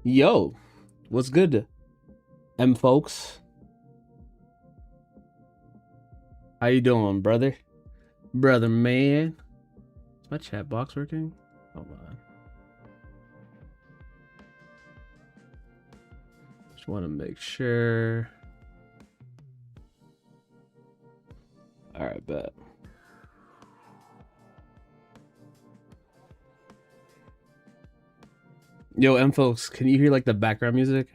Yo, what's good, folks? How you doing, brother? Brother man. Is my chat box working? Hold on. Just want to make sure. All right, bet. Yo, folks, can you hear like the background music?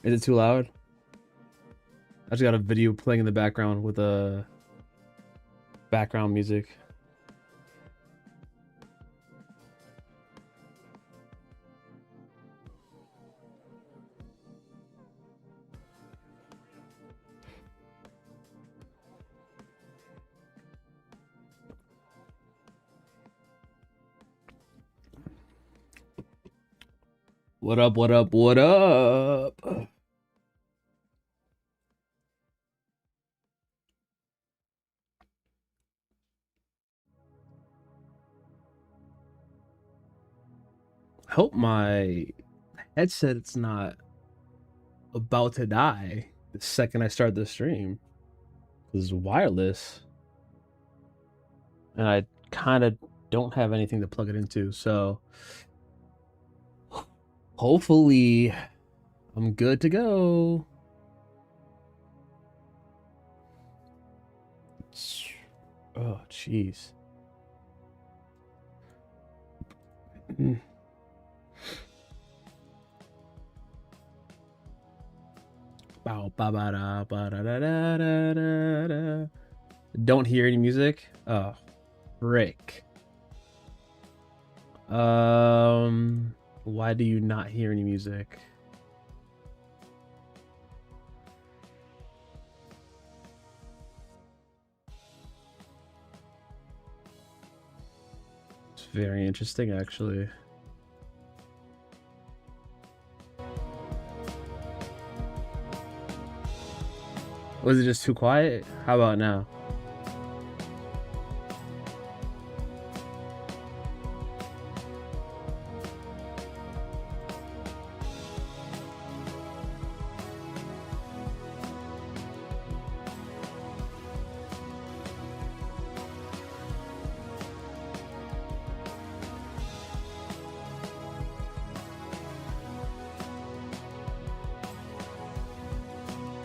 Is it too loud? I just got a video playing in the background with a background music. What up, what up, what up? I hope my headset's not about to die the second I start the stream. This is wireless. And I kind of don't have anything to plug it into, so hopefully I'm good to go. Oh, jeez. Don't hear any music. Oh, frick. Why do you not hear any music? It's very interesting, actually. Was it just too quiet? How about now?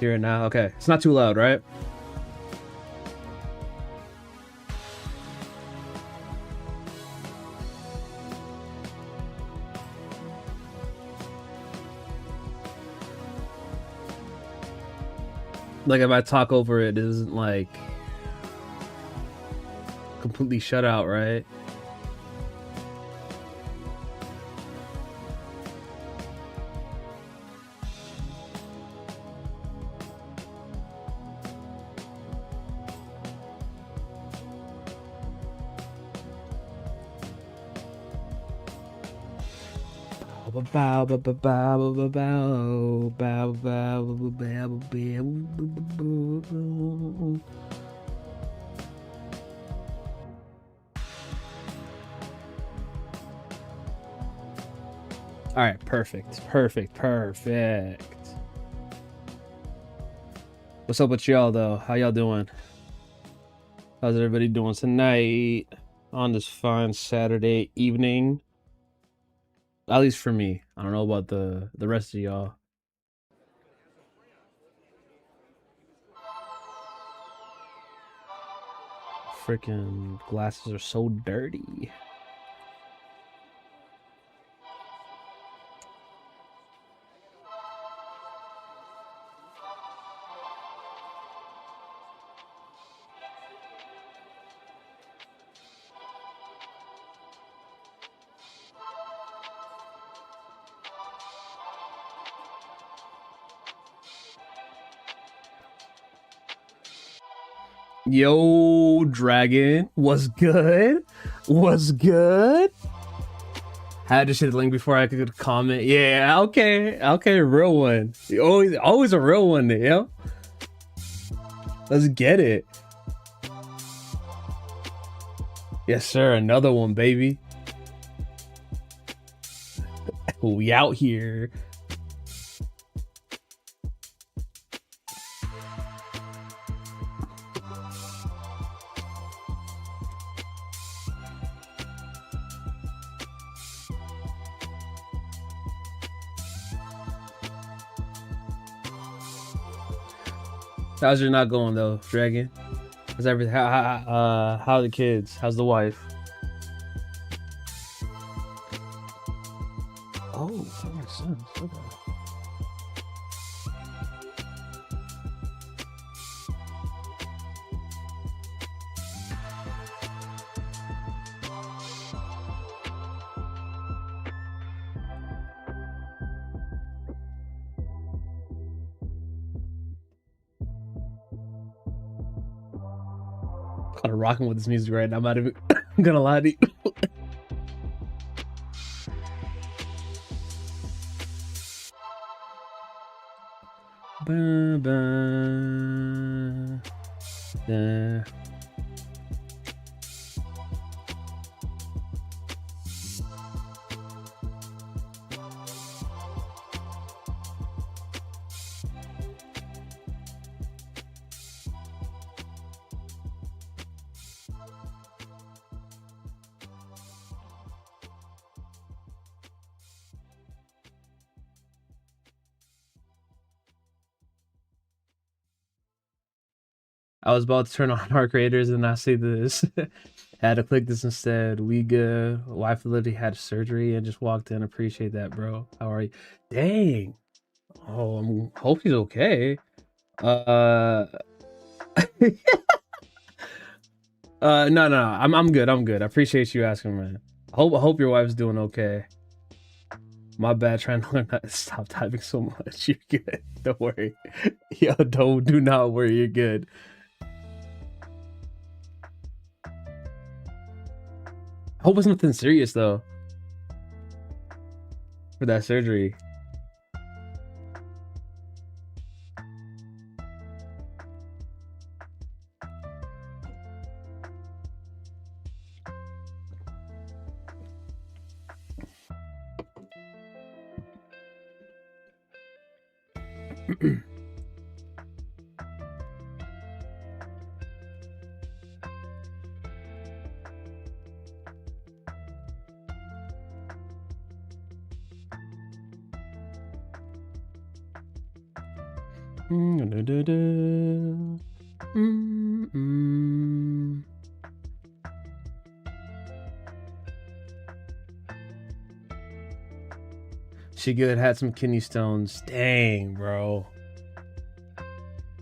Hear it now? Okay. It's not too loud, right? Like if I talk over it, it isn't like completely shut out, right? All right, perfect. What's up with y'all though? How y'all doing? How's everybody doing tonight on this fine Saturday evening? At least for me. I don't know about the rest of y'all. Freaking glasses are so dirty. Yo, Dragon, what's good? What's good? Had to share the link before I could comment. Yeah, okay, real one. Always a real one, yo. Let's get it. Yes, sir. Another one, baby. We out here. How's your not going though, Dragon? How's everything? How are the kids? How's the wife? Oh, my son. Okay. Kind of rocking with this music right now. I'm not even gonna lie to you. Ba, ba, da. I was about to turn on our creators and not say this. Had to click this instead. We good. Wife literally had surgery and just walked in. Appreciate that, bro. How are you? Dang. Oh, I hope he's okay. No. I'm good. I'm good. I appreciate you asking, man. I hope your wife's doing okay. My bad, trying to learn how to stop typing so much. You're good. Don't worry. Yo, do not worry. You're good. I hope it's nothing serious though. For that surgery. She good, had some kidney stones. Dang, bro.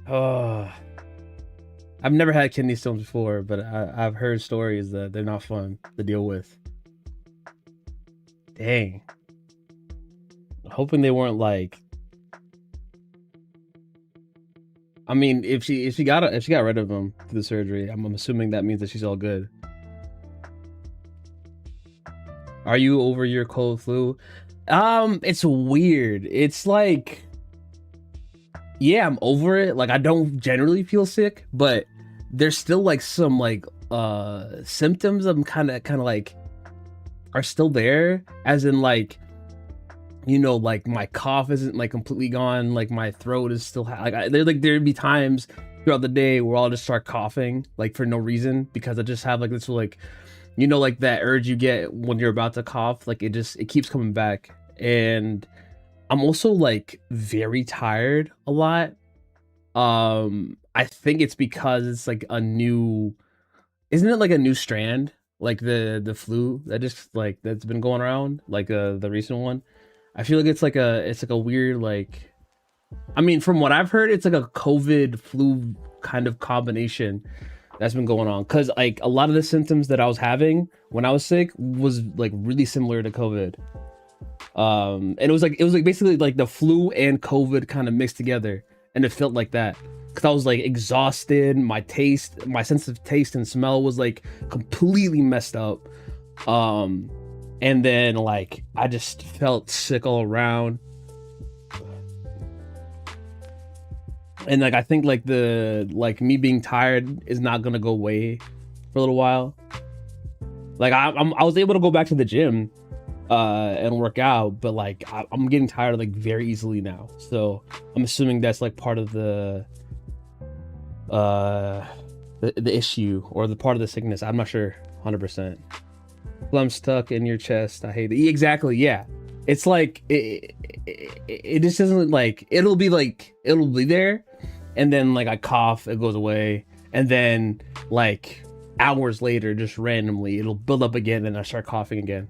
Oh, I've never had kidney stones before, but I've heard stories that they're not fun to deal with. Dang. Hoping they weren't like. I mean, if she got rid of them through the surgery, I'm assuming that means that she's all good. Are you over your cold flu? It's weird. It's like, yeah, I'm over it. Like, I don't generally feel sick, but there's still like some like symptoms I'm kind of like are still there, as in like, you know, like my cough isn't like completely gone, like my throat is still there'd be times throughout the day where I'll just start coughing like for no reason because I just have like this like, you know, like that urge you get when you're about to cough, like it keeps coming back. And I'm also like very tired a lot. I think it's because it's like a new, isn't it like a new strand, like the flu that just like that's been going around, like the recent one. I feel like it's like a weird like, I mean, from what I've heard, it's like a COVID flu kind of combination that's been going on. Cause like a lot of the symptoms that I was having when I was sick was like really similar to COVID. And it was like basically like the flu and COVID kind of mixed together, and it felt like that. Cause I was like exhausted, my sense of taste and smell was like completely messed up. Um, and then like I just felt sick all around. And like I think like the like me being tired is not gonna go away for a little while. Like I was able to go back to the gym and work out, but like I'm getting tired like very easily now. So I'm assuming that's like part of uh the issue or the part of the sickness. I'm not sure 100%. Plum stuck in your chest. I hate it. Exactly. Yeah. It's like it just doesn't like it'll be there, and then like I cough, it goes away, and then like hours later, just randomly, it'll build up again, and I start coughing again.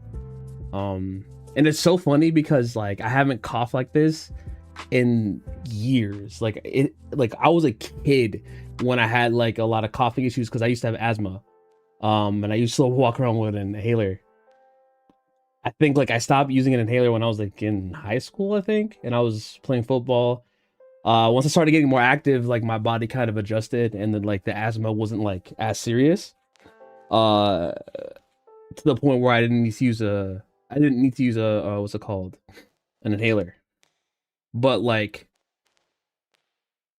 And it's so funny because like I haven't coughed like this in years. Like I was a kid when I had like a lot of coughing issues because I used to have asthma. And I used to walk around with an inhaler. I think like I stopped using an inhaler when I was like in high school, I think, and I was playing football. Once I started getting more active, like my body kind of adjusted, and then like the asthma wasn't like as serious. Uh, to the point where I didn't need to use a what's it called, an inhaler. But like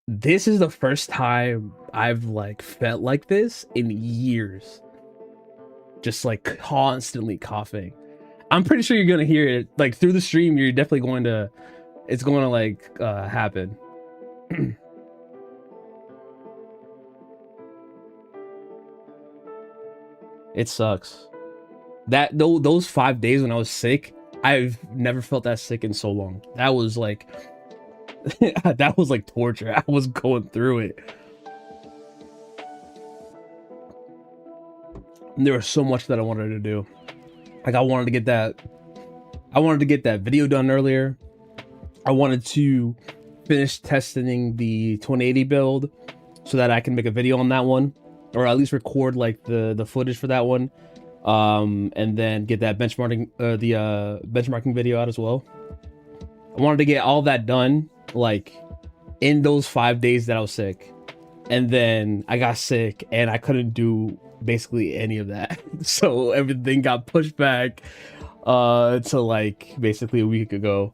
this is the first time I've like felt like this in years, just like constantly coughing. I'm pretty sure you're gonna hear it like through the stream. You're definitely going to, it's going to like happen. It sucks. That though those 5 days when I was sick, I've never felt that sick in so long. That was like that was like torture. I was going through it. And there was so much that I wanted to do. Like I wanted to get that video done earlier. I wanted to finish testing the 2080 build so that I can make a video on that one, or at least record like the footage for that one. And then get that benchmarking video out as well. I wanted to get all that done like in those 5 days that I was sick, and then I got sick and I couldn't do basically any of that. So everything got pushed back to like basically a week ago.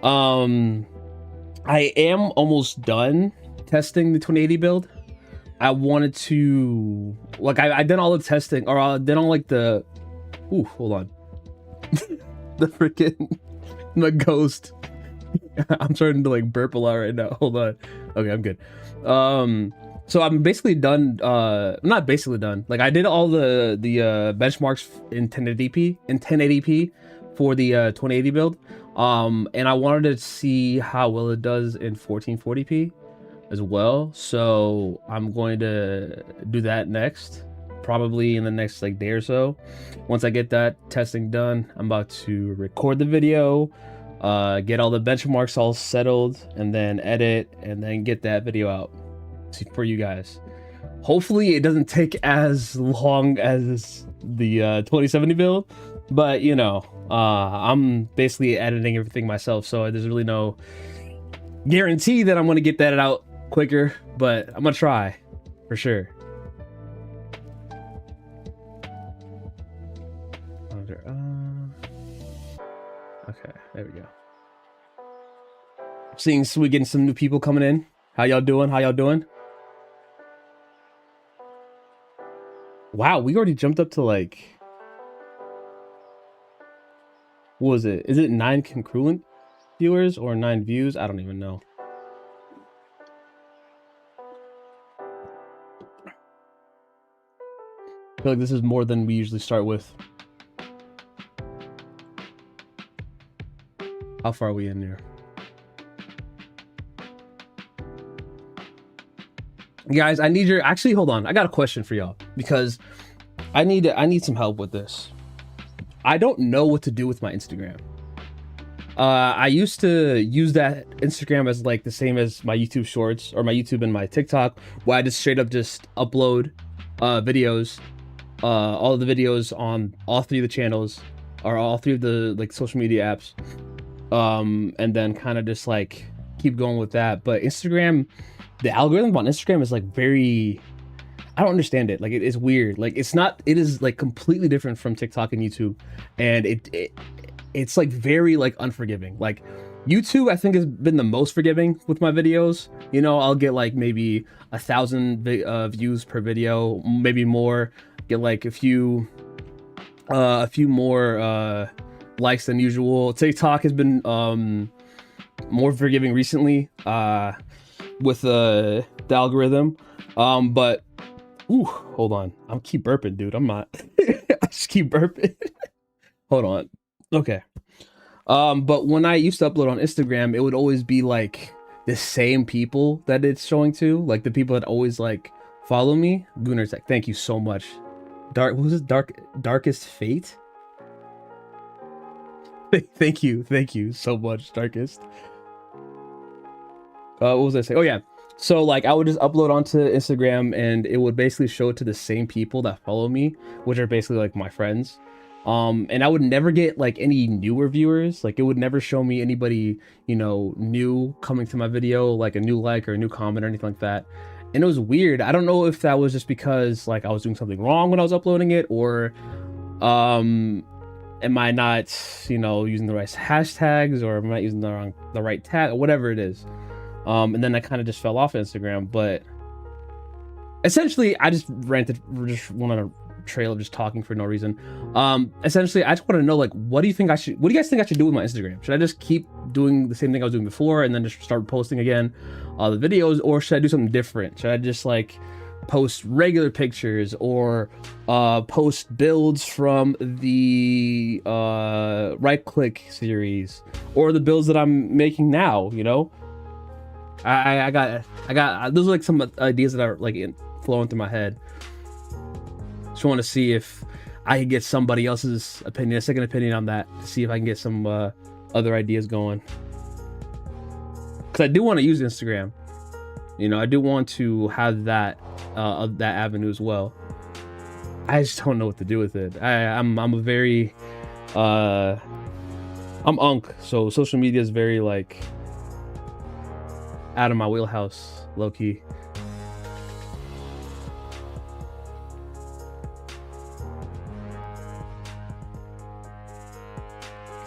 I am almost done testing the 2080 build. I wanted to like I did all the testing, or I did all like the hold on. The freaking the ghost. I'm starting to like burp a lot right now. Hold on. Okay, I'm good. So I'm basically done, not basically done. Like I did all the benchmarks in 1080p for the 2080 build. And I wanted to see how well it does in 1440p as well. So I'm going to do that next, probably in the next like day or so. Once I get that testing done, I'm about to record the video, get all the benchmarks all settled, and then edit, and then get that video out for you guys. Hopefully it doesn't take as long as the 2070 build, but you know, I'm basically editing everything myself, so there's really no guarantee that I'm going to get that out quicker, but I'm gonna try for sure. Okay, there we go. Seeing we getting some new people coming in. How y'all doing? Wow, we already jumped up to like, what was it? Is it 9 congruent viewers or 9 views? I don't even know. feel like this is more than we usually start with. How far are we in here? Guys, I need your, actually, hold on. I got a question for y'all because I need some help with this. I don't know what to do with my Instagram. I used to use that Instagram as like the same as my YouTube shorts or my YouTube and my TikTok, where I just straight up just upload videos, all of the videos on all three of the channels or all three of the like social media apps, and then kind of just like keep going with that. But Instagram, the algorithm on Instagram is like very, I don't understand it. Like it is weird. Like it is like completely different from TikTok and YouTube, and it's like very like unforgiving. Like YouTube, I think, has been the most forgiving with my videos. You know, I'll get like maybe 1,000 views per video, maybe more. Get like a few more likes than usual. TikTok has been more forgiving recently with the algorithm. But ooh, hold on. I'm keep burping, dude. I'm not. I just keep burping. Hold on. Okay. But when I used to upload on Instagram, it would always be like the same people that it's showing to, like the people that always like follow me. Gunnar, thank you so much. What was it? Darkest Fate? Thank you so much, Darkest. What was I saying? Oh yeah. So like I would just upload onto Instagram and it would basically show it to the same people that follow me, which are basically like my friends. And I would never get like any newer viewers. Like it would never show me anybody, you know, new coming to my video, like a new like or a new comment or anything like that. And it was weird. I don't know if that was just because like I was doing something wrong when I was uploading it, or am I not, you know, using the right hashtags, or am I using the right tag, or whatever it is. And then I kind of just fell off Instagram. But essentially I just went on a trail of just talking for no reason. Essentially I just want to know, like, what do you guys think I should do with my Instagram? Should I just keep doing the same thing I was doing before and then just start posting again the videos, or should I do something different? Should I just like post regular pictures, or post builds from the right click series, or the builds that I'm making now? You know, I got those are like some ideas that are like flowing through my head. Just want to see if I can get somebody else's opinion, a second opinion on that, to see if I can get some other ideas going. Because I do want to use Instagram. You know, I do want to have that avenue as well. I just don't know what to do with it. I'm a very I'm unk, so social media is very like out of my wheelhouse, low key.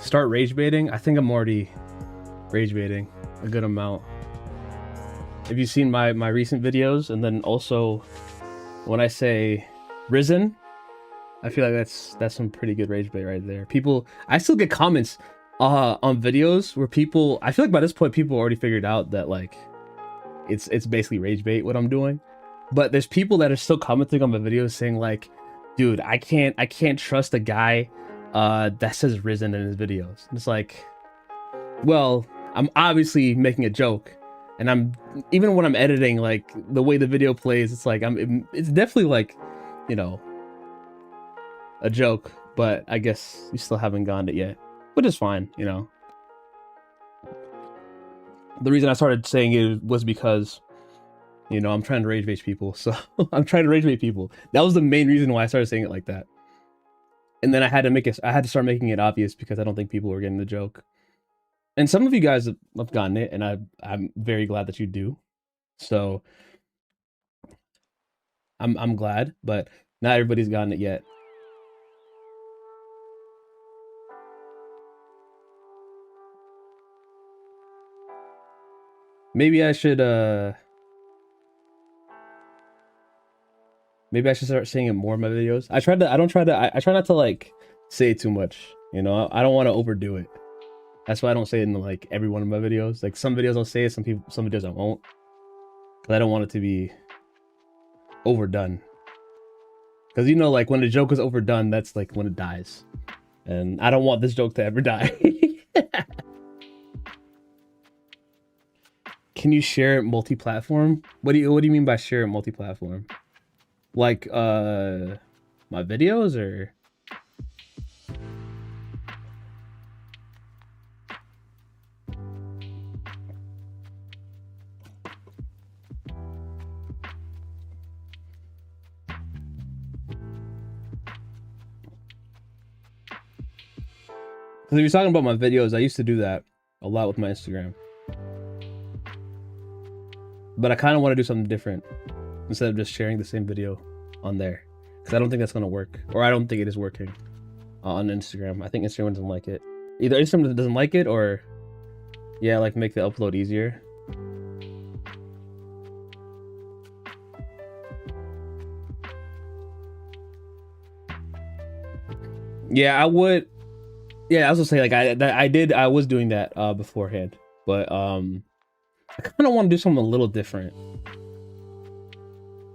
Start rage baiting? I think I'm already rage baiting a good amount. Have you seen my recent videos? And then also when I say Risen, I feel like that's some pretty good rage bait right there. People, I still get comments on videos where people, I feel like by this point people already figured out that like it's basically rage bait what I'm doing. But there's people that are still commenting on my videos saying like, dude, I can't trust a guy that says Risen in his videos. And it's like, well, I'm obviously making a joke, and I'm, even when I'm editing, like the way the video plays, it's like it's definitely like, you know, a joke, but I guess you still haven't gotten it yet, which is fine, you know. The reason I started saying it was because, you know, I'm trying to rage bait people, so I'm trying to rage bait people. That was the main reason why I started saying it like that. And then I had to start making it obvious because I don't think people were getting the joke. And some of you guys have gotten it, and I'm very glad that you do. So I'm glad, but not everybody's gotten it yet. Maybe I should start saying it more in my videos. I try not to like say it too much, you know. I don't want to overdo it. That's why I don't say it in like every one of my videos. Like some videos I'll say it, some videos I won't. But I don't want it to be overdone. Because you know, like when a joke is overdone, that's like when it dies. And I don't want this joke to ever die. Can you share it multi-platform? What do you mean by share it multi-platform? Like my videos or? Because if you're talking about my videos, I used to do that a lot with my Instagram. But I kind of want to do something different instead of just sharing the same video on there. Because I don't think that's going to work. Or I don't think it is working on Instagram. I think Instagram doesn't like it. Either Instagram doesn't like it or, yeah, like make the upload easier. Yeah, I would. Yeah, I was gonna say like I was doing that beforehand, but I kind of want to do something a little different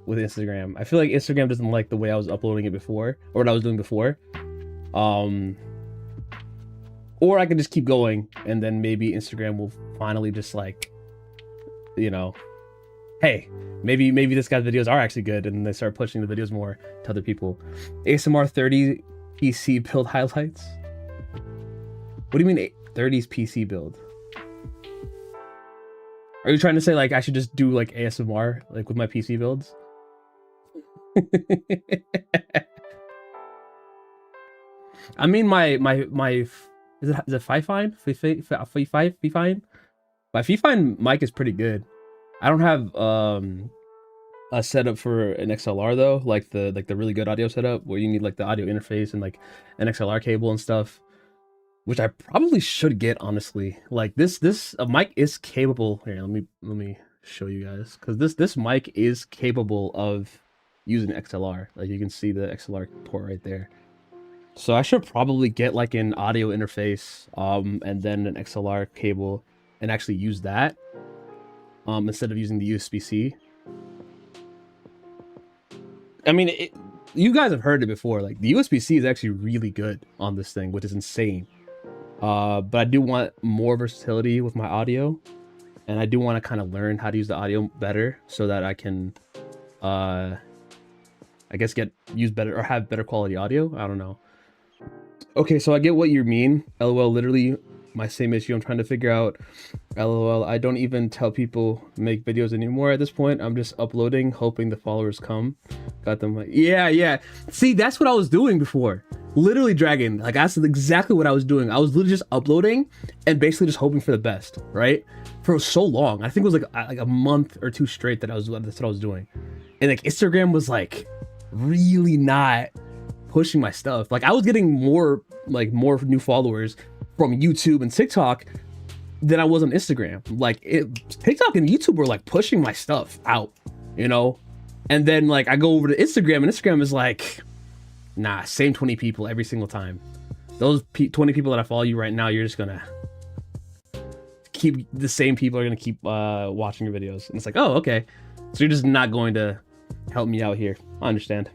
with Instagram. I feel like Instagram doesn't like the way I was uploading it before or what I was doing before. Or I could just keep going and then maybe Instagram will finally just like, you know, hey, maybe this guy's videos are actually good, and they start pushing the videos more to other people. ASMR 30 PC build highlights. What do you mean 30s PC build? Are you trying to say like I should just do like ASMR like with my PC builds? I mean my is it Fifine? Fifine? My Fifine mic is pretty good. I don't have a setup for an XLR though, like the really good audio setup where you need like the audio interface and like an XLR cable and stuff, which I probably should get, honestly. Like this mic is capable. Here, let me show you guys, because this mic is capable of using XLR. Like you can see the XLR port right there. So I should probably get like an audio interface and then an XLR cable and actually use that instead of using the USB-C. I mean, you guys have heard it before. Like the USB-C is actually really good on this thing, which is insane. But I do want more versatility with my audio, and I do want to kind of learn how to use the audio better so that I can, I guess use better or have better quality audio. I don't know. Okay, so I get what you mean. LOL, literally my same issue I'm trying to figure out. LOL, I don't even tell people make videos anymore at this point. I'm just uploading, hoping the followers come. Got them like, yeah. See, that's what I was doing before. Literally, Dragon, like that's exactly what I was doing. I was literally just uploading and basically just hoping for the best, right? For so long. I think it was like a month or two straight that's what I was doing. And like Instagram was like really not pushing my stuff. Like I was getting more new followers from YouTube and TikTok than I was on Instagram. Like TikTok and YouTube were like pushing my stuff out, you know? And then like I go over to Instagram and Instagram is like, nah, same 20 people every single time. Those 20 people that I follow you right now, you're just gonna keep the same people are gonna keep watching your videos. And it's like, oh, okay. So you're just not going to help me out here. I understand.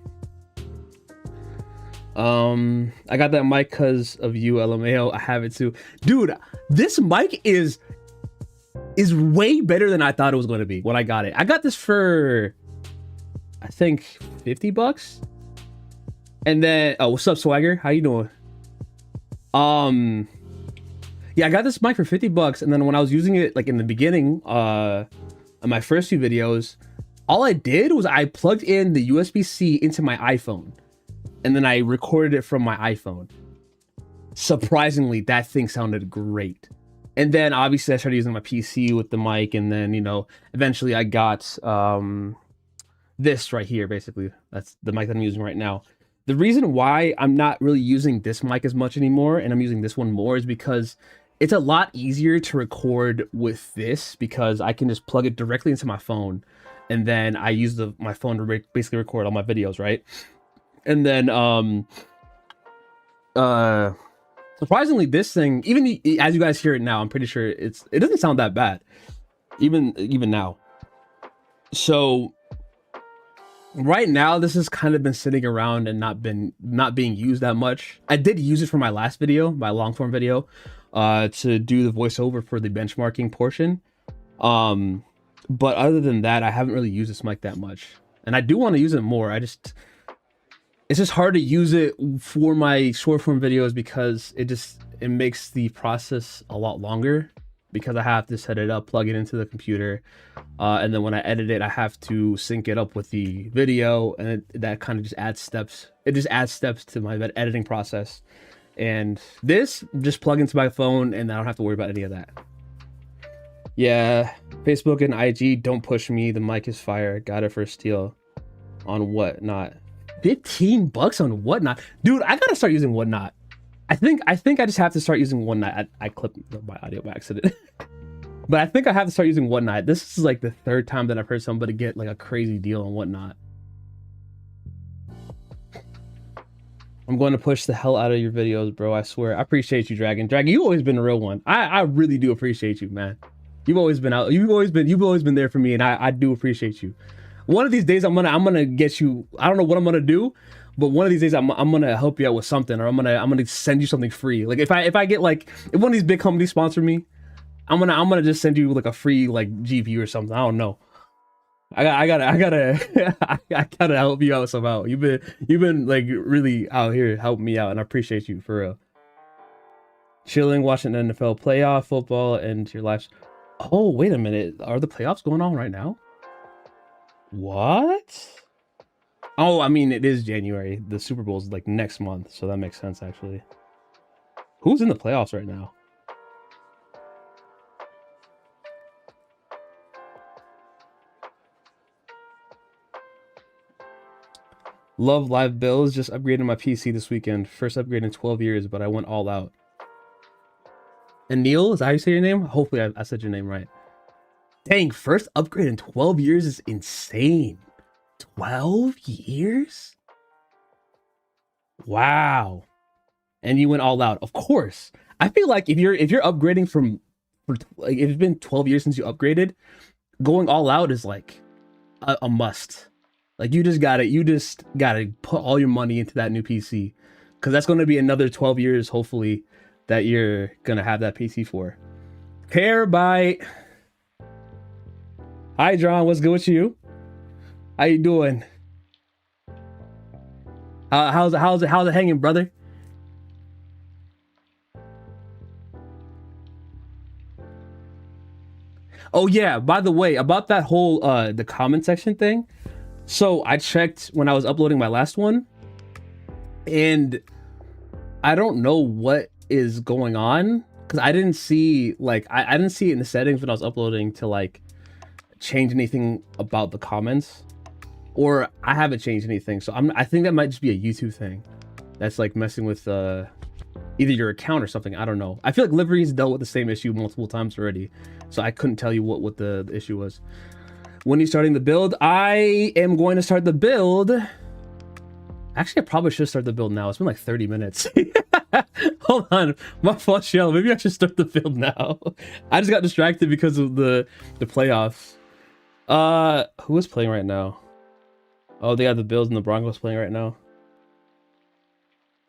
I got that mic because of you, LMAO. I have it too. Dude, this mic is way better than I thought it was going to be when I got it. I got this for, I think, $50. And then, oh, what's up, Swagger? How you doing? Yeah, I got this mic for $50. And then when I was using it, like in the beginning, on my first few videos, all I did was I plugged in the USB-C into my iPhone. And then I recorded it from my iPhone. Surprisingly, that thing sounded great. And then obviously I started using my PC with the mic, and then, you know, eventually I got this right here, basically. That's the mic that I'm using right now. The reason why I'm not really using this mic as much anymore and I'm using this one more is because it's a lot easier to record with this, because I can just plug it directly into my phone, and then I use my phone to basically record all my videos, right? And then, surprisingly, this thing, even as you guys hear it now, I'm pretty sure it doesn't sound that bad, even now. So Right now, this has kind of been sitting around and not being used that much. I did use it for my last video, my long form video, to do the voiceover for the benchmarking portion. But other than that, I haven't really used this mic that much, and I do want to use it more. It's just hard to use it for my short form videos because it makes the process a lot longer, because I have to set it up, plug it into the computer, and then when I edit it, I have to sync it up with the video, and that kind of just adds steps. It just adds steps to my editing process. And this just plug into my phone, and I don't have to worry about any of that. Yeah, Facebook and IG, don't push me. The mic is fire. Got it for a steal. On Whatnot. $15 on Whatnot, dude. I gotta start using Whatnot. I think I just have to start using Whatnot. I clipped my audio by accident. But I think I have to start using Whatnot. This is like the third time that I've heard somebody get like a crazy deal on Whatnot. I'm going to push the hell out of your videos, bro. I swear. I appreciate you, Dragon. Dragon, you've always been a real one. I really do appreciate you, man. You've always been out. You've always been there for me, and I do appreciate you. One of these days, I'm gonna get you. I don't know what I'm gonna do, but one of these days, I'm gonna help you out with something, or I'm gonna send you something free. Like if I get like, if one of these big companies sponsor me, I'm gonna just send you like a free like GPU or something. I don't know. I gotta help you out somehow. You've been like really out here helping me out, and I appreciate you for real. Chilling, watching NFL playoff football, and your life. Oh, wait a minute. Are the playoffs going on right now? What? Oh, I mean, it is January. The Super Bowl is like next month, so that makes sense actually. Who's in the playoffs right now? Love live bills. Just upgraded my PC this weekend. First upgrade in 12 years, but I went all out. And Neil, is that how you say your name? Hopefully I said your name right. Dang, first upgrade in 12 years is insane. 12 years? Wow. And you went all out. Of course. I feel like if you're upgrading like if it's been 12 years since you upgraded, going all out is like a must. Like you just gotta put all your money into that new PC, because that's going to be another 12 years hopefully that you're gonna have that PC for. Terabyte. Hi John, what's good with you? How you doing? How's it hanging, brother? Oh yeah, by the way, about that whole the comment section thing. So I checked when I was uploading my last one, and I don't know what is going on, because I didn't see like I didn't see it in the settings when I was uploading to like change anything about the comments, or I haven't changed anything. So I think that might just be a YouTube thing that's like messing with either your account or something. I don't know. I feel like Livery's dealt with the same issue multiple times already, so I couldn't tell you what the issue was. When are you starting the build? I am going to start the build. Actually, I probably should start the build now. It's been like 30 minutes. Hold on. My fault, Shell. Maybe I should start the build now. I just got distracted because of the playoffs. Who is playing right now? Oh, they got the Bills and the Broncos playing right now.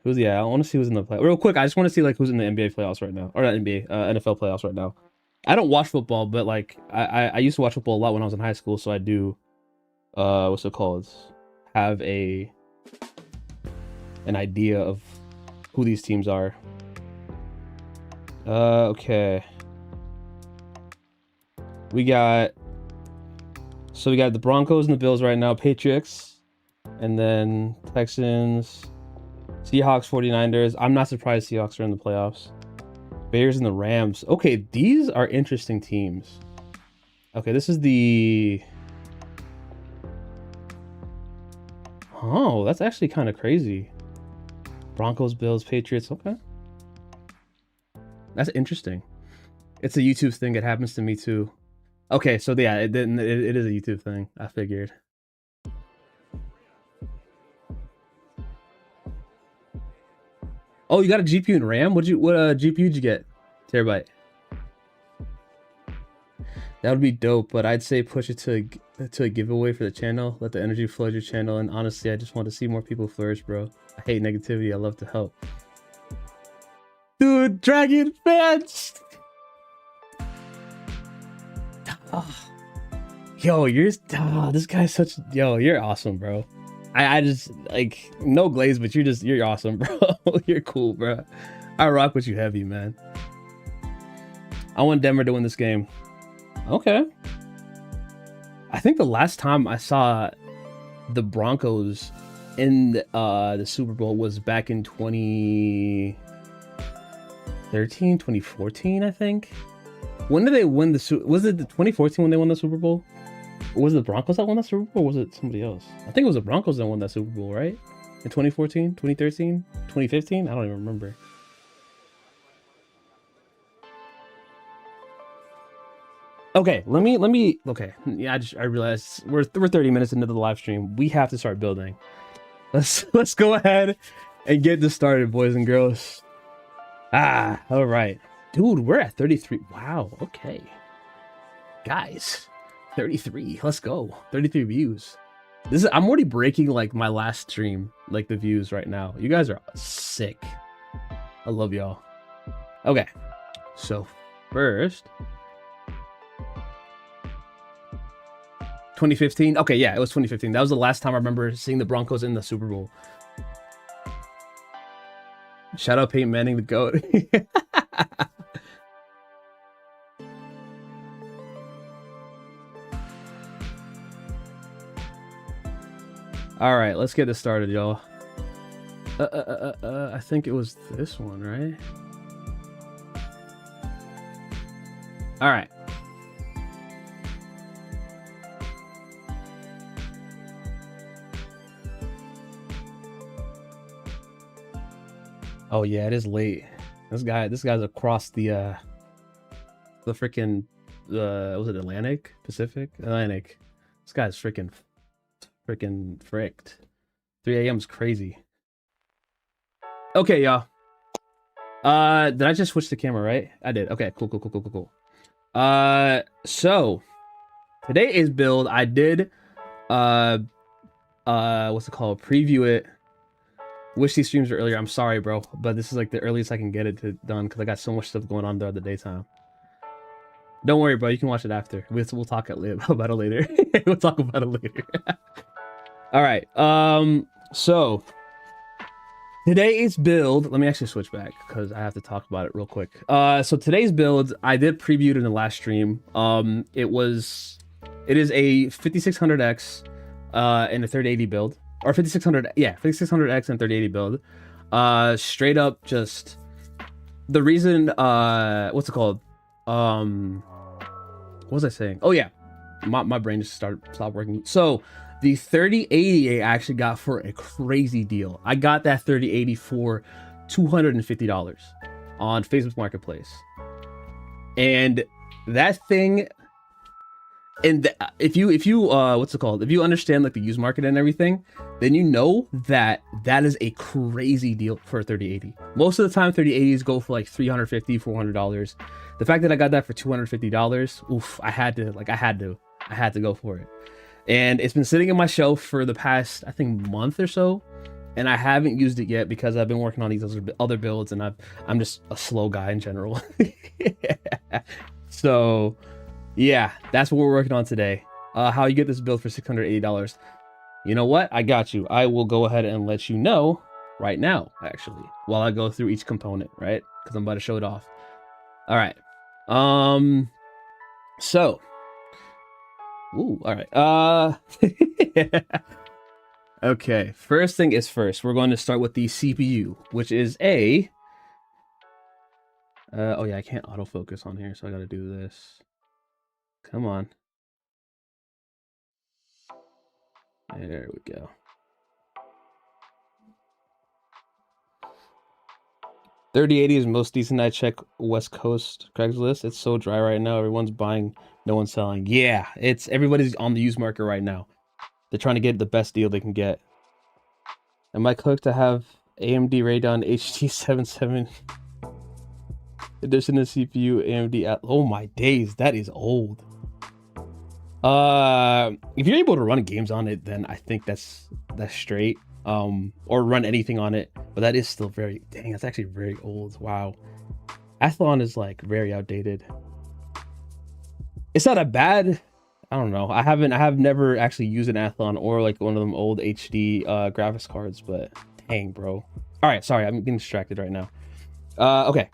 I want to see who's in the play. Real quick, I just want to see like who's in the NBA playoffs right now. Or not NBA, NFL playoffs right now. I don't watch football, but like I used to watch football a lot when I was in high school, so I do what's it called? Have an idea of who these teams are. Okay. We got the Broncos and the Bills right now, Patriots, and then Texans, Seahawks, 49ers. I'm not surprised Seahawks are in the playoffs. Bears and the Rams. Okay, these are interesting teams. Okay, this is the... Oh, that's actually kind of crazy. Broncos, Bills, Patriots. Okay. That's interesting. It's a YouTube thing. It happens to me too. Okay, so yeah, it is a YouTube thing. I figured. Oh, you got a GPU and RAM? What GPU did you get? Terabyte. That would be dope, but I'd say push it to a giveaway for the channel. Let the energy flood your channel, and honestly, I just want to see more people flourish, bro. I hate negativity. I love to help. Dude, Dragon fans! Oh. Yo, this guy's such, yo, you're awesome, bro. I just, like, no glaze, but you're awesome, bro. You're cool, bro. I rock with you heavy, man. I want Denver to win this game. Okay. I think the last time I saw the Broncos in the Super Bowl was back in 2013, 2014, I think. When did they win was it the 2014 when they won the Super Bowl? Or was it the Broncos that won that Super Bowl, or was it somebody else? I think it was the Broncos that won that Super Bowl, right? In 2014, 2013, 2015? I don't even remember. Okay, let me okay. Yeah, I realized we're 30 minutes into the live stream. We have to start building. Let's go ahead and get this started, boys and girls. Ah, all right. Dude, we're at 33. Wow, okay. Guys, 33. Let's go. 33 views. I'm already breaking like my last stream, like the views right now. You guys are sick. I love y'all. Okay. So, first 2015. Okay, yeah, it was 2015. That was the last time I remember seeing the Broncos in the Super Bowl. Shout out Peyton Manning, the GOAT. All right, let's get this started, y'all. I think it was this one, right? All right. Oh yeah, it is late. This guy's across the freaking was it Atlantic? Pacific? Atlantic. This guy's freaking fricked. 3 a.m. is crazy. Okay, y'all. Did I just switch the camera, right? I did. Okay, cool. So today is build. I did what's it called? Preview it. Wish these streams were earlier. I'm sorry, bro, but this is like the earliest I can get it done because I got so much stuff going on throughout the daytime. Don't worry, bro. You can watch it after. We'll talk about it later. We'll talk about it later. All right. So today's build. Let me actually switch back because I have to talk about it real quick. So today's build, I did preview it in the last stream. It is a 5600X and a 3080 build. Or 5600, yeah, 5600X and 3080 build. Straight up, just the reason. What's it called? What was I saying? Oh yeah, my brain just stopped working. So the 3080 I actually got for a crazy deal. I got that 3080 for $250 on Facebook Marketplace, and that thing. And if you what's it called? If you understand like the used market and everything, then you know that is a crazy deal for a 3080. Most of the time 3080s go for like $350, $400. The fact that I got that for $250, oof, I had to go for it. And it's been sitting in my shelf for the past, I think, month or so, and I haven't used it yet because I've been working on these other builds, and I'm just a slow guy in general. So yeah, that's what we're working on today. How you get this build for $680. You know what? I got you. I will go ahead and let you know right now, actually, while I go through each component, right? Because I'm about to show it off. All right. So. Ooh, all right. Okay, first thing is first. We're going to start with the CPU, which is a... oh yeah, I can't autofocus on here, so I gotta do this. Come on. There we go. $3080 is most decent. I check West Coast Craigslist. It's so dry right now. Everyone's buying, no one's selling. Yeah, everybody's on the used market right now. They're trying to get the best deal they can get. Am I correct to have AMD Radeon HD 77 edition of CPU AMD? Oh my days, that is old. If you're able to run games on it, then I think that's straight. Or run anything on it, but that is still very, dang, that's actually very old. Wow. Athlon is like very outdated. It's not a bad, I don't know. I have never actually used an Athlon or like one of them old HD graphics cards, but dang, bro. All right, sorry, I'm getting distracted right now. Okay.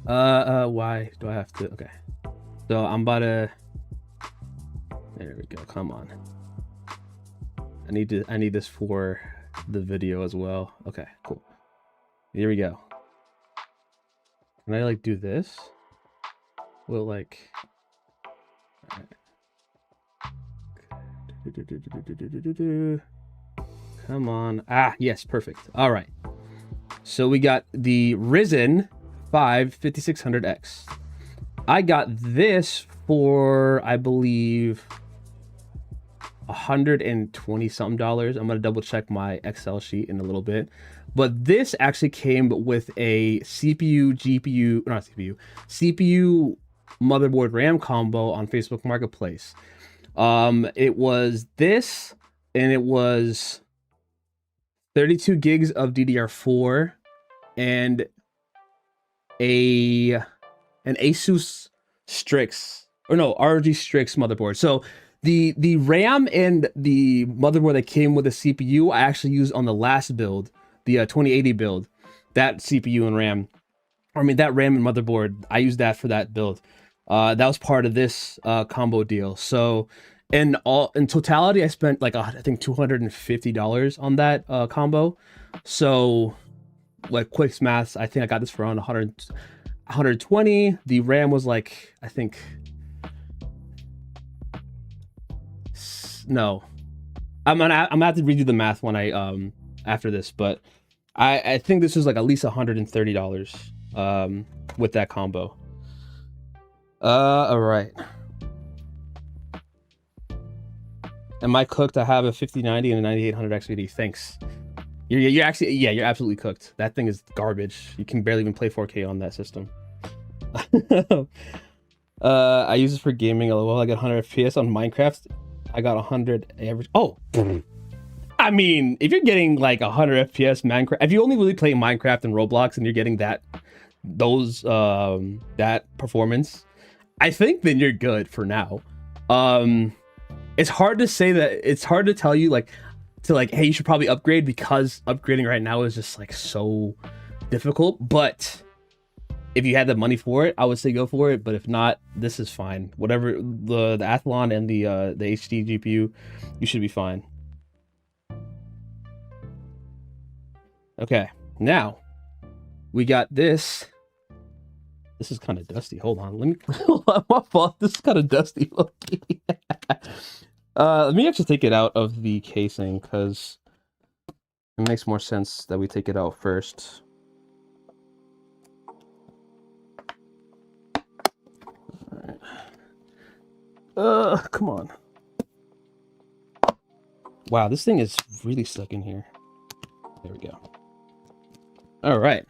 Why do I have to? Okay. So I'm about to, there we go. Come on. I need this for the video as well. Okay, cool. Here we go. Can I like do this? Well, like, come on. Ah, yes, perfect. All right. So we got the Ryzen 5 5600X. I got this for, I believe, $120 something. I'm gonna double check my Excel sheet in a little bit, but this actually came with a CPU, GPU, not CPU, CPU, motherboard, RAM combo on Facebook Marketplace. It was this, and it was 32 gigs of DDR4 and an Asus Strix, or no, ROG Strix motherboard. So the RAM and the motherboard that came with the CPU, I actually used on the last build, the 2080 build. That CPU and RAM, I mean that RAM and motherboard, I used that for that build. That was part of this combo deal. So in totality, I spent like I think $250 on that combo. So like quick maths, I think I got this for around 120. The RAM was like, I think, no, I'm gonna have to redo the math when I after this, but I think this was like at least $130 with that combo. All right. Am I cooked? I have a 5090 and a 9800 XVD. Thanks. You're actually, yeah, you're absolutely cooked. That thing is garbage. You can barely even play 4K on that system. I use this for gaming. Well, I got 100 FPS on Minecraft. I got 100 average. Oh, I mean, if you're getting like 100 FPS Minecraft, if you only really play Minecraft and Roblox and you're getting that performance, I think then you're good for now. It's hard to say that. It's hard to tell you like hey, you should probably upgrade, because upgrading right now is just like so difficult. But if you had the money for it, I would say go for it. But if not, this is fine. Whatever, the Athlon and the HD GPU, you should be fine. Okay, now we got this. This is kind of dusty. Hold on, let me. My fault. This is kind of dusty. Let me actually take it out of the casing, because it makes more sense that we take it out first. All right. Come on. Wow, this thing is really stuck in here. There we go. All right.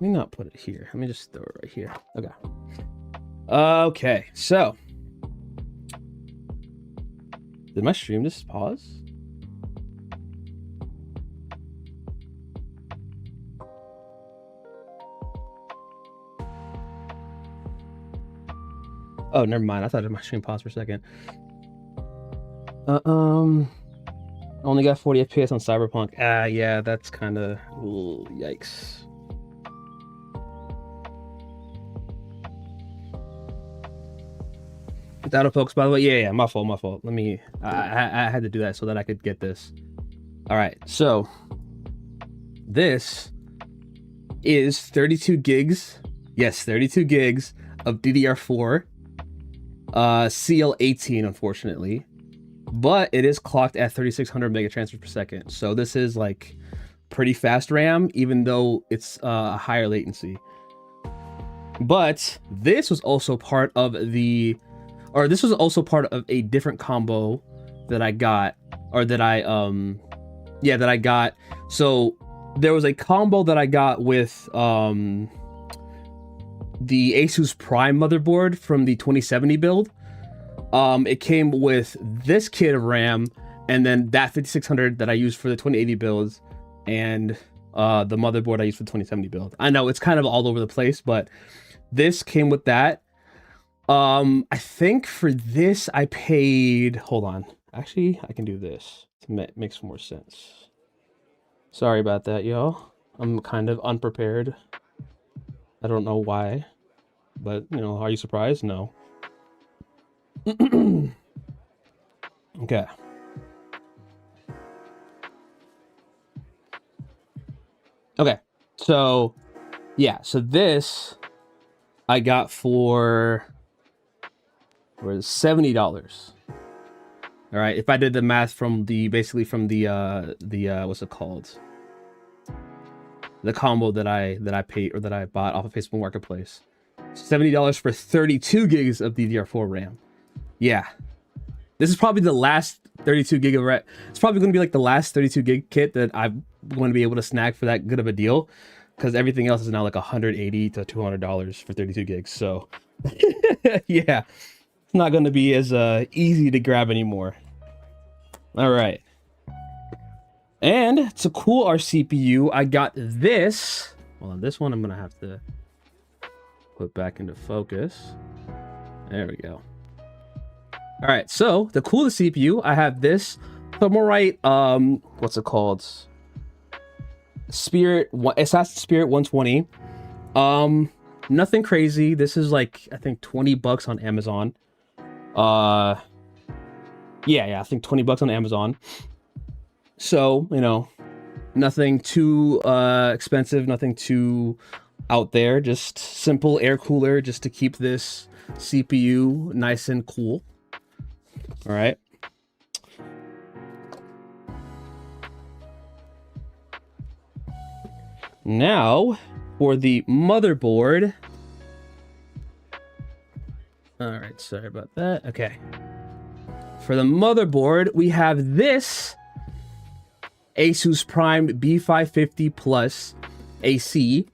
Let me not put it here. Let me just throw it right here. Okay. Okay, so did my stream just pause? Oh, never mind. I thought my stream paused for a second. Only got 40 FPS on Cyberpunk. Yeah, that's kind of yikes. Without folks, by the way, yeah, my fault. Let me, I had to do that so that I could get this. All right, so this is 32 gigs. Yes, 32 gigs of DDR4. CL18, unfortunately, but it is clocked at 3600 mega transfers per second. So this is like pretty fast RAM, even though it's a higher latency. But this was also part of this was also part of a different combo that I got, or that I got. So there was a combo that I got with the Asus Prime motherboard from the 2070 build. It came with this kit of RAM, and then that 5600 that I used for the 2080 builds, and the motherboard I used for the 2070 build. I know it's kind of all over the place, but this came with that. I think for this I paid, hold on, actually I can do this to make some more sense. Sorry about that, y'all. I'm kind of unprepared. I don't know why, but you know, are you surprised? No. Okay. Okay, so yeah, so this I got for $70. All right, if I did the math from the basically from the what's it called? The combo that I paid or that I bought off of Facebook Marketplace. $70 for 32 gigs of DDR4 RAM. Yeah. This is probably the last 32 gig of RAM. It's probably going to be like the last 32 gig kit that I'm going to be able to snag for that good of a deal, because everything else is now like $180 to $200 for 32 gigs. So yeah, it's not going to be as easy to grab anymore. All right. And to cool our CPU, I got this. Well, on this one, I'm going to have to put back into focus. There we go. All right, so to cool the CPU, I have this Thermalright, what's it called? Assassin's Spirit 120. Nothing crazy. This is like, I think $20 on Amazon. Yeah, I think $20 on Amazon. So, you know, nothing too expensive, nothing too out there, just simple air cooler just to keep this CPU nice and cool. All right. Now for the motherboard. All right, sorry about that. Okay. For the motherboard, we have this Asus Prime B550 Plus AC.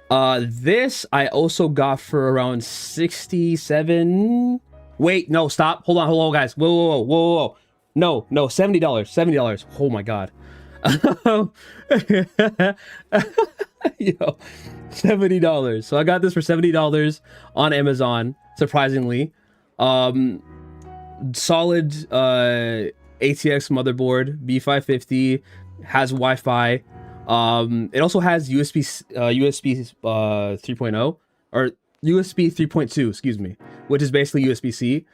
This I also got for around 67. Wait, no, stop. Hold on, guys. Whoa. No, $70. $70. Oh my god. Yo, $70. So I got this for $70 on Amazon, surprisingly. Solid ATX motherboard, B550, has Wi-Fi. It also has USB 3.0 or USB 3.2, excuse me, which is basically USB-C.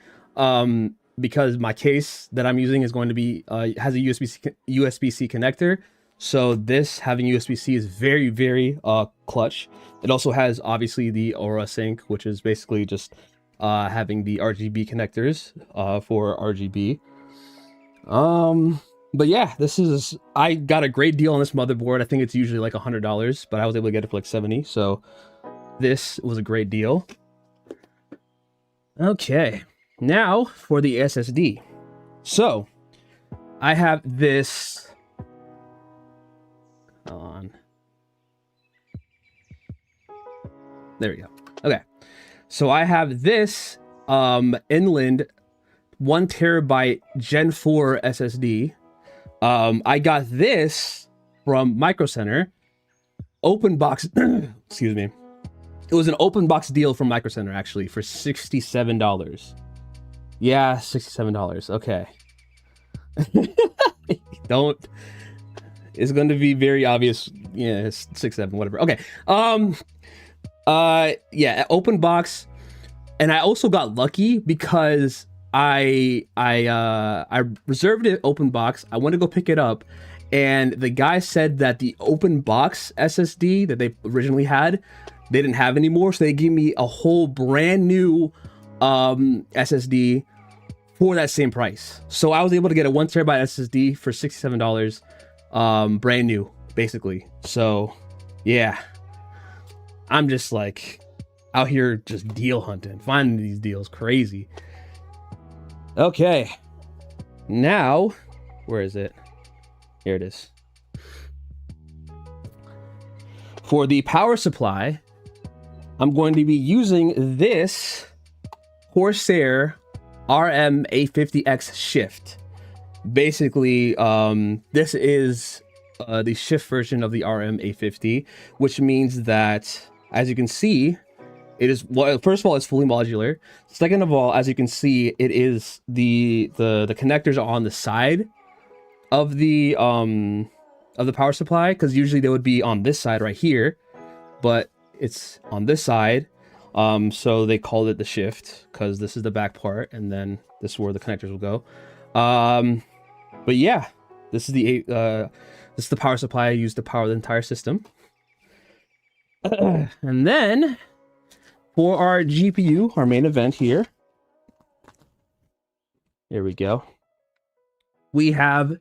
Because my case that I'm using is going to be has a USB-C connector, so this having USB-C is very, very clutch. It also has obviously the Aura Sync, which is basically just having the RGB connectors for RGB. But yeah, I got a great deal on this motherboard. I think it's usually like $100, but I was able to get it for like 70, so this was a great deal. Okay, now for the SSD. So I have this. Hold on. There we go. Okay, so I have this Inland 1 terabyte Gen 4 SSD. I got this from Micro Center, open box. Excuse me. It was an open box deal from Micro Center actually for $67. Yeah, $67. Okay. Don't. It's going to be very obvious. Yeah, it's 6-7, whatever. Okay. Yeah, open box, and I also got lucky because I reserved it open box. I went to go pick it up, and the guy said that the open box SSD that they originally had, they didn't have anymore, so they gave me a whole brand new SSD for that same price. So I was able to get a 1 terabyte SSD for $67, brand new, basically. So yeah, I'm just like out here just deal hunting, finding these deals, crazy. Okay, now where is it? Here it is. For the power supply, I'm going to be using this Corsair RM850X shift. Basically, this is the shift version of the RM850, which means that, as you can see, it is, well, first of all, it's fully modular. Second of all, as you can see, it is the connectors are on the side of the power supply, because usually they would be on this side right here, but it's on this side. So they called it the shift because this is the back part, and then this is where the connectors will go. But yeah, this is the power supply I use to power the entire system. And then for our GPU, our main event here, here we go. We have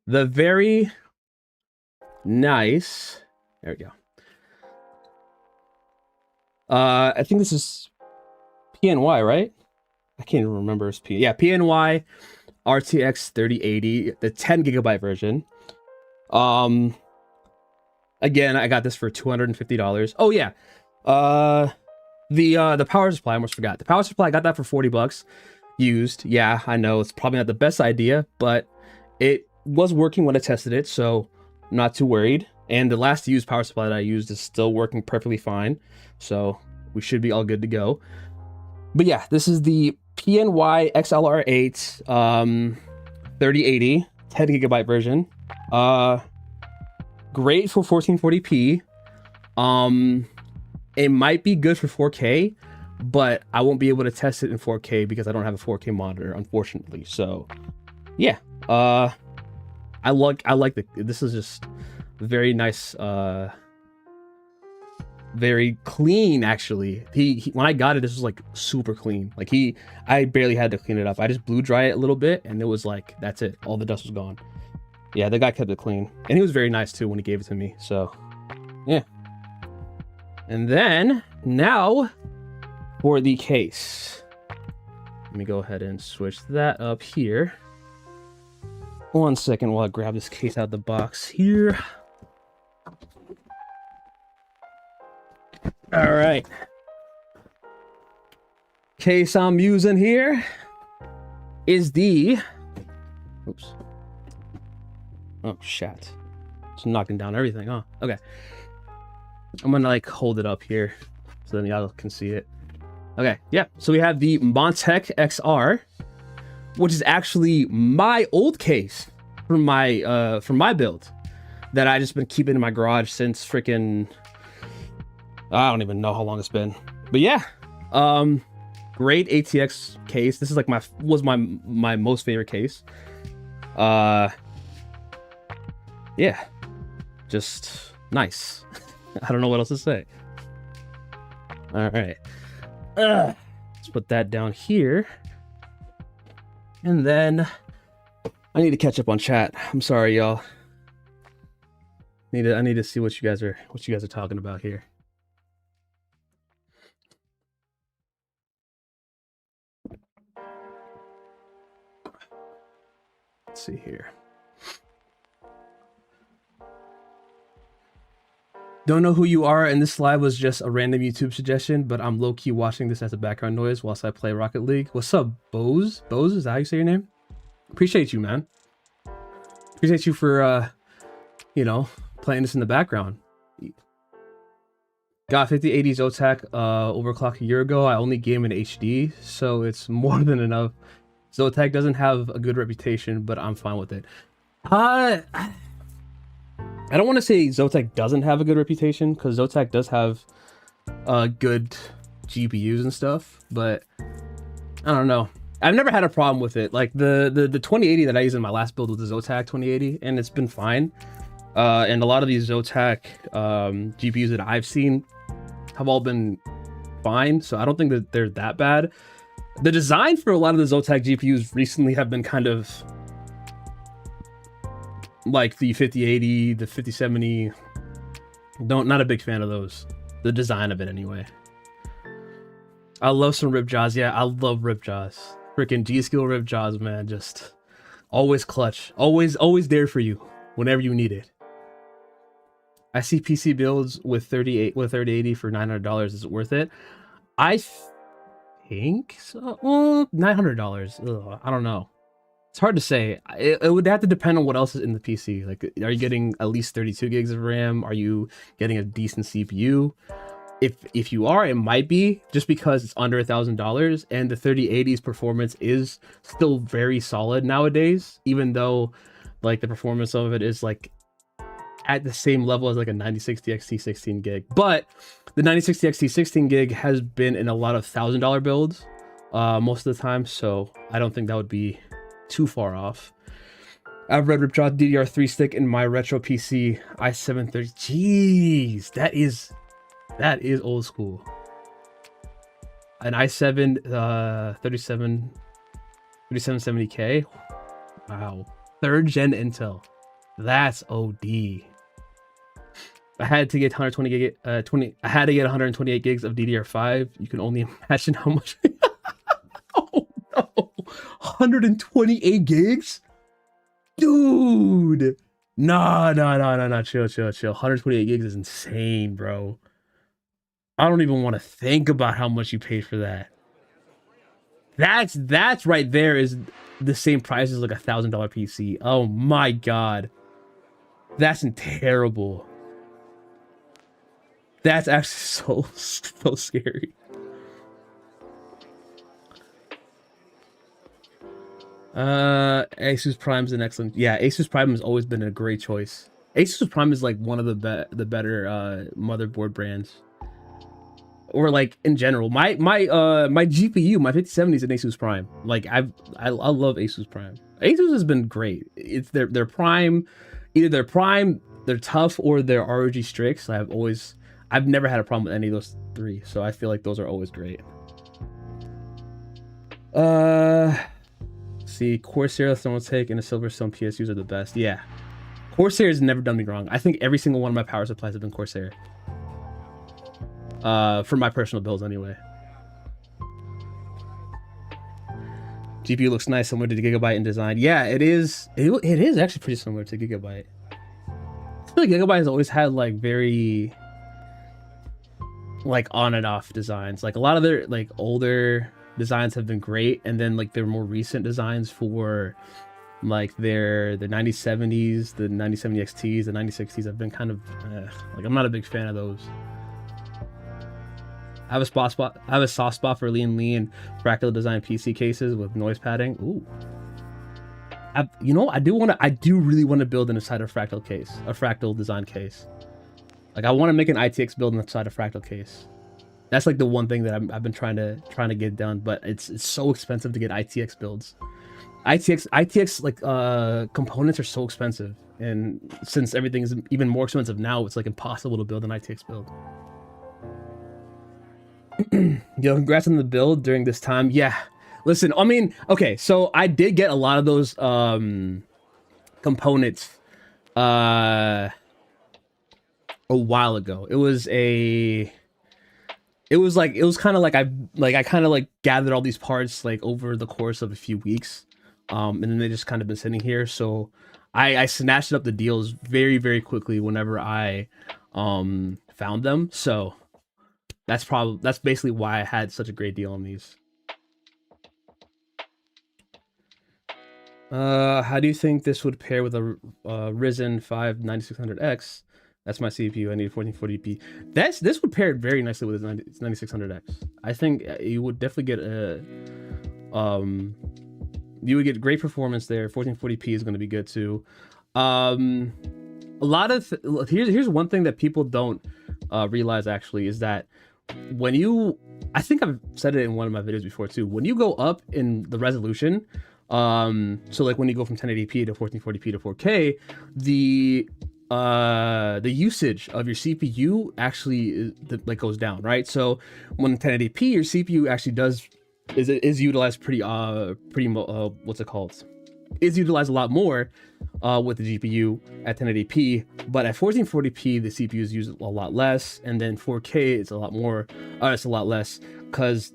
the very nice, there we go. I think this is PNY, right? I can't even remember. It's PNY RTX 3080, the 10 gigabyte version. Again, I got this for $250. Oh yeah. The power supply, I almost forgot. The power supply, I got that for $40 used. Yeah, I know it's probably not the best idea, but it was working when I tested it, so I'm not too worried. And the last used power supply that I used is still working perfectly fine, so we should be all good to go. But yeah, this is the PNY XLR8 3080 10 gigabyte version. Great for 1440p. It might be good for 4K, but I won't be able to test it in 4K because I don't have a 4K monitor, unfortunately. So yeah, I like this is just very nice, very clean actually. He when I got it, this was like super clean. Like I barely had to clean it up. I just blew dry it a little bit and it was like, that's it, all the dust was gone. Yeah, the guy kept it clean, and he was very nice too when he gave it to me. So yeah. And then now for the case, let me go ahead and switch that up here. 1 second while I grab this case out of the box here. All right. Case I'm using here is the, oops. Oh, shit. It's knocking down everything, huh? Okay. I'm gonna like hold it up here so then y'all can see it. Okay, yeah. So we have the Montech XR, which is actually my old case from my build that I just been keeping in my garage since freaking, I don't even know how long it's been. But yeah, great ATX case. This is like my most favorite case. Yeah, just nice. I don't know what else to say. All right, let's put that down here, and then I need to catch up on chat. I'm sorry, y'all. I need to see what you guys are talking about here. Let's see here. Don't know who you are, and this live was just a random YouTube suggestion, but I'm low-key watching this as a background noise whilst I play Rocket League. What's up, Bose? Bose, is that how you say your name? Appreciate you, man. Appreciate you for, you know, playing this in the background. Got 5080 Zotac overclock a year ago. I only game in HD, so it's more than enough. Zotac doesn't have a good reputation, but I'm fine with it. I don't want to say Zotac doesn't have a good reputation, because Zotac does have good GPUs and stuff, but I don't know. I've never had a problem with it. Like the 2080 that I used in my last build was the Zotac 2080, and it's been fine. And a lot of these Zotac GPUs that I've seen have all been fine, so I don't think that they're that bad. The design for a lot of the Zotac GPUs recently have been kind of like the 5080, the 5070. Not a big fan of those. The design of it anyway. I love some Ripjaws. Yeah, I love Ripjaws. Freaking G-Skill Ripjaws, man. Just always clutch. Always there for you whenever you need it. I see PC builds with 3080 for $900. Is it worth it? I think so. Well, $900. I don't know. It's hard to say. It would have to depend on what else is in the PC. Like, are you getting at least 32 gigs of RAM? Are you getting a decent CPU? If you are, it might be, just because it's under $1,000, and the 3080's performance is still very solid nowadays, even though like the performance of it is like at the same level as like a 9060 XT 16 gig. But the 9060 XT 16 gig has been in a lot of $1,000 builds most of the time, so I don't think that would be too far off. I've read Ripjaw DDR3 stick in my retro PC i730. Jeez, that is old school. An i7 3770K. Wow. 3rd gen Intel. That's OD. I had to get 120 gig I had to get 128 gigs of DDR5. You can only imagine how much. Oh no. 128 gigs? Dude. No. Chill. 128 gigs is insane, bro. I don't even want to think about how much you paid for that. That's right there is the same price as like $1,000 PC. Oh my god. That's terrible. That's actually so scary. Asus Prime is an excellent. Yeah, Asus Prime has always been a great choice. Asus Prime is like one of the better motherboard brands. Or like in general, my GPU, my 5070 is an Asus Prime. Like I love Asus Prime. Asus has been great. It's their Prime, either their Prime, their Tough, or their ROG Strix. I've never had a problem with any of those three, so I feel like those are always great. See, Corsair, Thermaltake, and a Silverstone PSUs are the best. Yeah, Corsair has never done me wrong. I think every single one of my power supplies have been Corsair. For my personal builds anyway. GPU looks nice, similar to the Gigabyte in design. Yeah, it is. It is actually pretty similar to Gigabyte. I feel like Gigabyte has always had like very like on and off designs. Like a lot of their like older designs have been great, and then like their more recent designs for like their 9070s, the 9070 XTs, the 9060s have been kind of like I'm not a big fan of those. I have a soft spot for lean fractal design PC cases with noise padding. Ooh. You know, I do really want to build inside a fractal case, a fractal design case. Like I want to make an ITX build inside a fractal case. That's like the one thing that I've been trying to get done, but it's so expensive to get ITX builds. ITX like components are so expensive, and since everything is even more expensive now, it's like impossible to build an ITX build. Yo, congrats on the build during this time. Yeah, listen, I mean, okay, so I did get a lot of those components a while ago. It was kind of like I kind of gathered all these parts like over the course of a few weeks, and then they just kind of been sitting here. So I snatched up the deals very, very quickly whenever I found them. So that's basically why I had such a great deal on these. How do you think this would pair with a Ryzen 5 9600X? That's my CPU. I need 1440p. This would pair very nicely with its 9600X. I think you would definitely get you would get great performance there. 1440p is going to be good too. A lot of here's one thing that people don't realize actually is that when you, I think I've said it in one of my videos before too, when you go up in the resolution, so like when you go from 1080p to 1440p to 4K, the usage of your CPU actually goes down, right? So when 1080p, your CPU actually is utilized pretty what's it called? Is utilized a lot more with the GPU at 1080p, but at 1440p the CPU is used a lot less, and then 4K it's a lot more, it's a lot less. because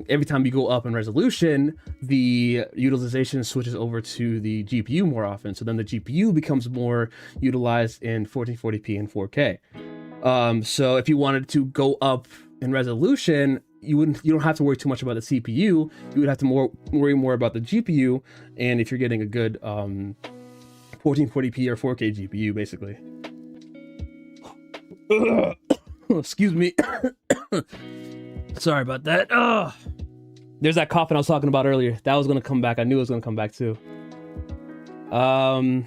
every time you go up in resolution, the utilization switches over to the GPU more often. So then the GPU becomes more utilized in 1440p and 4K. So if you wanted to go up in resolution, you don't have to worry too much about the CPU. You would have to worry more about the GPU, and if you're getting a good 1440p or 4K GPU, basically. Excuse me. Sorry about that. There's that cough I was talking about earlier. That was gonna come back. I knew it was gonna come back too. Sorry,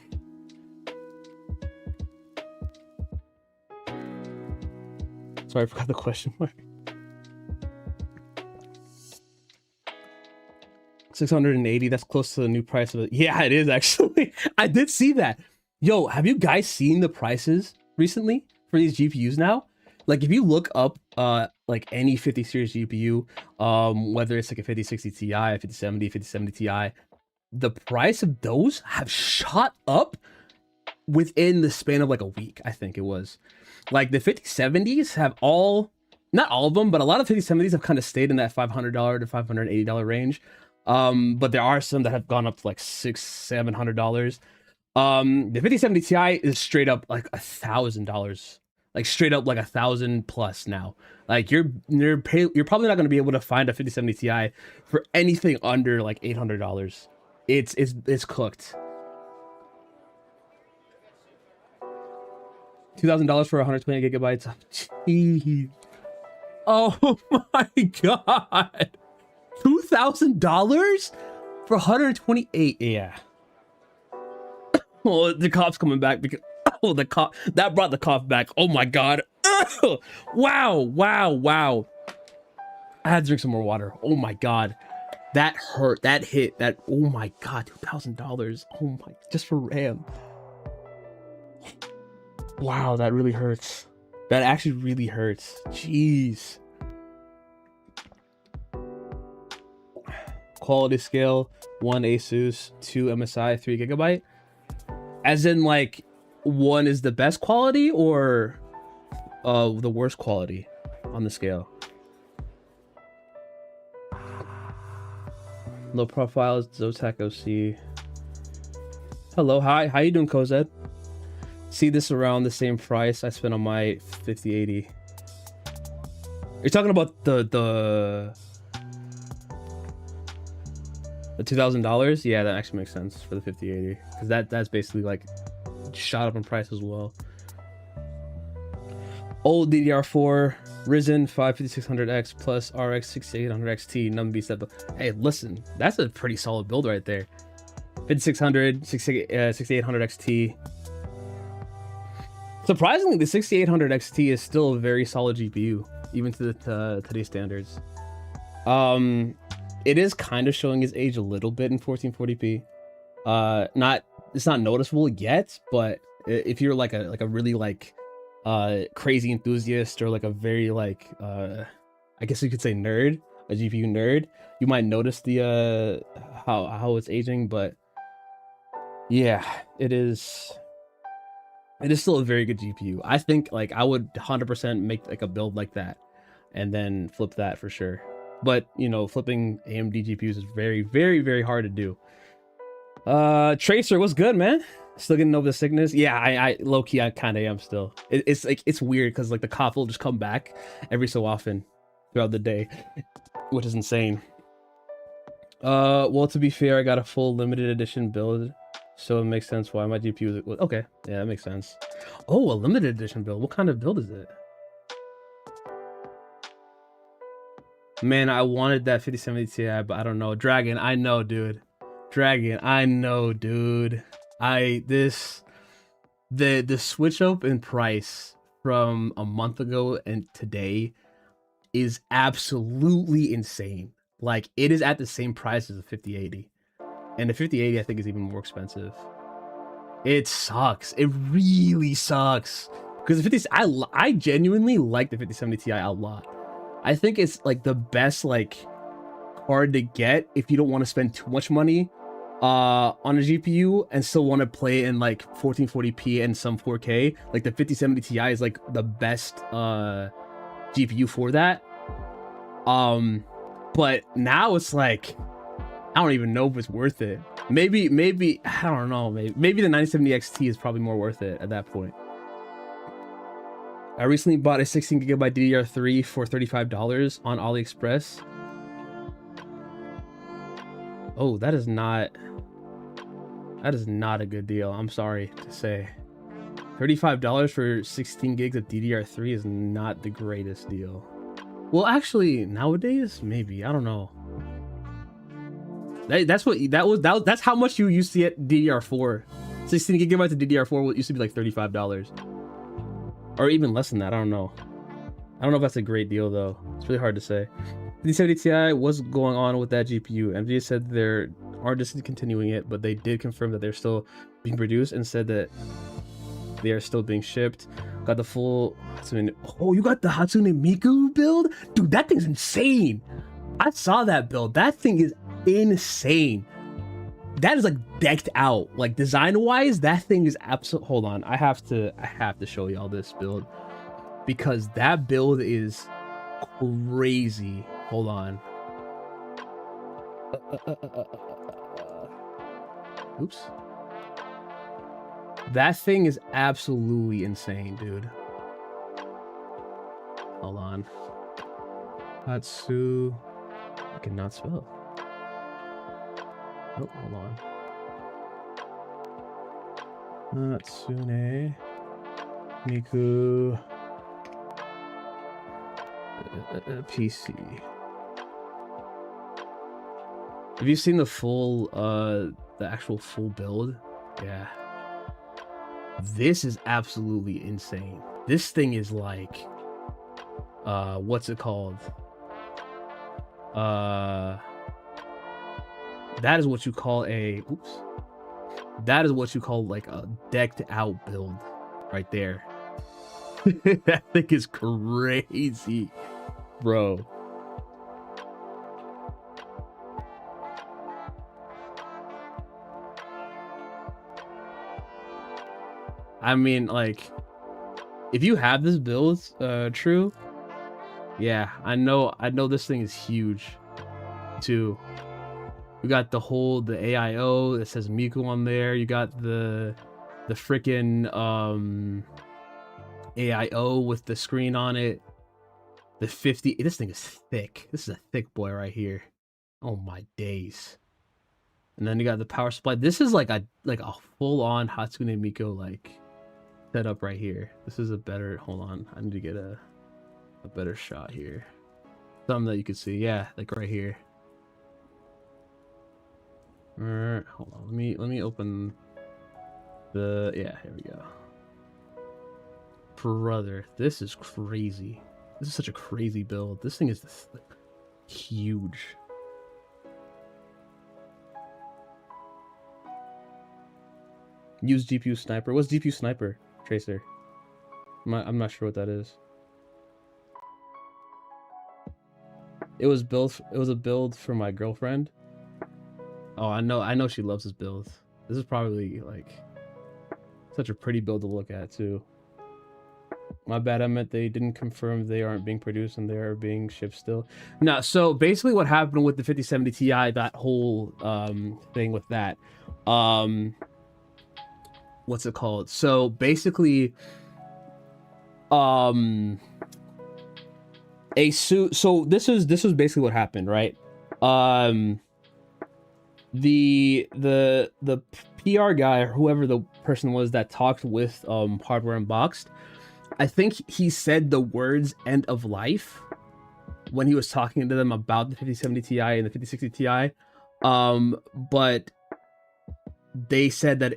I forgot the question mark. 680, that's close to the new price of it. Yeah, it is actually. I did see that. Yo, have you guys seen the prices recently for these GPUs now? Like if you look up like any 50 series GPU, whether it's like a 5060 Ti, 5070, 5070 Ti, the price of those have shot up within the span of like a week, I think it was. Like the 5070s have not all of them, but a lot of 5070s have kind of stayed in that $500 to $580 range. But there are some that have gone up to like $600-$700. The 5070 Ti is straight up like $1,000, like straight up like 1,000 plus now. Like you're probably not going to be able to find a 5070 Ti for anything under like $800. It's cooked. $2,000 for 120 gigabytes. Jeez. Oh my god. $2,000 for 128. Yeah. Well, the cough's coming back because the cough that brought the cough back. Oh my god. Wow. I had to drink some more water. Oh my god. That hurt. That hit. That, oh my god, $2,000. Oh my, just for RAM. Wow, that really hurts. That actually really hurts. Jeez. Quality scale: 1 Asus, 2 MSI, 3 gigabyte. As in like 1 is the best quality or the worst quality on the scale? Low profile is Zotac OC. Hello, hi, how you doing, Cozed? See this around the same price I spent on my 5080. You're talking about the $2,000? Yeah, that actually makes sense for the 5080 because that's basically like shot up in price as well. Old DDR4 Ryzen 5 5600X plus RX 6800 XT. None beats that. Hey, listen, that's a pretty solid build right there. 5600, 6800 XT. Surprisingly, the 6800 XT is still a very solid GPU, even to today's standards. It is kind of showing its age a little bit in 1440p. It's not noticeable yet, but if you're like a really like crazy enthusiast or like a very like I guess you could say nerd, a GPU nerd, you might notice the how it's aging. But yeah, it is still a very good GPU. I think like I would 100% make like a build like that and then flip that for sure. But you know, flipping AMD GPUs is very, very, very hard to do. Tracer, what's good, man? Still getting over the sickness? Yeah, I low-key I kind of am still. It's like it's weird because like the cough will just come back every so often throughout the day, which is insane. Well, to be fair, I got a full limited edition build, so it makes sense why my GPU is okay. Yeah, that makes sense. Oh, a limited edition build. What kind of build is it? Man, I wanted that 5070 Ti, but I don't know. Dragon, I know, dude. Dragon, I know, dude. The switch up in price from a month ago and today is absolutely insane. Like, it is at the same price as the 5080. And the 5080, I think, is even more expensive. It sucks. It really sucks. Because the I genuinely like the 5070 Ti a lot. I think it's like the best like card to get if you don't want to spend too much money on a GPU and still want to play in like 1440p and some 4K. Like the 5070 Ti is like the best GPU for that. But now it's like, I don't even know if it's worth it. Maybe I don't know. Maybe the 970 XT is probably more worth it at that point. I recently bought a 16 gigabyte DDR3 for $35 on AliExpress. Oh, that is not a good deal. I'm sorry to say. $35 for 16 gigs of DDR3 is not the greatest deal. Well, actually, nowadays, maybe. I don't know. That's how much you used to get DDR4. 16 gigabytes of DDR4 used to be like $35. Or even less than that, I don't know. I don't know if that's a great deal though. It's really hard to say. 5070 Ti, what's going on with that GPU? NVIDIA said they aren't discontinuing it, but they did confirm that they're still being produced and said that they are still being shipped. Got the full Hatsune. Oh, you got the Hatsune Miku build? Dude, that thing's insane. I saw that build. That thing is insane. That is like decked out. Like design wise, that thing is absolute. Hold on, I have to show y'all this build because that build is crazy. Hold on. Oops. That thing is absolutely insane, dude. Hold on. Hatsu. I cannot spell. Oh, hold on. Hatsune Miku PC. Have you seen the full, the actual full build? Yeah. This is absolutely insane. This thing is like, what's it called? That is what you call a, oops. That is what you call like a decked out build right there. That thing is crazy, bro. I mean, like, if you have this build, True, yeah, I know this thing is huge, too. You got the AIO that says Miku on there. You got the freaking AIO with the screen on it. The 50. This thing is thick. This is a thick boy right here. Oh my days. And then you got the power supply. This is like a full-on Hatsune Miku like setup right here. This is a better. Hold on, I need to get a better shot here. Something that you can see. Yeah, like right here. Hold on. Let me open the. Yeah, here we go. Brother, this is crazy. This is such a crazy build. This thing is huge. Use GPU sniper. What's GPU sniper, Tracer? I'm not sure what that is. It was a build for my girlfriend. Oh, I know she loves this build. This is probably like such a pretty build to look at too. My bad, I meant they didn't confirm they aren't being produced and they are being shipped still. No, so basically what happened with the 5070 Ti, that whole thing with that, what's it called? So basically, so this was basically what happened, right? The PR guy or whoever the person was that talked with Hardware Unboxed, I think he said the words end of life when he was talking to them about the 5070 Ti and the 5060 Ti, but they said that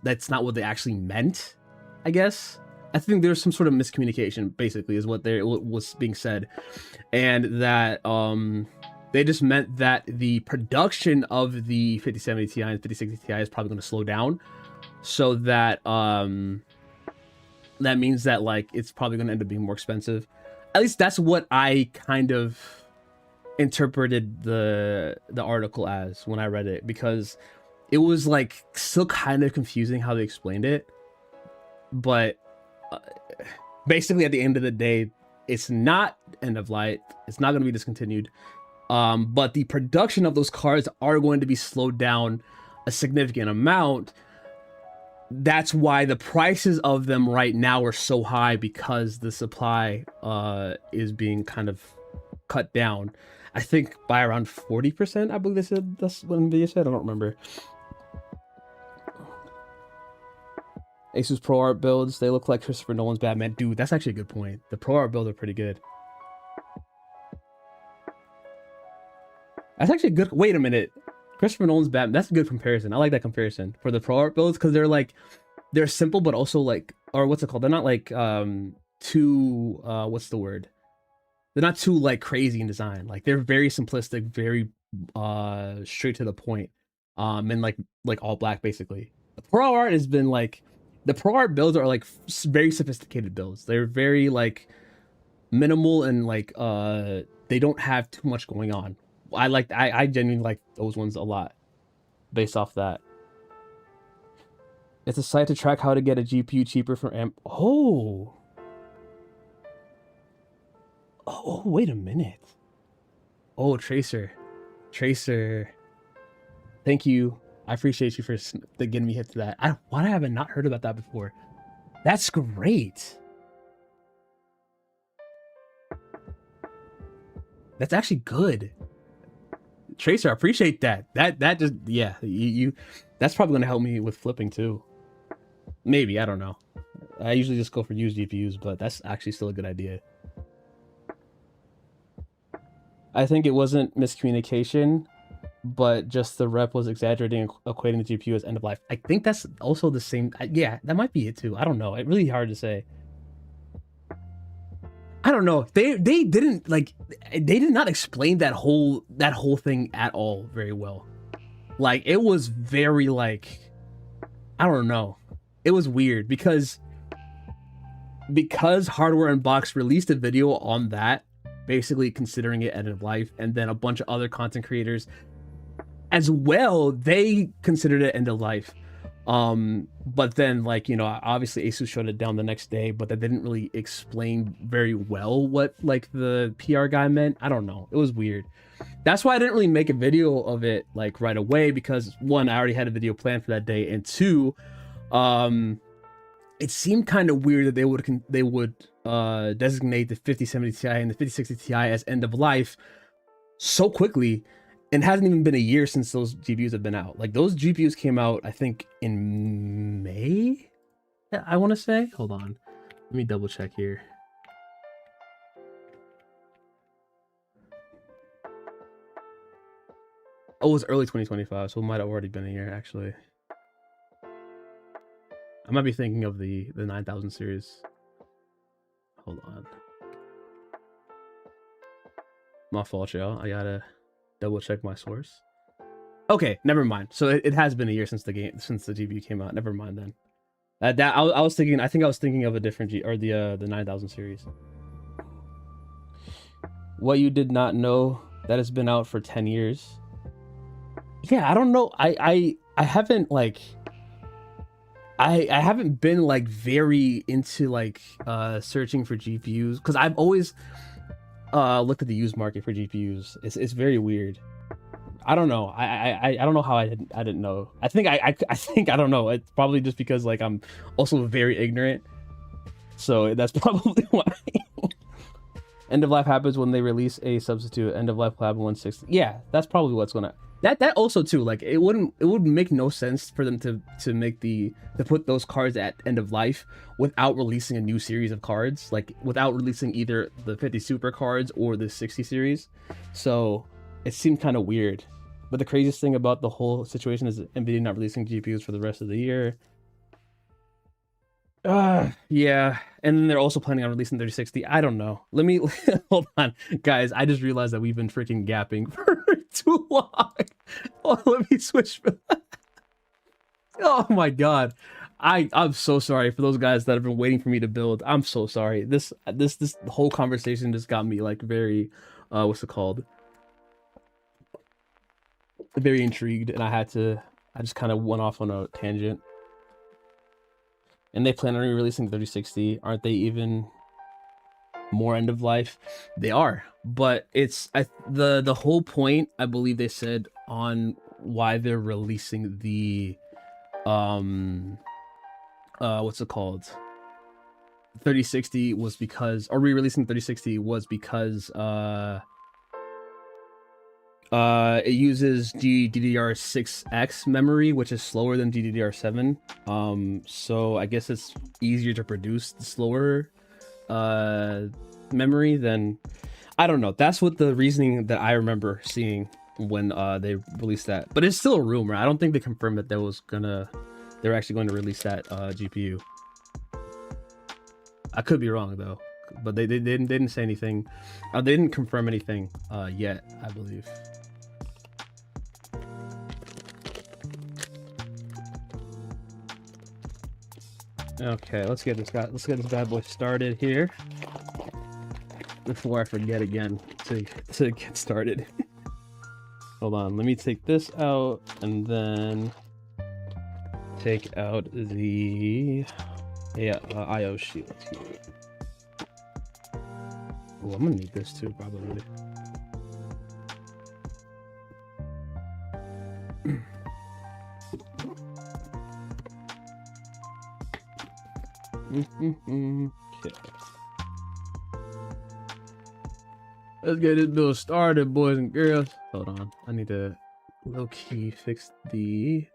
that's not what they actually meant, I guess. I think there's some sort of miscommunication, basically, is what was being said, and that they just meant that the production of the 5070 Ti and 5060 Ti is probably going to slow down, so that that means that like it's probably going to end up being more expensive. At least that's what I kind of interpreted the article as when I read it, because it was like still kind of confusing how they explained it, but basically at the end of the day, It's not end of life. It's not going to be discontinued. But the production of those cards are going to be slowed down a significant amount. That's why the prices of them right now are so high, because the supply is being kind of cut down. I think by around 40%, I believe they said. That's what Nvidia said. I don't remember. Asus Pro Art builds, they look like Christopher Nolan's Batman. Dude, that's actually a good point. The Pro Art builds are pretty good. That's actually a good... Wait a minute. Christopher Nolan's Batman, that's a good comparison. I like that comparison for the Pro Art builds, because they're like... They're simple, but also like... Or what's it called? They're not like too... what's the word? They're not too like crazy in design. Like they're very simplistic, very straight to the point. And like all black basically. The Pro Art has been like... The Pro Art builds are like very sophisticated builds. They're very like minimal, and like they don't have too much going on. I genuinely like those ones a lot based off that. It's a site to track how to get a GPU cheaper from Amp. Oh, wait a minute. Oh, Tracer. Thank you. I appreciate you for getting me hit to that. Why have I not heard about that before? That's great. That's actually good. Tracer, I appreciate that. That just, yeah, you that's probably gonna help me with flipping too. Maybe, I don't know. I usually just go for used GPUs, but that's actually still a good idea. I think it wasn't miscommunication, but just the rep was exaggerating and equating the GPU as end of life. I think that's also the same. Yeah, that might be it too. I don't know. It's really hard to say. I don't know. They didn't like, they did not explain that whole thing at all very well. Like it was very like, I don't know. It was weird because Hardware Unboxed released a video on that, basically considering it end of life, and then a bunch of other content creators as well, they considered it end of life. But then, like, you know, obviously Asus shut it down the next day, but that didn't really explain very well what like the PR guy meant. I don't know. It was weird. That's why I didn't really make a video of it like right away, because one, I already had a video planned for that day, and two, it seemed kind of weird that they would designate the 5070 Ti and the 5060 Ti as end of life so quickly. And it hasn't even been a year since those GPUs have been out. Like those GPUs came out, I think, in May. I want to say. Hold on, let me double check here. Oh, it was early 2025, so it might have already been a year actually. I might be thinking of the 9000 series. Hold on. My fault, y'all. I gotta double check my source. Okay, never mind. So it has been a year since the GPU came out. Never mind then. I was thinking. I think I was thinking of a different the 9000 series. What you did not know that it's been out for 10 years. Yeah, I don't know. I haven't like. I haven't been like very into like searching for GPUs, because I've always looked at the used market for GPUs. It's very weird. I don't know. I don't know how I didn't know. I think I don't know. It's probably just because like I'm also very ignorant. So that's probably why. End of life happens when they release a substitute. End of life will happen when 60. Yeah, that's probably what's gonna. That also too, like it would make no sense for them to put those cards at end of life without releasing a new series of cards, like without releasing either the 50 super cards or the 60 series. So it seemed kind of weird. But the craziest thing about the whole situation is Nvidia not releasing GPUs for the rest of the year. Yeah, and then they're also planning on releasing 3060. I don't know. Let me hold on, guys. I just realized that we've been freaking gapping for too long. Oh, let me switch. Oh my god, I'm so sorry for those guys that have been waiting for me to build. I'm so sorry. This whole conversation just got me like very what's it called? Very intrigued, and I just kind of went off on a tangent. And they plan on releasing 3060. Aren't they even? more end of life. They are, but it's the whole point, I believe they said, on why they're releasing the what's it called, 3060 was because, or re-releasing 3060 was because it uses GDDR6X memory, which is slower than GDDR7. So I guess it's easier to produce the slower memory than, I don't know. That's what the reasoning that I remember seeing when they released that. But it's still a rumor. I don't think they confirmed that they were actually going to release that GPU. I could be wrong though, but they didn't say anything. They didn't confirm anything yet, I believe. Okay, let's get this bad boy started here before I forget again to get started. Hold on, let me take this out and then take out the IO shield here. Oh, I'm gonna need this too, probably. Okay. Let's get this build started, boys and girls. Hold on, I need to low-key fix the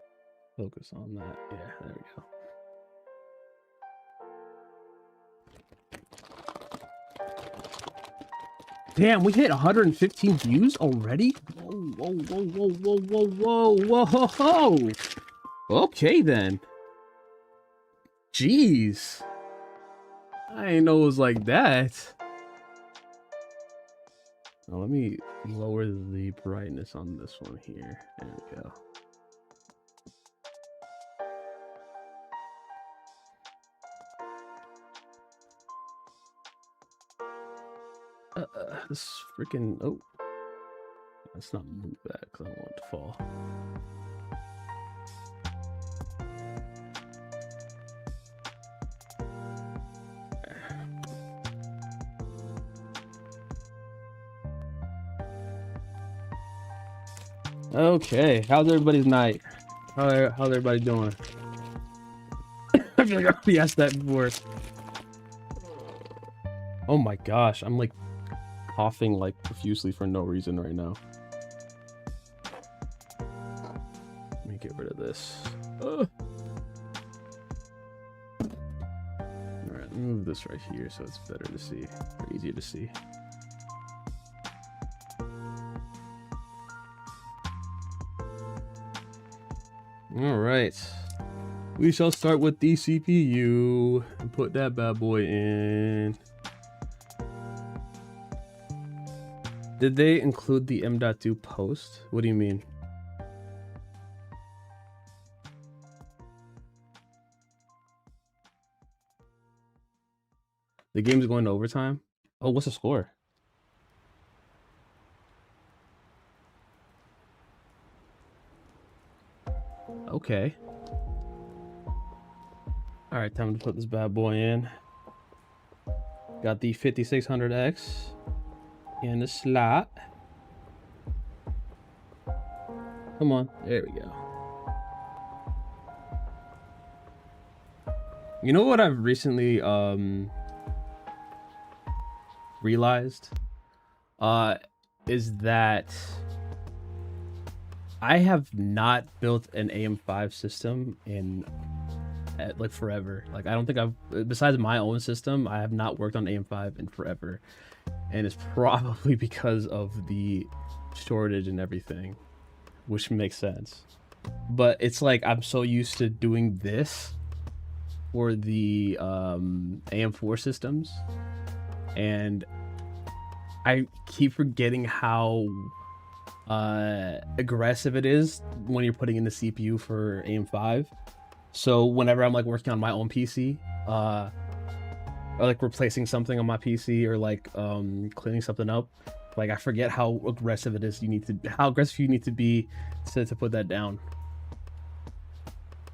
focus on that. Yeah, there we go. Damn, we hit 115 views already? Whoa. Okay then. Jeez. I didn't know it was like that. Now let me lower the brightness on this one here. There we go. This freaking, oh, let's not move that because I don't want it to fall. Okay, how's everybody's night? How's everybody doing? I feel like I already asked that before. Oh my gosh, I'm like coughing like profusely for no reason right now. Let me get rid of this. All right, move this right here so it's better to see, or easier to see. All right, we shall start with the CPU and put that bad boy in. Did they include the M.2 post? What do you mean? The game's going to overtime? Oh, what's the score? Okay. All right, time to put this bad boy in. Got the 5600X in the slot. Come on, there we go. You know what I've recently realized is that I have not built an AM5 system in like forever. Like I don't think I've, besides my own system, I have not worked on AM5 in forever, and it's probably because of the shortage and everything, which makes sense. But it's like I'm so used to doing this for the AM4 systems, and I keep forgetting how aggressive it is when you're putting in the CPU for AM5. So whenever I'm like working on my own PC, or like replacing something on my PC, or like cleaning something up, like I forget how aggressive it is. How aggressive you need to be to put that down.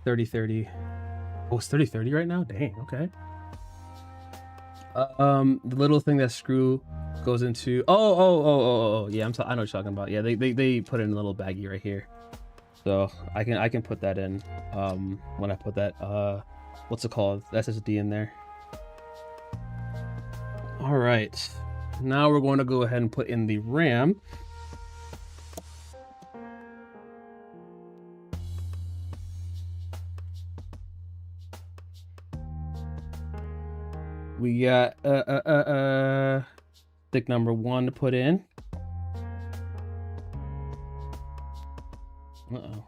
3030. Oh, it's 3030 right now? Dang, okay. The little thing that screw goes into. Oh. Yeah, I know what you're talking about. Yeah, they put it in a little baggie right here, so I can put that in. When I put that what's it called, the SSD in there. All right, now we're going to go ahead and put in the RAM. We got stick number 1 to put in. Uh-oh.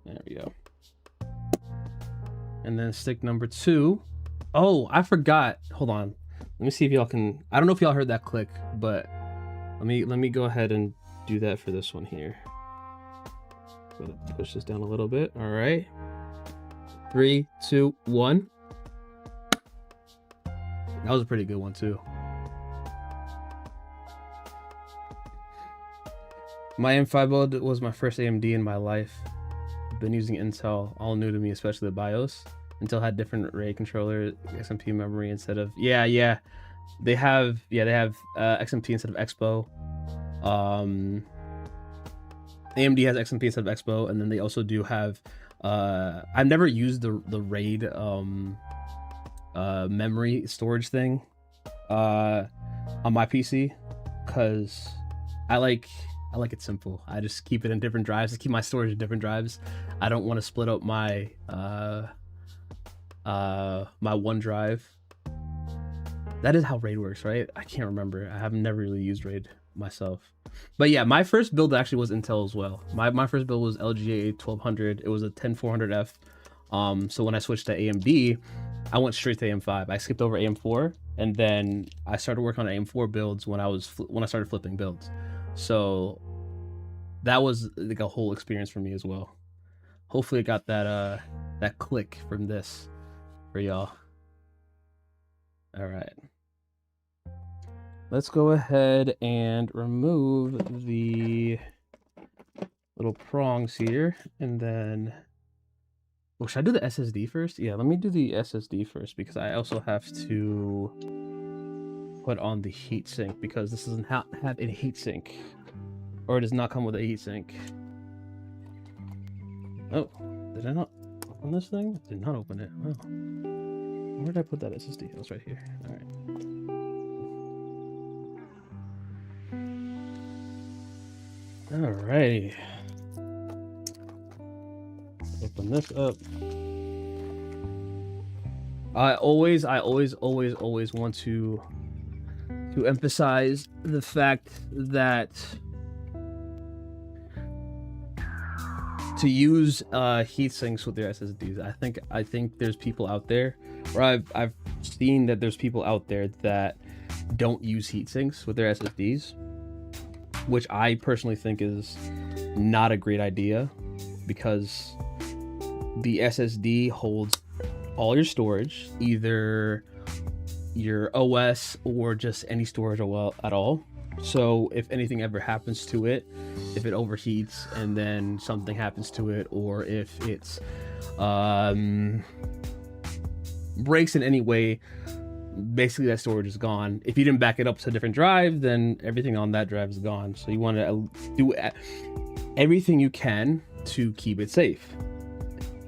There we go. And then stick number 2. Oh, I forgot. Hold on. Let me see if y'all can. I don't know if y'all heard that click, but let me go ahead and do that for this one here. Gonna push this down a little bit. All right. 3, 2, 1. That was a pretty good one too. My M5 build was my first AMD in my life. I've been using Intel, all new to me, especially the BIOS. Intel had different RAID controller, XMP memory instead of they have XMP instead of Expo. AMD has XMP instead of Expo, and then they also do have I've never used the RAID memory storage thing on my PC because I like it simple. I just keep it in different drives. I keep my storage in different drives. I don't want to split up my my OneDrive. That is how RAID works, right? I can't remember. I have never really used RAID myself. But yeah, my first build actually was Intel as well. My first build was LGA 1200. It was a 10400F. So when I switched to AMD, I went straight to AM5. I skipped over AM4, and then I started working on AM4 builds when I started flipping builds. So that was like a whole experience for me as well. Hopefully, I got that that click from this for y'all. All right. Let's go ahead and remove the little prongs here, and then. Well, should I do the SSD first? Yeah, let me do the SSD first because I also have to put on the heatsink because this doesn't have a heatsink, or it does not come with a heatsink. Oh, did I not open this thing? I did not open it. Oh. Where did I put that SSD? It was right here. All right. Alrighty. Open this up. I always want to emphasize the fact that to use heat sinks with their SSDs, I think there's people out there, or I've seen that there's people out there that don't use heat sinks with their SSDs, which I personally think is not a great idea because the SSD holds all your storage, either your OS or just any storage at all. So if anything ever happens to it, if it overheats and then something happens to it, or if it's breaks in any way, basically that storage is gone. If you didn't back it up to a different drive, then everything on that drive is gone. So you want to do everything you can to keep it safe,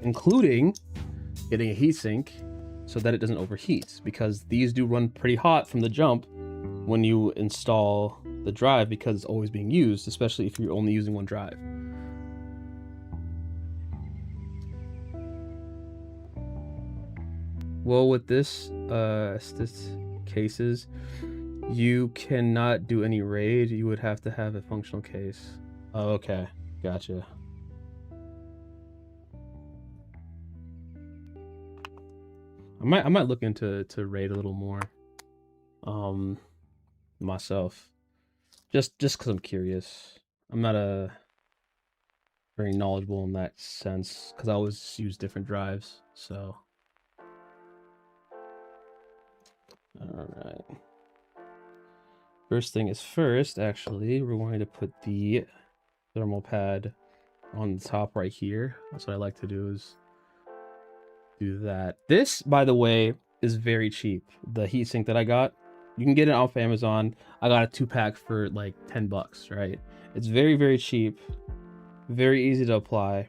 including getting a heatsink so that it doesn't overheat, because these do run pretty hot from the jump when you install the drive because it's always being used, especially if you're only using one drive. Well, with this cases, you cannot do any RAID. You would have to have a functional case. Oh, okay, gotcha. I might look into RAID a little more, myself, just because I'm curious. I'm not very knowledgeable in that sense because I always use different drives. So, all right. First thing is first. Actually, we're going to put the thermal pad on the top right here. That's what I like to do, is do that. This, by the way, is very cheap. The heatsink that I got, you can get it off Amazon. I got a 2-pack for like $10, right? It's very, very cheap, very easy to apply.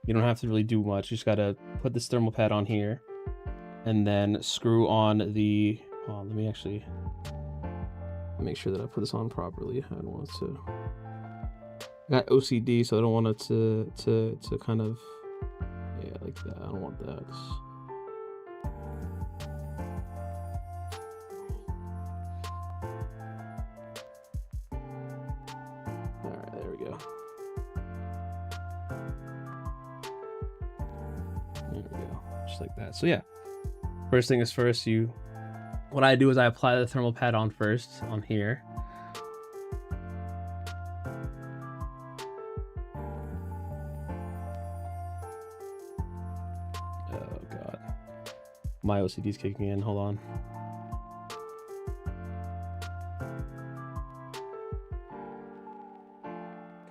You don't have to really do much. You just gotta put this thermal pad on here and then screw on the, let me actually make sure that I put this on properly. I don't want it to, I got OCD, so I don't want it to kind of, yeah, like that. I don't want that. All right, there we go. There we go, just like that. So yeah, first thing is first, what I do is I apply the thermal pad on first on here. Oh God, my OCD is kicking in. Hold on.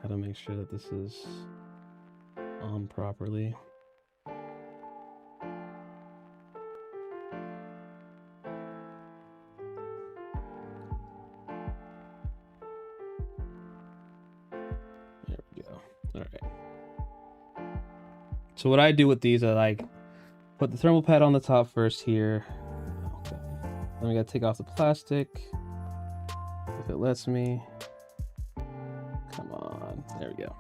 Gotta make sure that this is on properly. There we go. All right. So what I do with these, I like put the thermal pad on the top first here. Okay. Then we gotta take off the plastic if it lets me. Come on, there we go.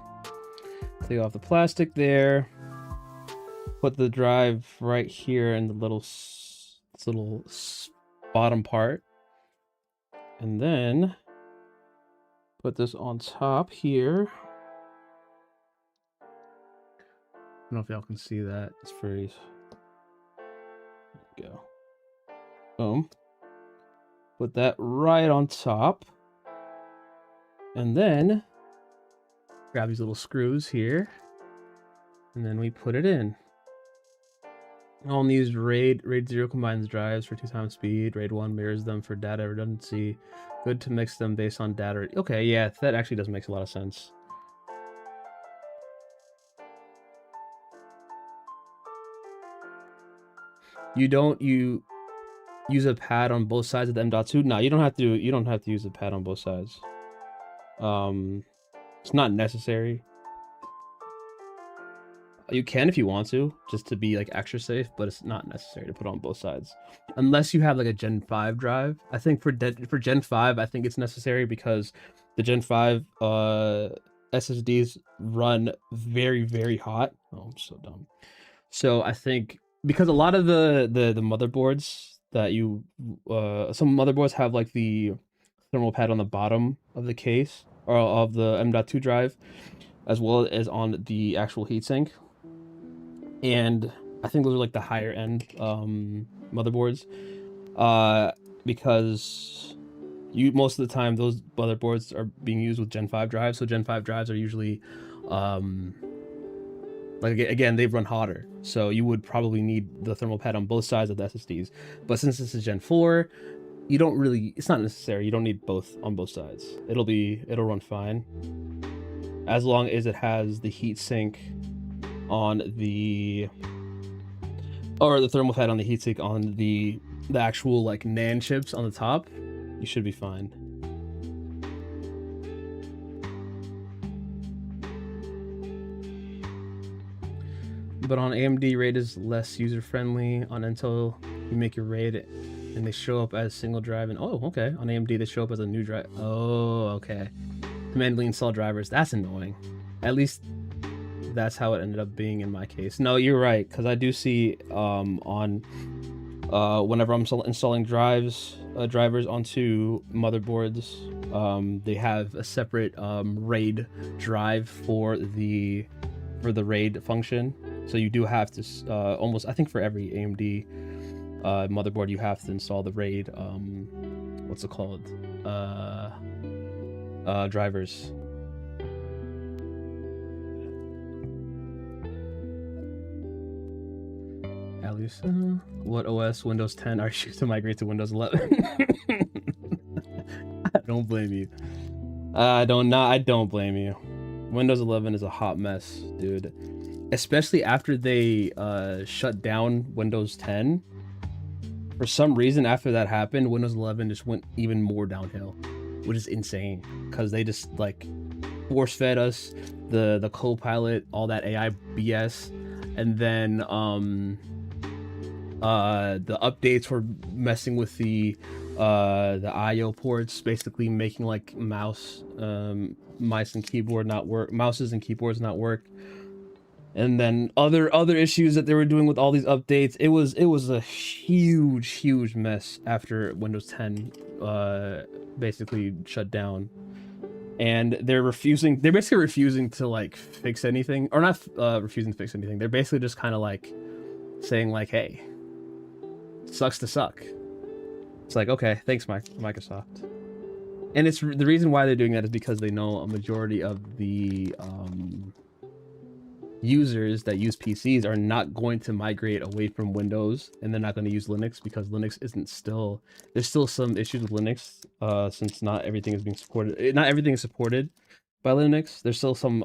Take off the plastic there. Put the drive right here in the little bottom part, and then put this on top here. I don't know if y'all can see that. It's very. There we go. Boom. Put that right on top, and then grab these little screws here, and then we put it in. I'll use RAID 0 combines drives for 2x speed. RAID 1 mirrors them for data redundancy. Good to mix them based on data. Okay, yeah, that actually does make a lot of sense. You use a pad on both sides of the M.2? No, you don't have to use a pad on both sides. It's not necessary. You can if you want to, just to be like extra safe, but it's not necessary to put on both sides unless you have like a Gen 5 drive. I think for Gen 5, I think it's necessary because the Gen 5 SSDs run very, very hot. Oh, I'm so dumb. So I think because a lot of the motherboards that some motherboards have like the thermal pad on the bottom of the case or of the M.2 drive, as well as on the actual heatsink. And I think those are like the higher end motherboards, because most of the time those motherboards are being used with Gen 5 drives. So Gen 5 drives are usually like, again, they run hotter, so you would probably need the thermal pad on both sides of the SSDs. But since this is Gen 4, you don't really, it's not necessary. You don't need both on both sides. It'll run fine as long as it has the heatsink on the, or the thermal pad on the heatsink on the actual like NAND chips on the top. You should be fine. But on AMD, RAID is less user-friendly. On Intel, you make your RAID and they show up as single drive. And oh, okay. On AMD, they show up as a new drive. Oh, okay. Manually install drivers. That's annoying. At least that's how it ended up being in my case. No, you're right, because I do see on whenever I'm installing drivers onto motherboards, they have a separate RAID drive for the RAID function. So you do have to almost, I think for every AMD motherboard, you have to install the RAID what's it called, drivers. Alusa, what OS? Windows 10 are you to migrate to Windows 11? I don't blame you. I don't blame you. Windows 11 is a hot mess, dude. Especially after they shut down Windows 10. For some reason, after that happened, Windows 11 just went even more downhill, which is insane because they just like force fed us the Copilot, all that AI BS, and then the updates were messing with the IO ports, basically making like mice and keyboard not work, mouses and keyboards not work. And then other issues that they were doing with all these updates. It was a huge mess after Windows 10 basically shut down. And they're basically refusing to like fix anything, or not refusing to fix anything. They're basically just kind of like saying like, hey, sucks to suck. It's like, okay, thanks Microsoft. And it's the reason why they're doing that is because they know a majority of the users that use PCs are not going to migrate away from Windows, and they're not going to use Linux because Linux there's still some issues with Linux since not everything is being supported. Not everything is supported by Linux. There's still some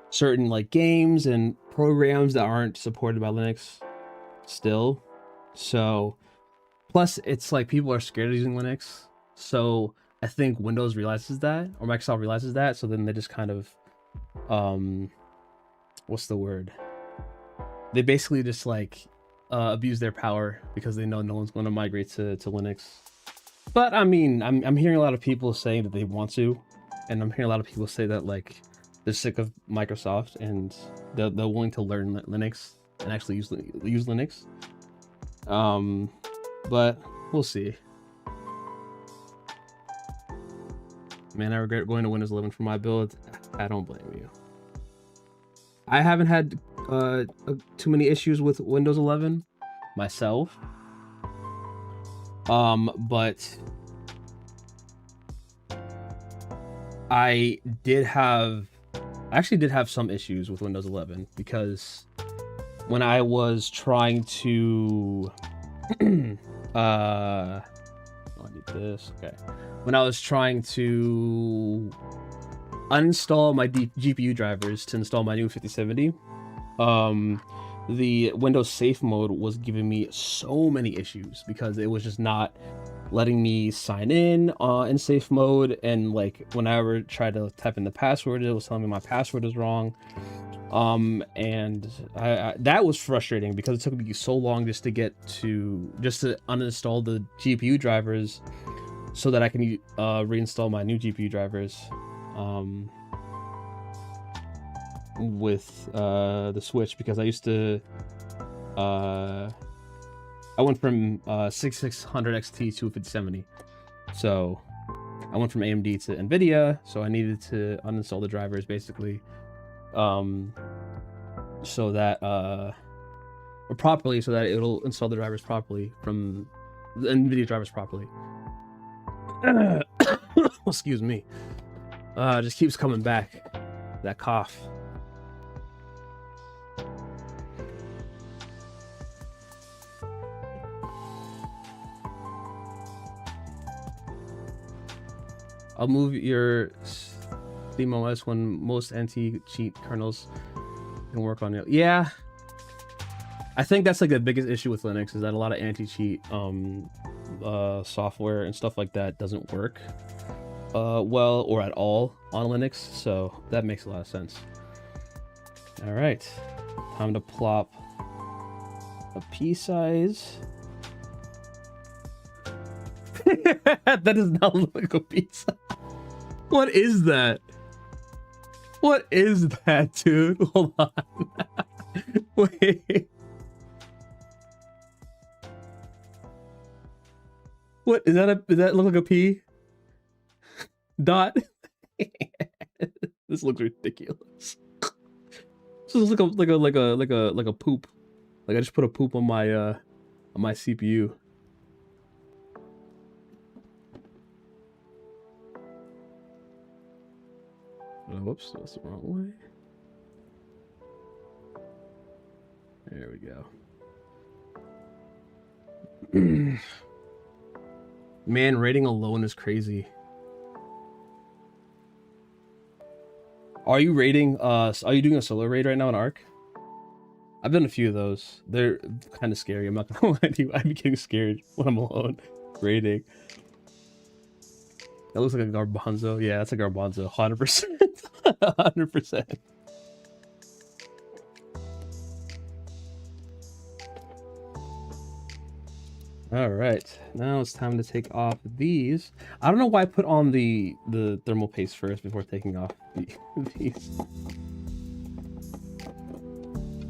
certain like games and programs that aren't supported by Linux still. So plus it's like people are scared of using Linux. So I think Windows realizes that, or Microsoft realizes that, so then they just kind of what's the word? They basically just like abuse their power because they know no one's going to migrate to Linux. But I mean, I'm hearing a lot of people saying that they want to, and I'm hearing a lot of people say that like they're sick of Microsoft and they're willing to learn Linux and actually use Linux. But we'll see. Man, I regret going to Windows 11 for my build. I don't blame you. I haven't had too many issues with Windows 11 myself. But I actually did have some issues with Windows 11 because when I was trying to I need this. Okay. When I was trying to uninstall my GPU drivers to install my new 5070, the Windows Safe mode was giving me so many issues because it was just not letting me sign in safe mode, and like whenever I tried to type in the password, it was telling me my password is wrong. And I that was frustrating because it took me so long just to uninstall the GPU drivers so that I can reinstall my new GPU drivers with the Switch, because I used to I went from 6600 XT to 5070, so I went from AMD to NVIDIA, so I needed to uninstall the drivers basically so that so that it'll install the drivers properly from the NVIDIA drivers properly. Excuse me. Just keeps coming back, that cough. I'll move your SteamOS when most anti-cheat kernels can work on it. Yeah, I think that's like the biggest issue with Linux, is that a lot of anti-cheat software and stuff like that doesn't work well or at all on Linux, so that makes a lot of sense. All right, time to plop a P size. That does not look like a pizza. What is that? What is that, dude? Hold on. Wait. What is that? Does that look like a P? Dot. This looks ridiculous. This looks like a poop. Like I just put a poop on my CPU. Oh, whoops, that's the wrong way. There we go. Man, rating alone is crazy. Are you rating are you doing a solo raid right now in Ark? I've done a few of those. They're kind of scary. I'm not gonna lie to you. I'm getting scared when I'm alone raiding. That looks like a garbanzo. Yeah, that's a garbanzo. 100%. 100%. All right, now it's time to take off these. I don't know why I put on the thermal paste first before taking off these.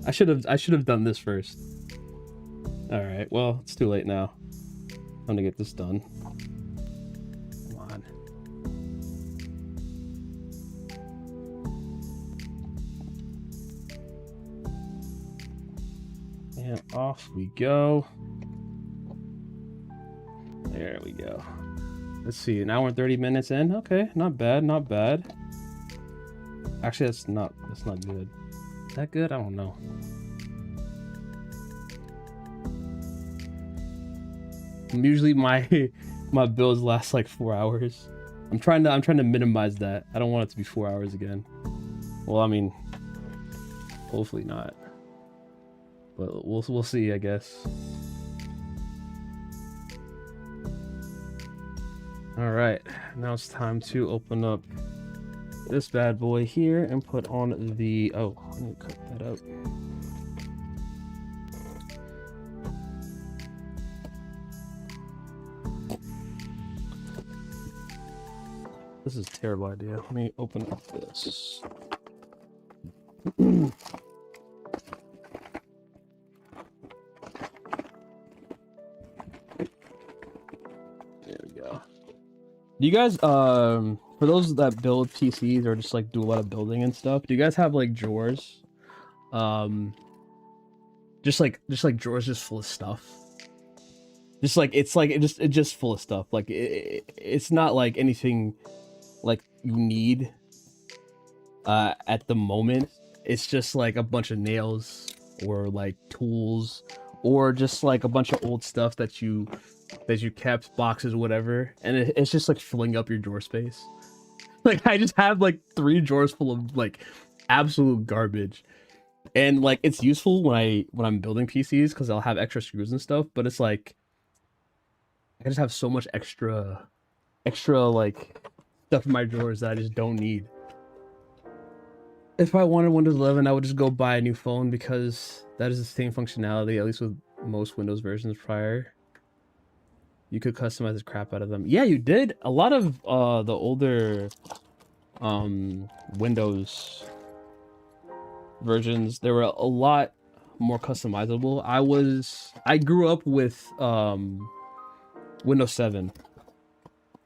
I should have done this first. All right, well, it's too late now. I'm gonna get this done. Come on. And off we go. There we go. Let's see, an hour and 30 minutes in. Okay, not bad, not bad. Actually, that's not good. Is that good? I don't know. Usually my builds last like 4 hours. I'm trying to minimize that. I don't want it to be 4 hours again. Well, I mean, hopefully not. But we'll see, I guess. All right, now it's time to open up this bad boy here and put on the, oh, let me cut that out. This is a terrible idea. Let me open up this. Do you guys, for those that build PCs or just like do a lot of building and stuff, do you guys have like drawers? Just like drawers just full of stuff. It's just full of stuff. Like it's not like anything like you need at the moment. It's just like a bunch of nails or like tools or just like a bunch of old stuff that you kept, boxes, whatever, and it's just like filling up your drawer space. Like I just have like 3 drawers full of like absolute garbage, and like it's useful when I'm building PCs because I'll have extra screws and stuff. But it's like I just have so much extra like stuff in my drawers that I just don't need. If I wanted Windows 11, I would just go buy a new phone because that is the same functionality, at least with most Windows versions prior. You could customize the crap out of them. Yeah, you did. A lot of the older Windows versions, they were a lot more customizable. I grew up with Windows 7.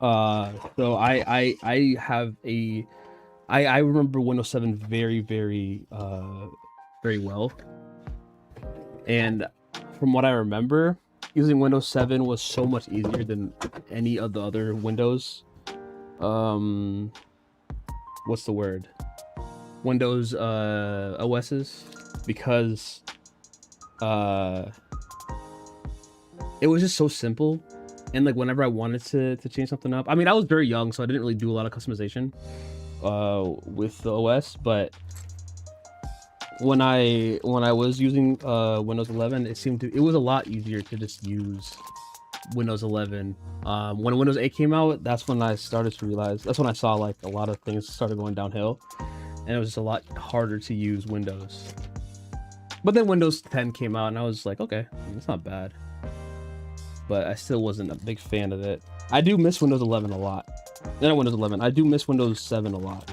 So I have a I remember Windows 7 very well. And from what I remember, using Windows 7 was so much easier than any of the other Windows. What's the word? Windows OSs, because it was just so simple. And like whenever I wanted to change something up, I mean, I was very young, so I didn't really do a lot of customization with the OS, but when I was using Windows 11, it was a lot easier to just use Windows 11. When Windows 8 came out, that's when I started to realize, that's when I saw like a lot of things started going downhill, and it was just a lot harder to use Windows. But then Windows 10 came out and I was like, okay, it's not bad, but I still wasn't a big fan of it. I do miss Windows 11 a lot. Not Windows 11, I do miss Windows 7 a lot.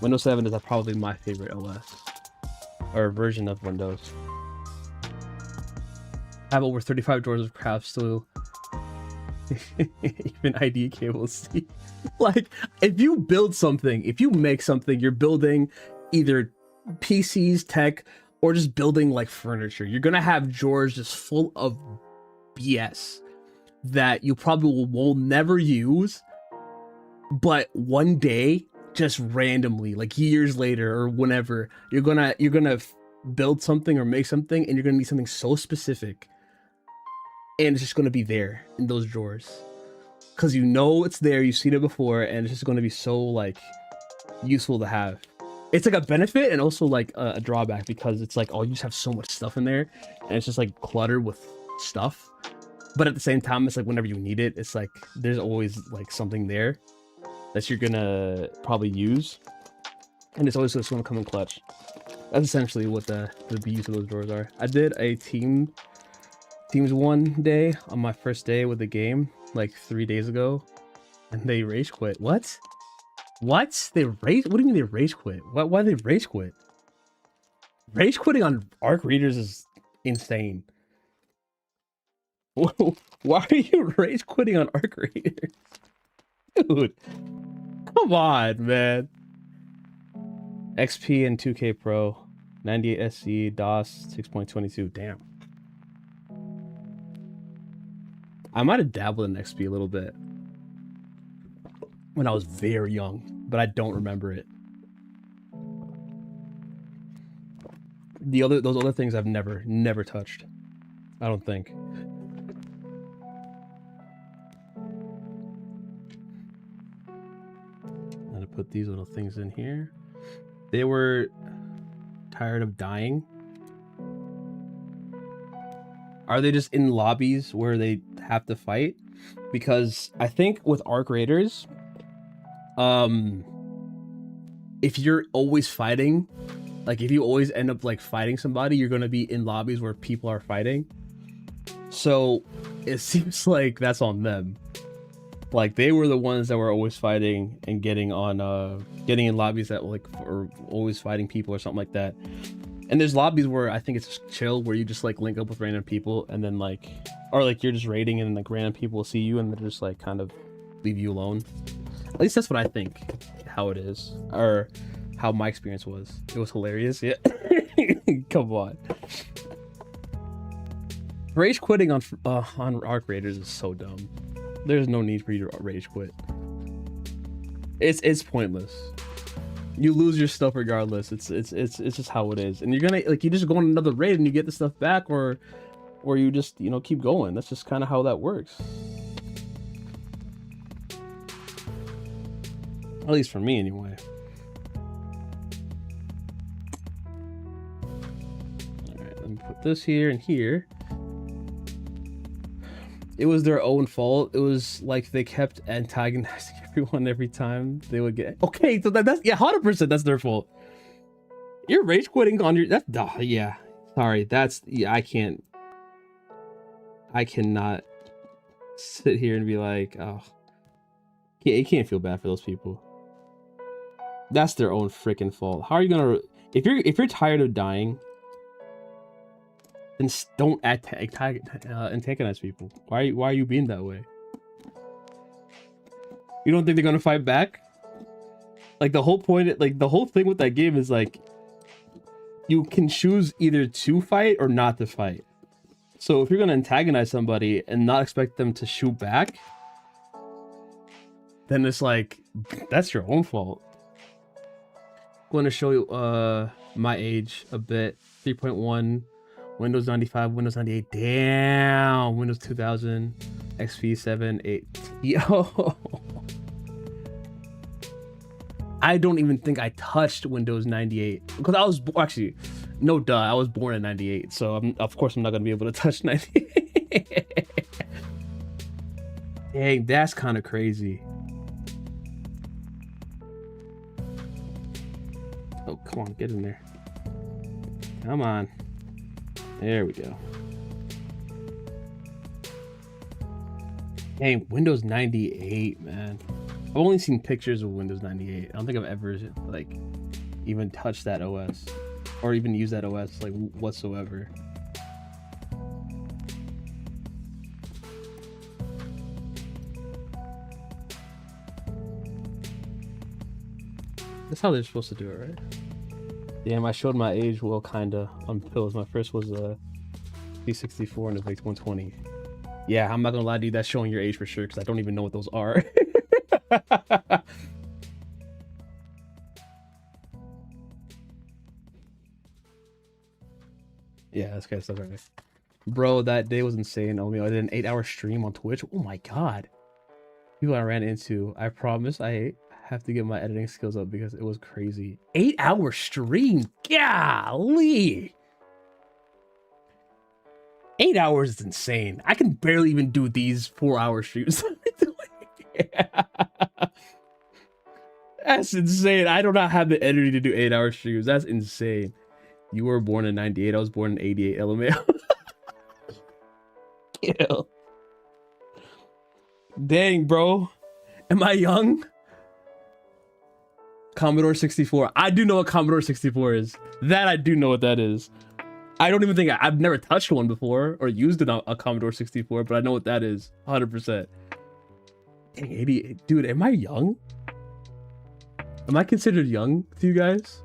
Windows 7 is probably my favorite OS or version of Windows. I have over 35 drawers of crap still. Even ID cables. Like, if you build something, if you make something, you're building either PCs, tech, or just building like furniture, you're gonna have drawers just full of BS that you probably will never use, but one day, just randomly, like years later or whenever, you're gonna build something or make something, and you're gonna need something so specific, and it's just gonna be there in those drawers because you know it's there, you've seen it before, and it's just gonna be so like useful to have. it's like a benefit and also like a drawback, because it's like, oh, you just have so much stuff in there and it's just like cluttered with stuff. But at the same time, it's like whenever you need it, it's like there's always like something there that you're gonna probably use, and it's always just gonna come in clutch. That's essentially what the use of those drawers are. I did a teams one day on my first day with the game like 3 days ago, and they rage quit. What? What? They rage? What do you mean they rage quit? Why they rage quit? Rage quitting on Arc Readers is insane. Why are you rage quitting on Arc Readers? Dude, come on, man. XP and 2K Pro, 98 SC, DOS 6.22. Damn. I might have dabbled in XP a little bit when I was very young, but I don't remember it. Those other things I've never touched. I don't think. I'm gonna put these little things in here. They were tired of dying. Are they just in lobbies where they have to fight? Because I think with Arc Raiders, if you're always fighting, like if you always end up like fighting somebody, you're gonna be in lobbies where people are fighting. So it seems like that's on them. Like they were the ones that were always fighting and getting in lobbies that like are always fighting people or something like that. And there's lobbies where I think it's just chill, where you just like link up with random people and then like, or like you're just raiding and like random people will see you and they're just like kind of leave you alone. At least that's what I think how it is, or how my experience was. It was hilarious. Yeah. Come on. Rage quitting on Arc Raiders is so dumb. There's no need for you to rage quit. It's pointless. You lose your stuff regardless. It's just how it is. And you're gonna like, you just go on another raid and you get the stuff back, or you just, you know, keep going. That's just kind of how that works. At least for me anyway. Alright, let me put this here and here. It was their own fault. It was like they kept antagonizing everyone every time they would get. Okay, so that's, yeah, 100% that's their fault. You're rage quitting on your, that's, yeah. Sorry, that's, yeah, I cannot sit here and be like, oh, you can't feel bad for those people. That's their own freaking fault. How are you gonna, if you're tired of dying, then don't antagonize people. Why are you being that way? You don't think they're gonna fight back? Like the whole point, like the whole thing with that game is like, you can choose either to fight or not to fight. So if you're gonna antagonize somebody and not expect them to shoot back, then it's like, that's your own fault. I'm going to show you my age a bit. 3.1, Windows 95, Windows 98. Damn, Windows 2000, XP 7, 8. Yo. I don't even think I touched Windows 98 because I was actually, no duh, I was born in 98, so of course I'm not gonna be able to touch 98. Dang, that's kind of crazy. Oh, come on, get in there. Come on. There we go. Dang, Windows 98, man. I've only seen pictures of Windows 98. I don't think I've ever like even touched that OS or even used that OS like whatsoever. That's how they're supposed to do it, right? Damn, I showed my age well kinda on pills. My first was a C64 and a VIC 120. Yeah, I'm not gonna lie to you, that's showing your age for sure, because I don't even know what those are. Yeah, that's kind of stuff right. Bro, that day was insane. I mean, I did an 8-hour stream on Twitch. Oh my god. People I ran into. I promise I have to get my editing skills up because it was crazy. 8-hour stream. Golly. 8 hours is insane. I can barely even do these 4-hour streams. Yeah. That's insane. I do not have the energy to do 8-hour streams. That's insane. You were born in 98. I was born in 88. LMAO. Kill. Dang, bro. Am I young? Commodore 64. I do know what Commodore 64 is. That I do know what that is. I don't even think I've never touched one before or used a Commodore 64, but I know what that is. 100%. Dang, 88. Dude, am I young? Am I considered young to you guys?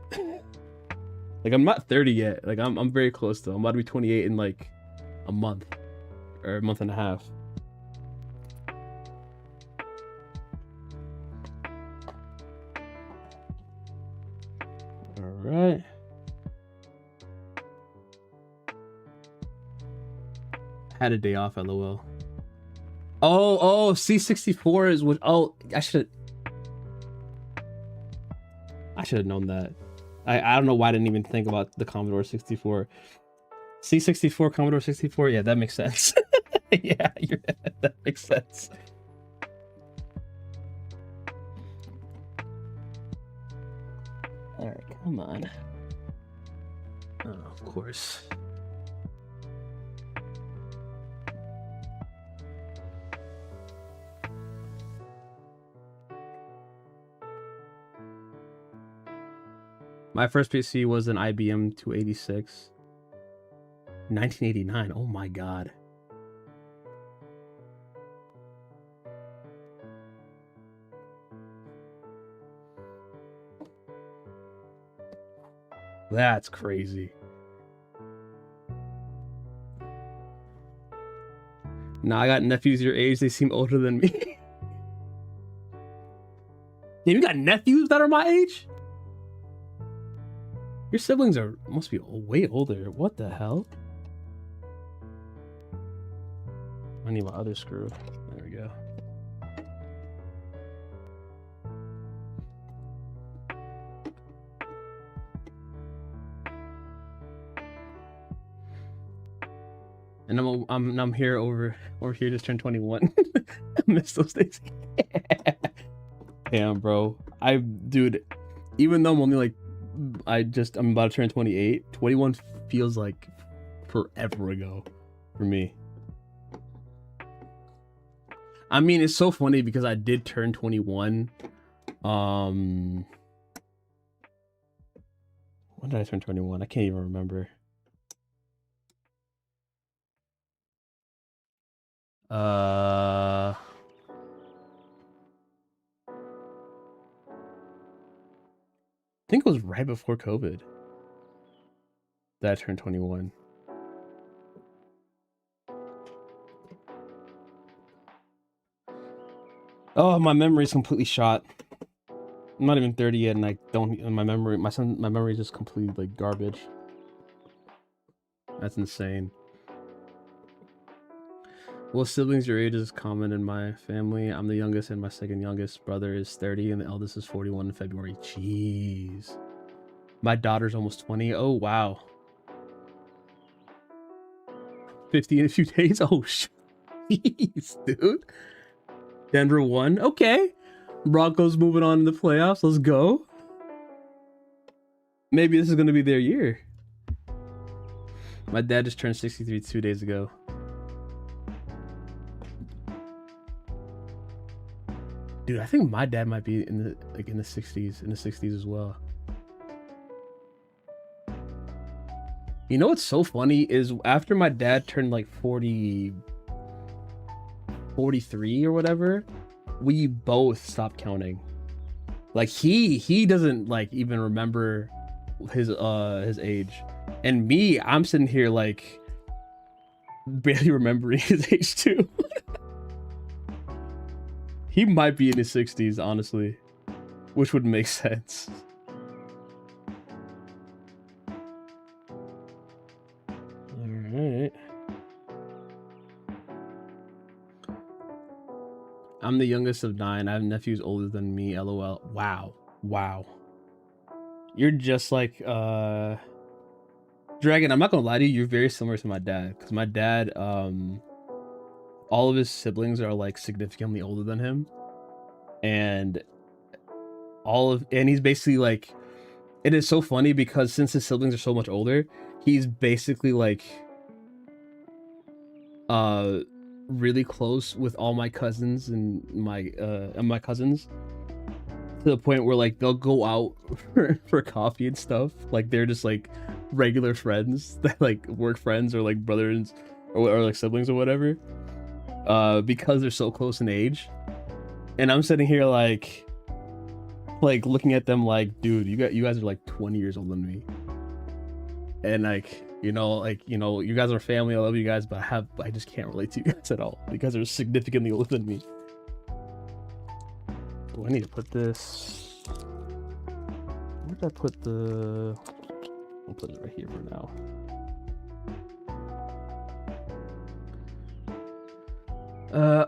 Like, I'm not 30 yet. Like, I'm very close though. I'm about to be 28 in like a month or a month and a half. All right. Had a day off, LOL. Oh, C64 is what. Oh, I should have known that. I don't know why I didn't even think about the Commodore 64. C64, Commodore 64. Yeah, that makes sense. Yeah, that makes sense. All right, come on. Oh, of course. My first PC was an IBM 286. 1989. Oh my god. That's crazy. Now I got nephews your age. They seem older than me. Yeah, you got nephews that are my age? Your siblings must be way older. What the hell? I need my other screw. There we go. And I'm here over here, just turned 21. I miss those days. Damn, bro. Dude, even though I'm only like, I'm about to turn 28. 21 feels like forever ago for me. I mean, it's so funny because I did turn 21. When did I turn 21? I can't even remember. I think it was right before COVID that I turned 21. Oh, my memory's completely shot. I'm not even 30 yet, and I don't. And my memory is just completely like garbage. That's insane. Well, siblings your age is common in my family. I'm the youngest, and my second youngest brother is 30, and the eldest is 41 in February. Jeez. My daughter's almost 20. Oh, wow. 50 in a few days. Oh, jeez, dude. Denver won. Okay. Broncos moving on in the playoffs. Let's go. Maybe this is going to be their year. My dad just turned 63 2 days ago. Dude, I think my dad might be in the 60s as well. You know what's so funny is after my dad turned like 43 or whatever, we both stopped counting. Like he doesn't like even remember his age. And me, I'm sitting here like barely remembering his age too. He might be in his 60s, honestly, which would make sense. All right. I'm the youngest of 9. I have nephews older than me. LOL. Wow. Wow. You're just like Dragon. I'm not gonna lie to you. You're very similar to my dad, because my dad, all of his siblings are like significantly older than him, and he's basically like, it is so funny because since his siblings are so much older, he's basically like really close with all my cousins and my cousins, to the point where like they'll go out for coffee and stuff. Like they're just like regular friends that like work friends or like brothers or like siblings or whatever, because they're so close in age. And I'm sitting here like looking at them like, dude, you guys are like 20 years older than me, and like, you know, you guys are family. I love you guys, but I just can't relate to you guys at all because they're significantly older than me. Oh, I need to put this. Where did I put the? I'll put it right here for now.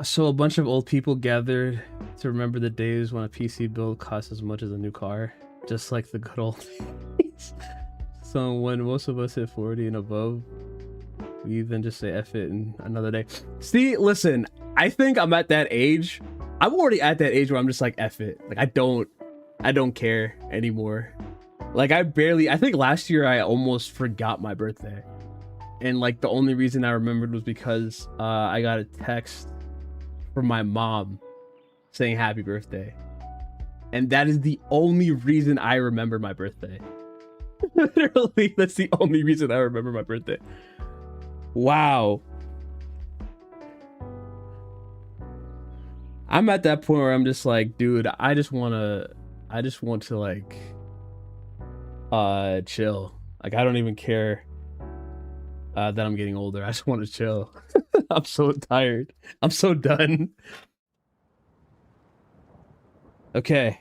So a bunch of old people gathered to remember the days when a PC build cost as much as a new car, just like the good old days. So when most of us hit 40 and above, we then just say F it and another day. See, listen, I think I'm at that age. I'm already at that age where I'm just like F it. Like I don't care anymore. Like I think last year I almost forgot my birthday. And like the only reason I remembered was because I got a text from my mom saying happy birthday. And that is the only reason I remember my birthday. Literally, that's the only reason I remember my birthday. Wow. I'm at that point where I'm just like, dude, I just want to like chill. Like I don't even care that I'm getting older. I just want to chill. I'm so tired. I'm so done. Okay.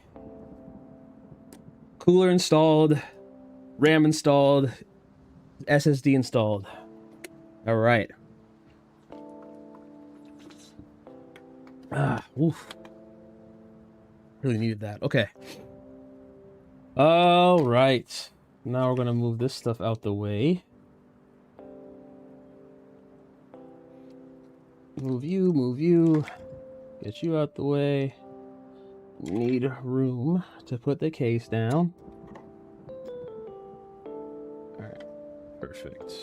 Cooler installed, RAM installed, SSD installed. All right. Oof. Really needed that. Okay. All right. Now we're gonna move this stuff out the way. Move you. Get you out the way. Need room to put the case down. All right. Perfect.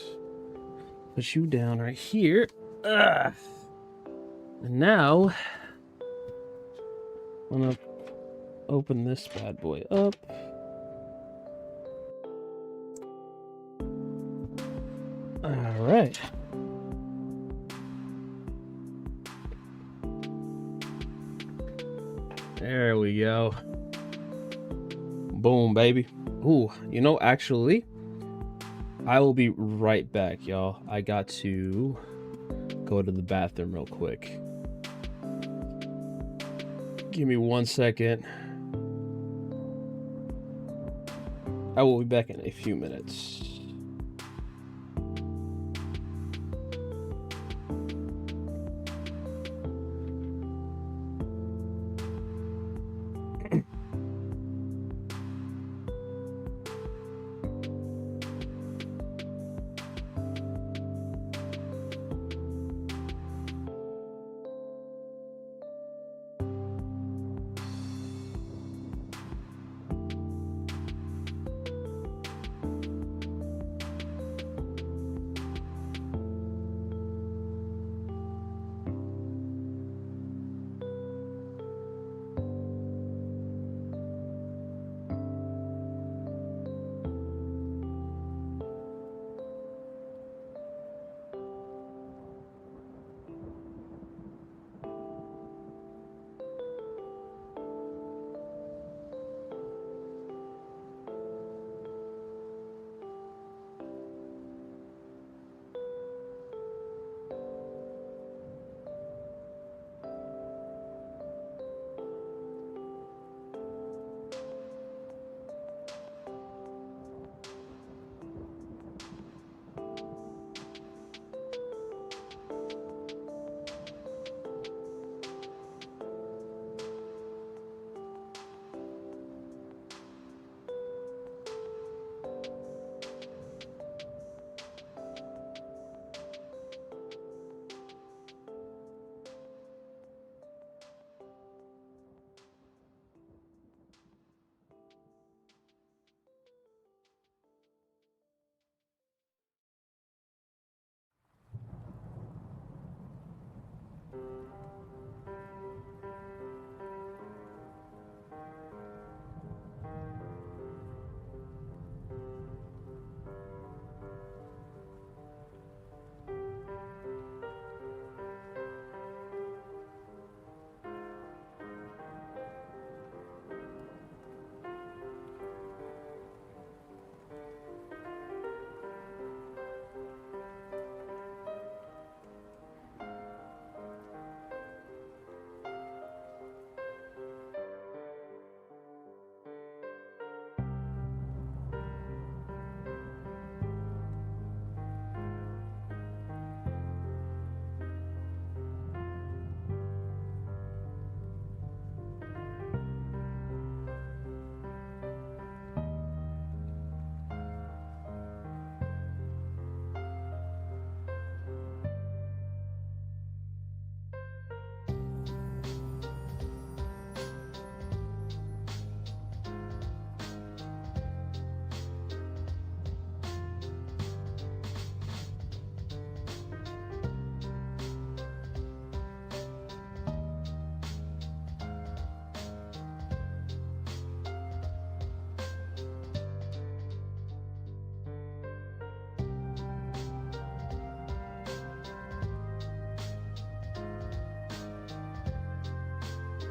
Put you down right here. Ugh. And now I'm gonna open this bad boy up. All right. There we go. Boom, baby. Ooh, you know, actually, I will be right back, y'all. I got to go to the bathroom real quick. Give me 1 second. I will be back in a few minutes.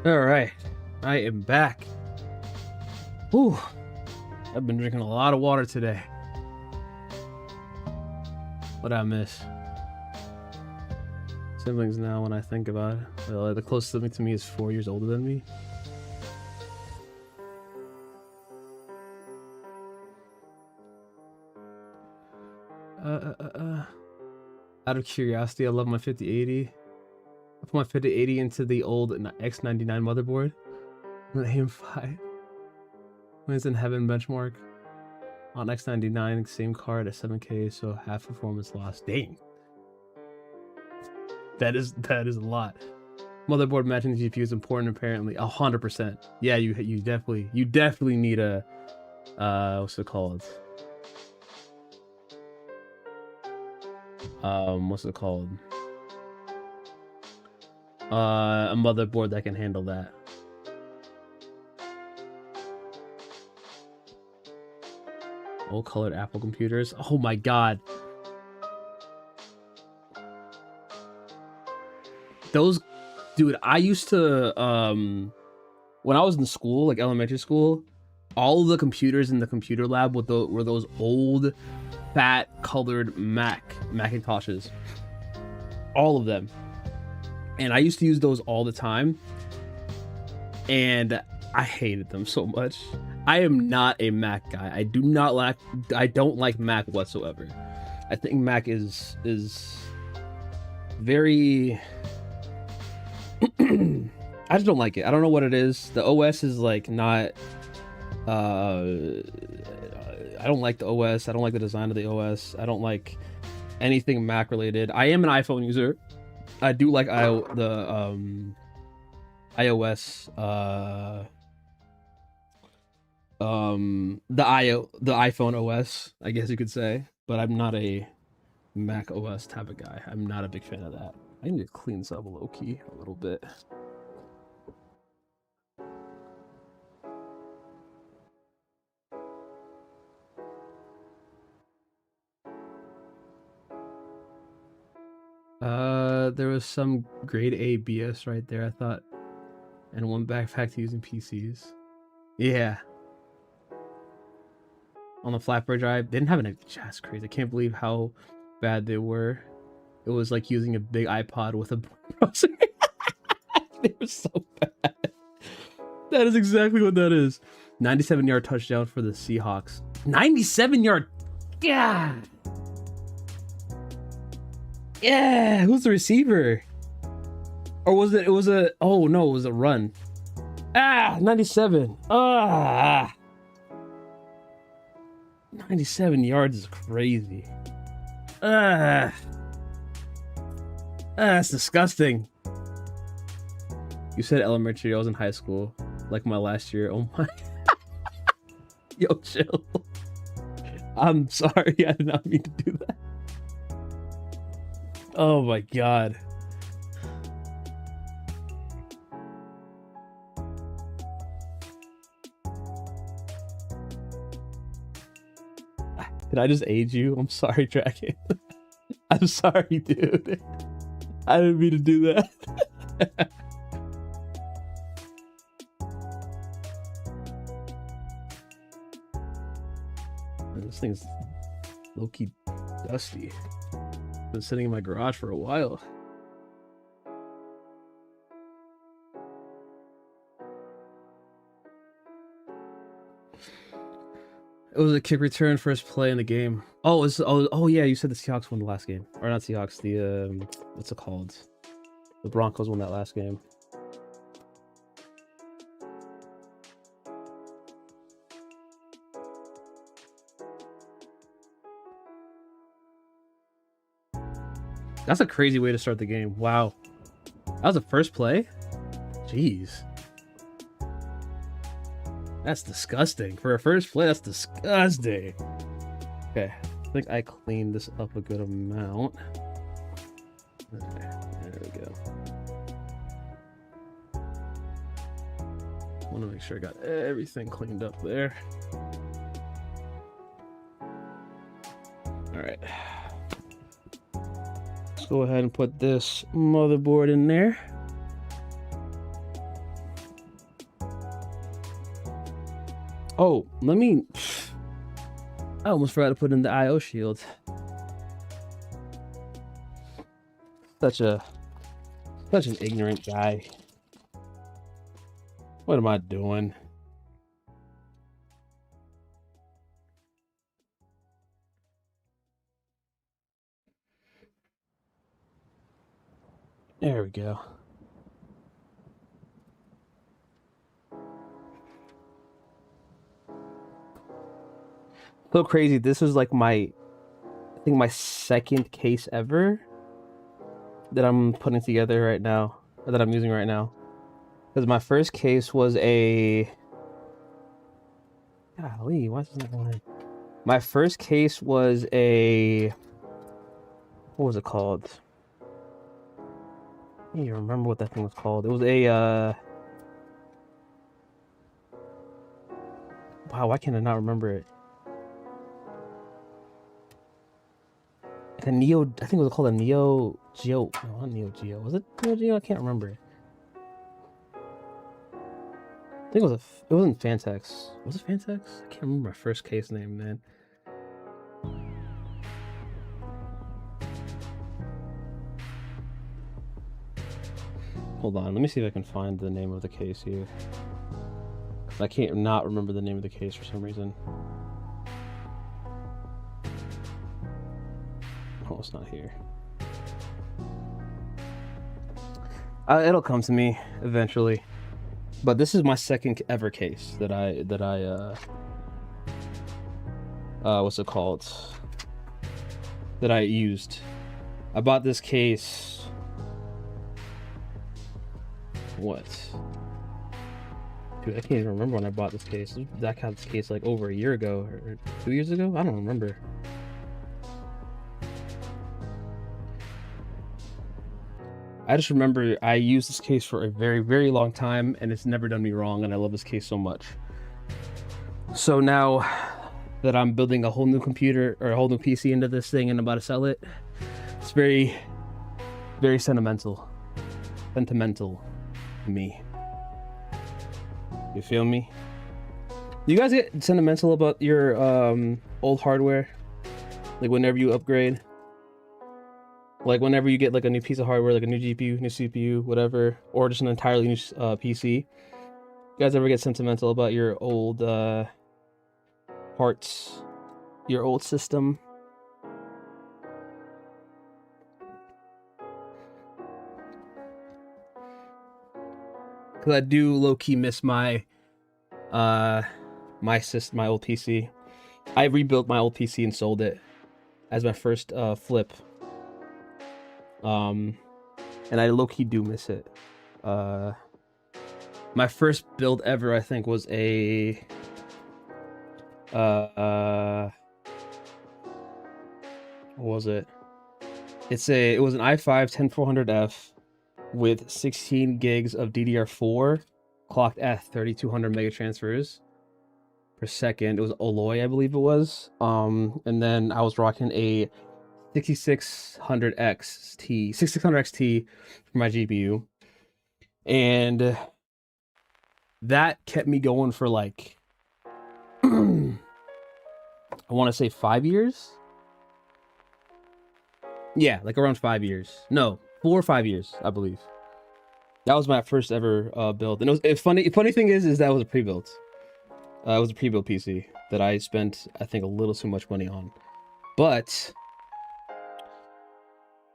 All right, I am back. Whew, I've been drinking a lot of water today. What I miss? Siblings now, when I think about it. Well, the closest sibling to me is 4 years older than me. Out of curiosity, I love my 5080. I put my 5080 into the old X99 motherboard. An AM5. When it's in heaven benchmark. On X99, same card at 7K, so half performance loss. Dang. That is a lot. Motherboard matching the GPU is important, apparently. 100%. Yeah, you definitely need a what's it called? What's it called? A motherboard that can handle that. Old colored Apple computers. Oh my god. Those, dude, I used to when I was in school, like elementary school, all of the computers in the computer lab were those old fat colored Macintoshes. All of them. And I used to use those all the time. And I hated them so much. I am not a Mac guy. I don't like Mac whatsoever. I think Mac is very I just don't like it. I don't know what it is. The OS is like not I don't like the OS. I don't like the design of the OS. I don't like anything Mac related. I am an iPhone user. I do like the iOS the iPhone OS, I guess you could say, but I'm not a Mac OS type of guy. I'm not a big fan of that. I need to clean this up low key a little bit. There was some grade A BS right there, I thought, and went back to using PCs. Yeah. On the Flatbird drive, they didn't have an. That's crazy. I can't believe how bad they were. It was like using a big iPod with a browser. They were so bad. That is exactly what that is. 97-yard touchdown for the Seahawks. 97-yard. Yeah. Yeah. Who's the receiver? Or was it? It was a. Oh no, it was a run. 97. 97 yards is crazy. That's disgusting. You said elementary, I was in high school. Like my last year. Oh my. Yo, chill. I'm sorry, I did not mean to do that. Oh my god. Did I just age you? I'm sorry, Dragon. I'm sorry, dude. I didn't mean to do that. This thing's low-key dusty. Been sitting in my garage for a while. It was a kick return first play in the game. Oh, yeah, you said the Seahawks won the last game. Or not Seahawks, the what's it called? The Broncos won that last game. That's a crazy way to start the game. Wow. That was the first play? Jeez. That's disgusting. For a first play, that's disgusting. Okay. I think I cleaned this up a good amount. Okay, there we go. I want to make sure I got everything cleaned up there. All right. Let's go ahead and put this motherboard in there. Oh, let me. I almost forgot to put in the IO shield. Such an ignorant guy. What am I doing? There we go. So crazy. This was like I think my second case ever that I'm putting together right now, or that I'm using right now. Because my first case was a... Golly, why is this not going in? My first case was a... What was it called? I don't even remember what that thing was called. It was a... Wow, why can't I not remember it? A Neo... I think it was called a Neo Geo... No, not Neo Geo. Was it Neo Geo? I can't remember. I think it wasn't Fantex. Was it Fantex? I can't remember my first case name, man. Hold on, let me see if I can find the name of the case here. I can't not remember the name of the case for some reason. Oh, it's not here. It'll come to me eventually. But this is my second ever case that I what's it called? That I used. I bought this case. What? Dude, I can't even remember when I bought this case. I got this case like over a year ago or 2 years ago. I don't remember. I just remember I used this case for a very, very long time, and it's never done me wrong, and I love this case so much. So now that I'm building a whole new computer, or a whole new PC into this thing and about to sell it, it's very, very sentimental. Sentimental to me. You feel me? Do you guys get sentimental about your old hardware? Like whenever you upgrade? Like whenever you get like a new piece of hardware, like a new GPU, new CPU, whatever, or just an entirely new PC. You guys ever get sentimental about your old parts, your old system? Because I do low-key miss my my old PC. I rebuilt my old PC and sold it as my first flip. And I low-key do miss it. My first build ever, I think, was a what was it? It was an i5-10400F with 16 gigs of DDR4 clocked at 3200 megatransfers per second. It was Alloy, I believe it was. And then I was rocking a 6600 XT for my GPU, and that kept me going for like I want to say 5 years. Yeah, like around 5 years. No, 4 or 5 years, I believe. That was my first ever build, and it was funny. Funny thing is that was a pre-built. It was a pre-built PC that I spent, I think, a little too much money on, but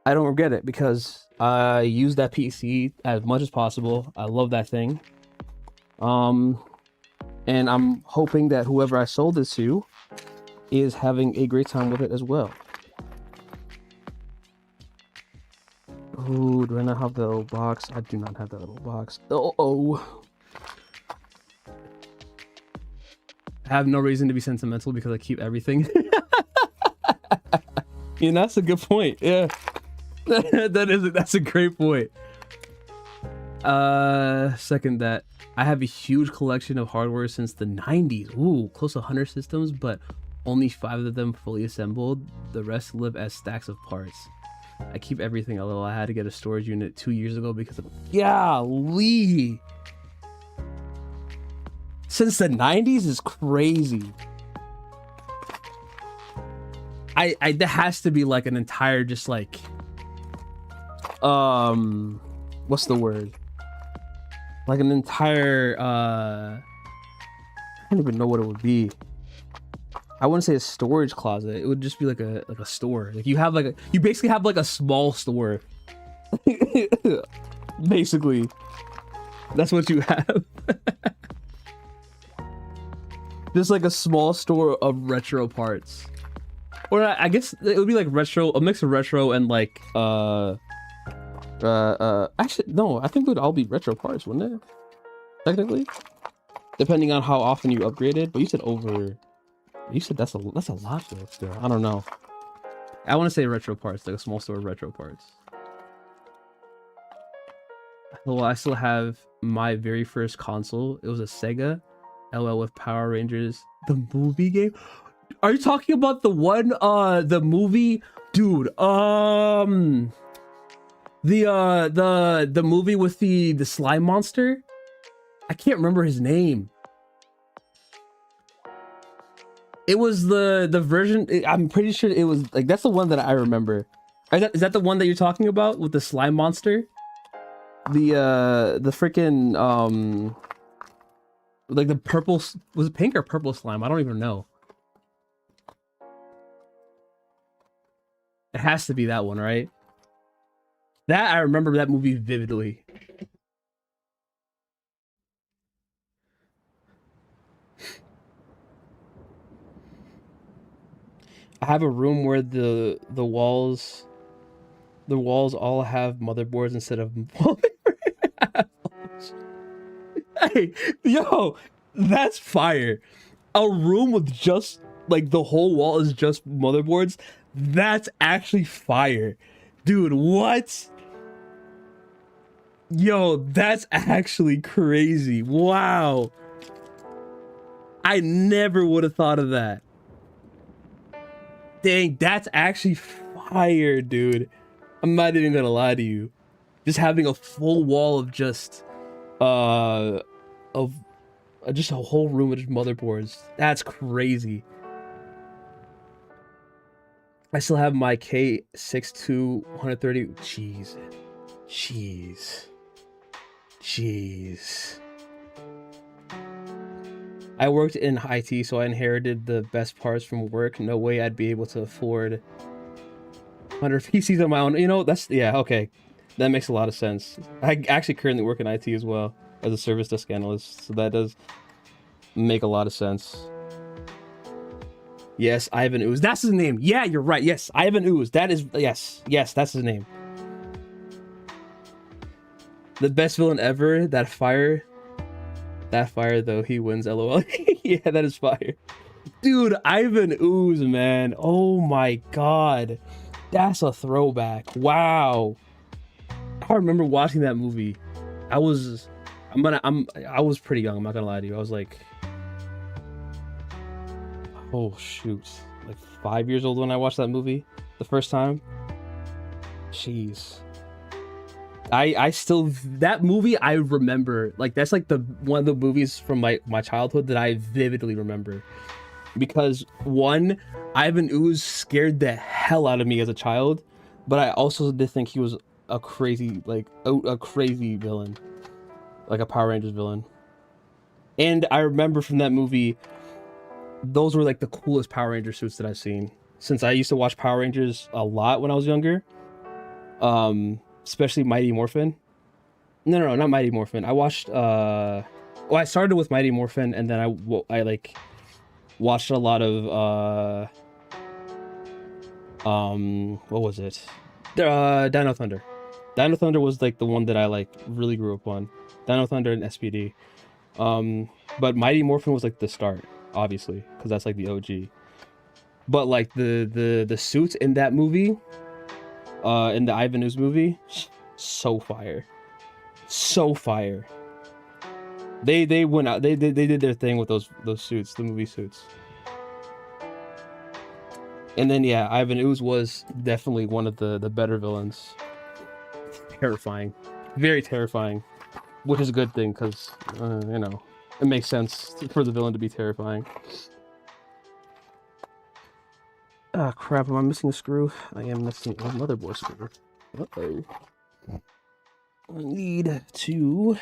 I don't regret it because I use that PC as much as possible. I love that thing. And I'm hoping that whoever I sold this to is having a great time with it as well. Oh, do I not have the little box? I do not have that little box. Oh. I have no reason to be sentimental because I keep everything. Yeah, that's a good point. Yeah. That's a great point. Second that. I have a huge collection of hardware since the 90s. Ooh, close to 100 systems, but only 5 of them fully assembled. The rest live as stacks of parts. I keep everything a little. I had to get a storage unit 2 years ago because of... Golly! since the 90s is crazy. I there has to be like an entire just like what's the word? Like an entire I don't even know what it would be. I wouldn't say a storage closet. It would just be like a store. Like you basically have like a small store. Basically. That's what you have. Just like a small store of retro parts. Or I guess it would be like retro, a mix of retro and like actually no, I think it would all be retro parts, wouldn't it? Technically. Depending on how often you upgraded, but you said that's a lot though still. I don't know. I want to say retro parts, like a small store of retro parts. Well, I still have my very first console. It was a Sega LL with Power Rangers, the movie game. Are you talking about the one, the movie, dude? The movie with the slime monster. I can't remember his name. It was the version. I'm pretty sure it was like that's the one that I remember. Is that the one that you're talking about with the slime monster? The freaking like the purple, was it pink or purple slime? I don't even know. It has to be that one, right? That I remember that movie vividly. I have a room where the walls all have motherboards instead of Hey, yo, that's fire. A room with just like the whole wall is just motherboards. That's actually fire. Dude, what? Yo, that's actually crazy. Wow. I never would have thought of that. Dang, that's actually fire, dude. I'm not even gonna lie to you. Just having a full wall of just just a whole room of just motherboards. That's crazy. I still have my K62 130. Jeez. I worked in IT, so I inherited the best parts from work. No way I'd be able to afford 100 PCs on my own. You know, that's, yeah, okay. That makes a lot of sense. I actually currently work in IT as well as a service desk analyst, so that does make a lot of sense. Yes, Ivan Ooze. That's his name. Yeah, you're right. Yes, Ivan Ooze. That is, yes, that's his name. The best villain ever. That fire, though, he wins, LOL. Yeah, that is fire. Dude, Ivan Ooze, man. Oh my god. That's a throwback. Wow. I remember watching that movie. I was pretty young, I'm not gonna lie to you. I was like, oh shoot, like 5 years old when I watched that movie the first time. Jeez. I still, that movie I remember, like that's like the one of the movies from my childhood that I vividly remember, because one, Ivan Ooze scared the hell out of me as a child, but I also did think he was a crazy, like a crazy villain, like a Power Rangers villain. And I remember from that movie, those were like the coolest Power Ranger suits that I've seen, since I used to watch Power Rangers a lot when I was younger. Especially Mighty Morphin. No, not Mighty Morphin. I watched well, I started with Mighty Morphin, and then I like watched a lot of what was it? Dino Thunder. Dino Thunder was like the one that I like really grew up on. Dino Thunder and SPD. But Mighty Morphin was like the start, obviously, because that's like the OG. But like the suits in that movie, in the Ivan Ooze movie, so fire. They went out, they did their thing with those suits, the movie suits. And then yeah, Ivan Ooze was definitely one of the better villains. Terrifying, very terrifying, which is a good thing, because you know, It makes sense for the villain to be terrifying. Ah, crap, am I missing a screw? I am missing a motherboard screw. Uh-oh. I need to...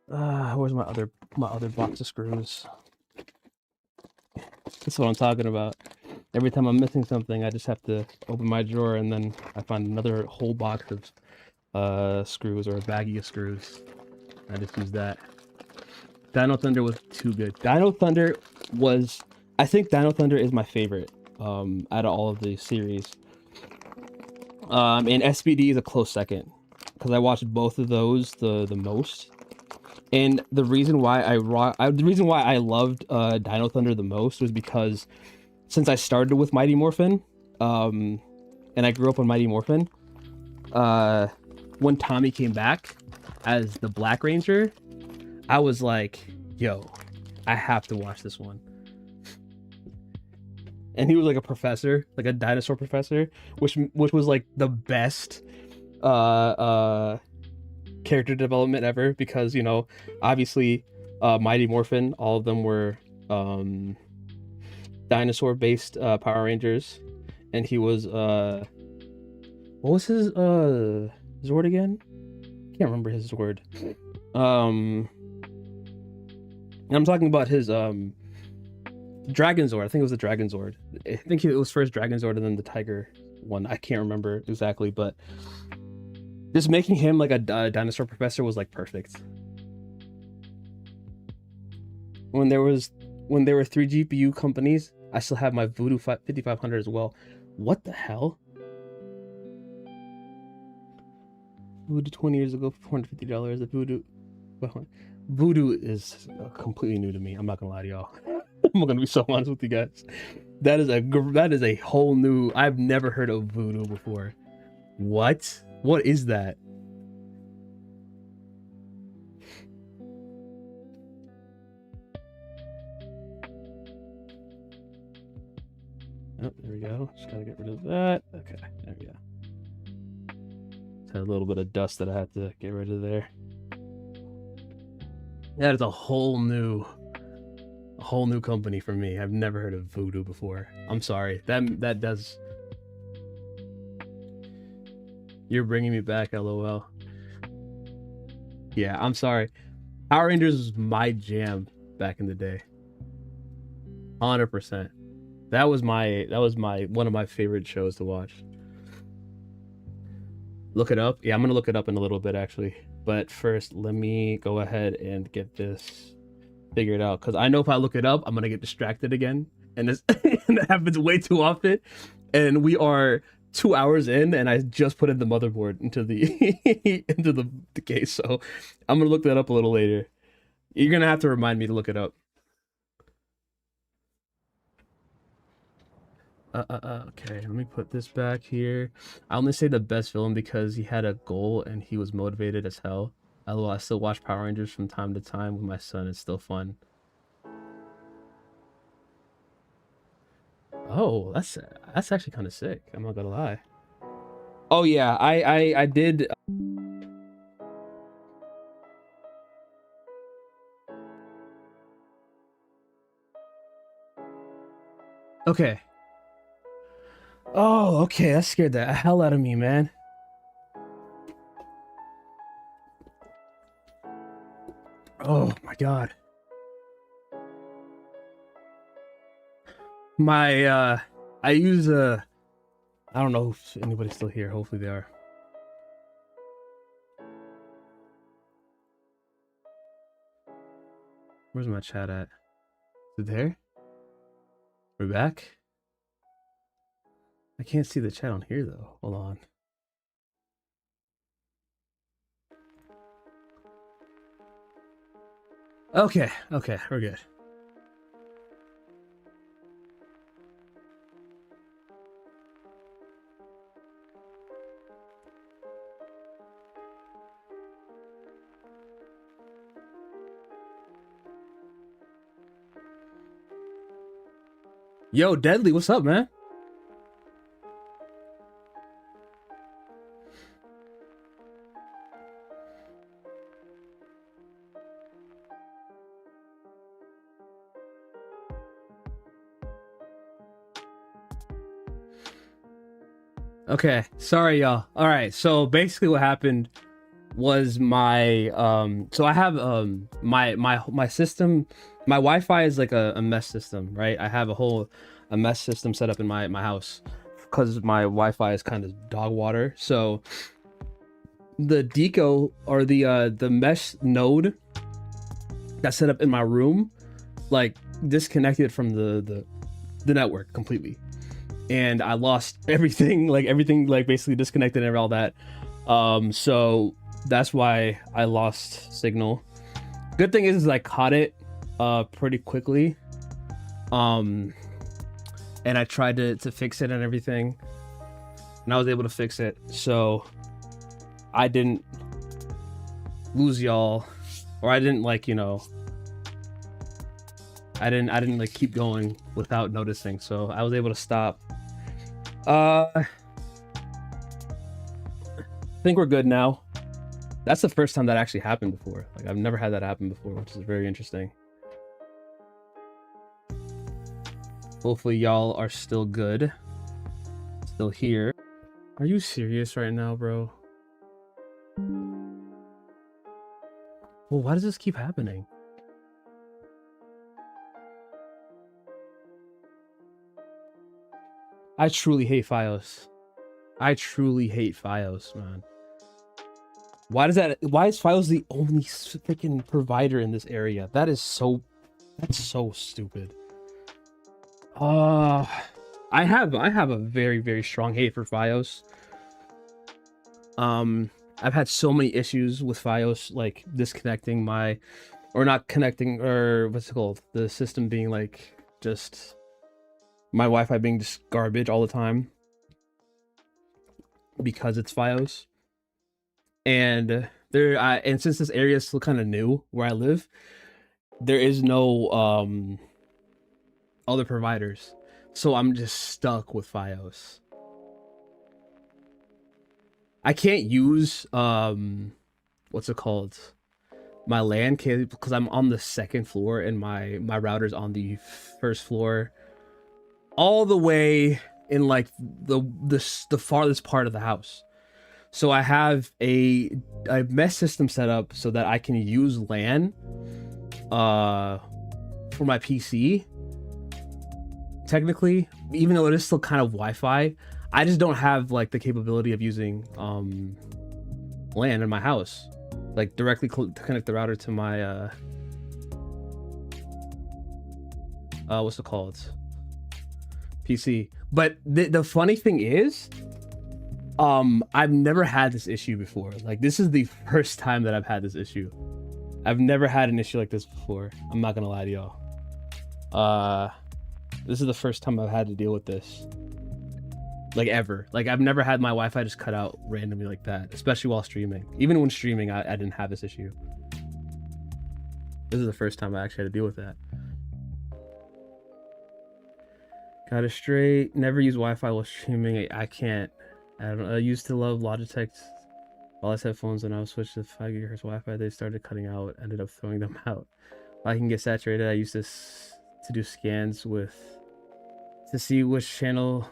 where's my other box of screws? That's what I'm talking about. Every time I'm missing something, I just have to open my drawer and then I find another whole box of screws or a baggie of screws. I just use that. Dino Thunder was too good. Dino Thunder was... I think Dino Thunder is my favorite out of all of the series. And SPD is a close second because I watched both of those the most. And the reason why I loved Dino Thunder the most was because since I started with Mighty Morphin, and I grew up on Mighty Morphin, when Tommy came back as the Black Ranger, I was like, yo, I have to watch this one. And he was like a professor, like a dinosaur professor, which was like the best character development ever, because, you know, obviously Mighty Morphin, all of them were dinosaur based Power Rangers, and he was what was his Zord again? Can't remember his Zord. And I'm talking about his Dragon Zord. I think it was the Dragon Zord. I think it was first Dragon Zord and then the Tiger one. I can't remember exactly, but just making him like a dinosaur professor was like perfect. When there were 3 GPU companies, I still have my Voodoo 5500 as well. What the hell? Voodoo 20 years ago for $450. The Voodoo is completely new to me. I'm not gonna lie to y'all. I'm gonna be so honest with you guys. That is a whole new... I've never heard of Voodoo before. What? What is that? Oh, there we go. Just gotta get rid of that. Okay, there we go. Just had a little bit of dust that I had to get rid of there. That is a whole new company for me. I've never heard of Voodoo before. I'm sorry. That does... You're bringing me back, LOL. Yeah, I'm sorry. Power Rangers was my jam back in the day. 100%. That was one of my favorite shows to watch. Look it up. Yeah, I'm gonna look it up in a little bit actually. But first, let me go ahead and get this figured out, because I know if I look it up, I'm gonna get distracted again, and this and that happens way too often. And we are 2 hours in, and I just put in the motherboard into the into the case, so I'm gonna look that up a little later. You're gonna have to remind me to look it up. Okay, let me put this back here. I only say the best villain because he had a goal and he was motivated as hell. LOL, I still watch Power Rangers from time to time with my son. It's still fun. Oh, that's actually kind of sick. I'm not gonna lie. Oh yeah, I did. Okay. Oh, okay. That scared the hell out of me, man. Oh my god. My I use I don't know if anybody's still here. Hopefully they are. Where's my chat at? Is it there? We're back? I can't see the chat on here though. Hold on. Okay, we're good. Yo, Deadly, what's up, man? Okay, sorry y'all. All right, so basically what happened was my so I have my system, my Wi-Fi is like a mesh system, right? I have a mesh system set up in my house because my Wi-Fi is kind of dog water. So the deco or the mesh node that's set up in my room like disconnected from the network completely, and I lost everything, like everything, like basically disconnected and all that. So that's why I lost signal. Good thing is I caught it pretty quickly. And I tried to fix it and everything, and I was able to fix it, so I didn't lose y'all, or I didn't like, you know, I didn't like keep going without noticing, so I was able to stop. I think we're good now. That's the first time that actually happened before. Like, I've never had that happen before, which is very interesting. Hopefully y'all are still good, still here. Are you serious right now, bro? Well, why does this keep happening? I truly hate Fios. I truly hate Fios, man. Why is Fios the only freaking provider in this area? That's so stupid. I have a very, very strong hate for Fios. I've had so many issues with Fios, like disconnecting my, or not connecting, or what's it called, the system being like just my Wi-Fi being just garbage all the time because it's Fios. And and since this area is still kind of new where I live, there is no other providers, so I'm just stuck with Fios. I can't use what's it called, my LAN cable, because I'm on the second floor and my router's on the first floor, all the way in like the farthest part of the house. So I have a mesh system set up so that I can use LAN for my PC. Technically, even though it is still kind of Wi-Fi, I just don't have like the capability of using LAN in my house, like directly to connect the router to my what's it called, PC. But the funny thing is, I've never had this issue before. Like, this is the first time that I've had this issue. I've never had an issue like this before. I'm not gonna lie to y'all. This is the first time I've had to deal with this, like, ever. Like, I've never had my Wi-Fi just cut out randomly like that, especially while streaming. Even when streaming, I didn't have this issue. This is the first time I actually had to deal with that. Got it straight. Never use Wi-Fi while streaming. I can't. I used to love Logitech wireless headphones, and I was switched to 5 GHz Wi-Fi. They started cutting out. Ended up throwing them out. If I can get saturated, I used this to do scans to see which channel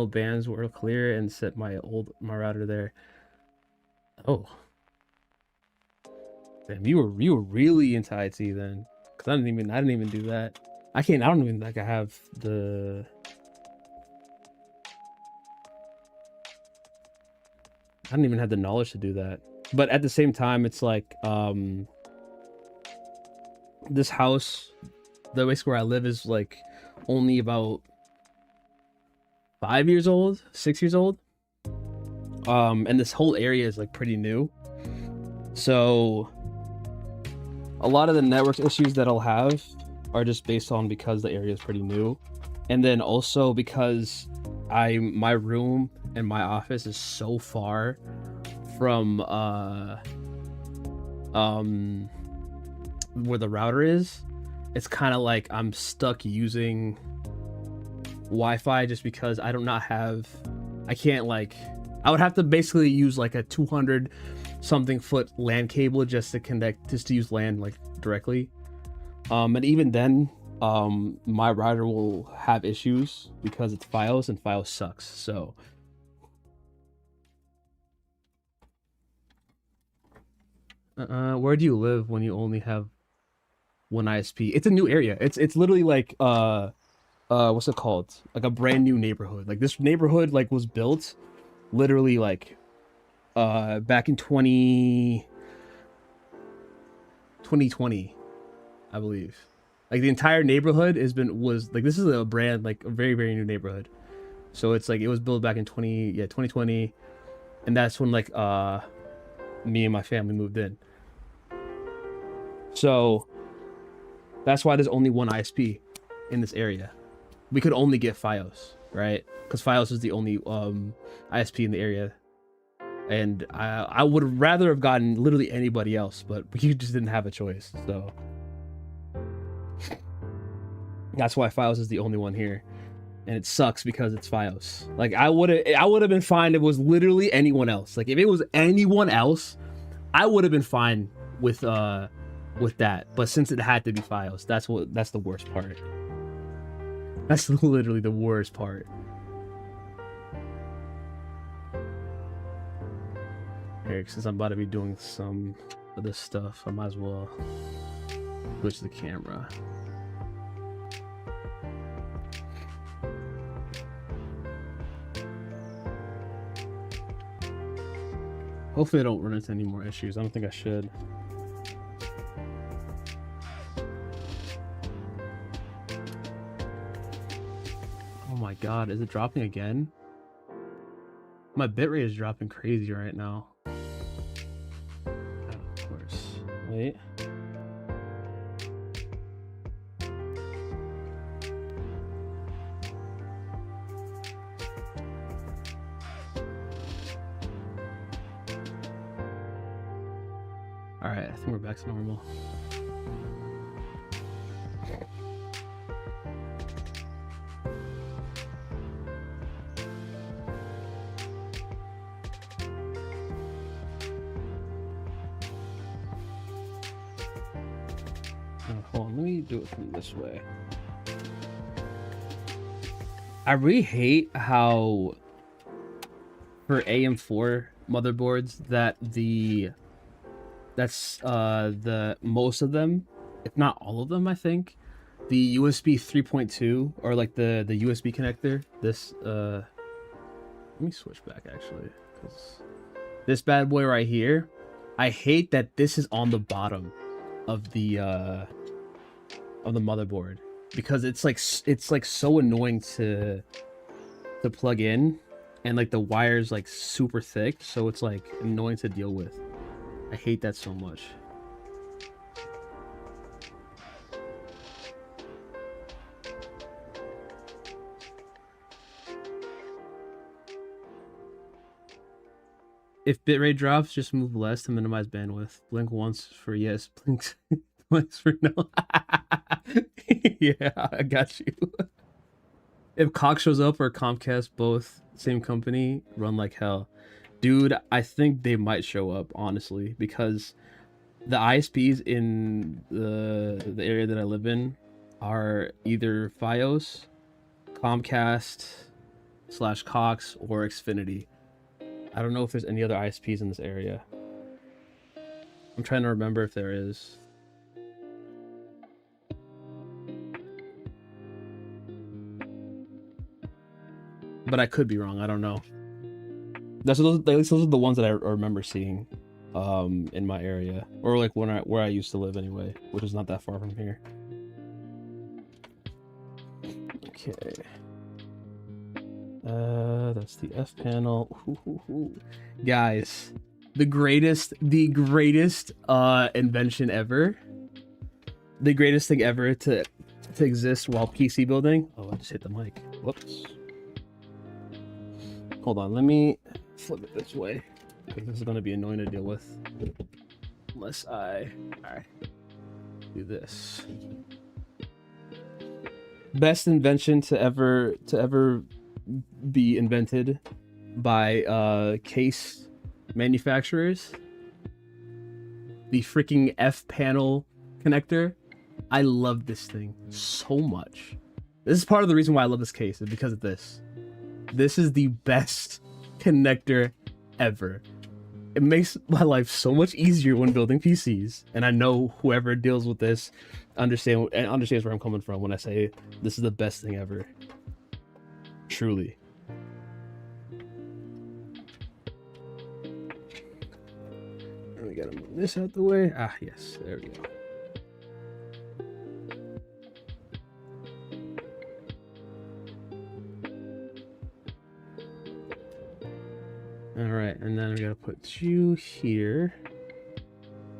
bands were clear and set my router there. Oh, damn, you were really into IT then, because I didn't even do that. I don't even think I have the. I don't even have the knowledge to do that. But at the same time, it's like this house, the place where I live, is like only about 5 years old, 6 years old. And this whole area is like pretty new. So a lot of the network issues that I'll have are just based on because the area is pretty new. And then also because my room and my office is so far from where the router is, it's kind of like I'm stuck using Wi-Fi just because I would have to basically use like a 200 something foot LAN cable just to use LAN like directly. And even then, my router will have issues because it's Fios, and Fios sucks. So Where do you live when you only have one ISP? It's a new area. It's literally like what's it called? Like a brand new neighborhood. Like this neighborhood like was built literally like back in 2020, I believe. Like the entire neighborhood was like, this is a brand, like a very, very new neighborhood. So it's like it was built back in 2020, and that's when like me and my family moved in. So that's why there's only one ISP in this area. We could only get Fios, right? Because Fios is the only ISP in the area. And I would rather have gotten literally anybody else, but we just didn't have a choice. So that's why Fios is the only one here. And it sucks because it's Fios. Like I would have been fine if it was literally anyone else. Like if it was anyone else, I would have been fine with that. But since it had to be Fios, that's the worst part. That's literally the worst part. Here, since I'm about to be doing some of this stuff, I might as well switch the camera. Hopefully I don't run into any more issues. I don't think I should. Oh my god, is it dropping again? My bitrate is dropping crazy right now. Of course. Wait. Alright, I think we're back to normal. Hold on, let me do it from this way. I really hate how for AM4 motherboards that the most of them, if not all of them, I think, the USB 3.2 or like the USB connector, this let me switch back actually, because this bad boy right here, I hate that this is on the bottom of the motherboard, because it's like so annoying to plug in, and like the wire's like super thick, so it's like annoying to deal with. I hate that so much. If bitrate drops, just move less to minimize bandwidth. Blink once for yes, blink twice for no. Yeah, I got you. If Cox shows up or Comcast, both same company, run like hell. Dude, I think they might show up, honestly, because the ISPs in the area that I live in are either Fios, Comcast / Cox, or Xfinity. I don't know if there's any other ISPs in this area. I'm trying to remember if there is. But I could be wrong. I don't know. Those are the ones that I remember seeing in my area, or like where I used to live anyway, which is not that far from here. Okay. That's the F panel. Guys, the greatest invention ever. The greatest thing ever to exist while PC building. Oh, I just hit the mic. Whoops. Hold on, let me flip it this way, because this is going to be annoying to deal with unless I do this. Best invention to ever be invented by case manufacturers: the freaking F panel connector. I love this thing so much. This is part of the reason why I love this case, is because of this. This is the best connector ever. it makes my life so much easier when building PCs. And I know whoever deals with this understands where I'm coming from when I say this is the best thing ever. Truly. And we gotta move this out the way. Ah, yes, there we go. All right, and then we gotta put you here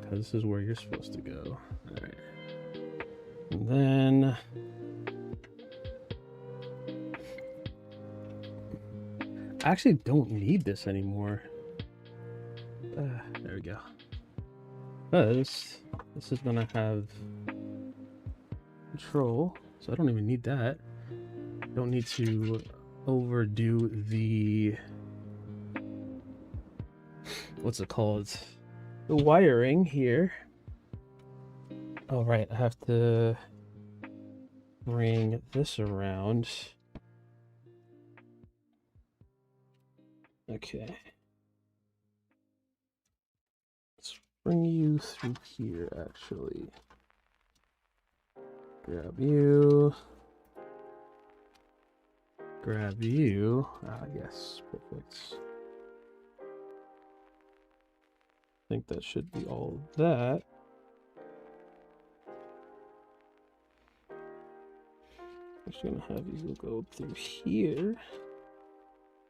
because this is where you're supposed to go. All right, and then I actually don't need this anymore. There we go. Because this is gonna have control, so I don't even need that. Don't need to overdo the, what's it called? The wiring here. Oh, right, I have to bring this around. Okay. Let's bring you through here, actually. Grab you. Grab you. Ah, yes, perfect. I think that should be all of that. I'm just gonna have you go through here.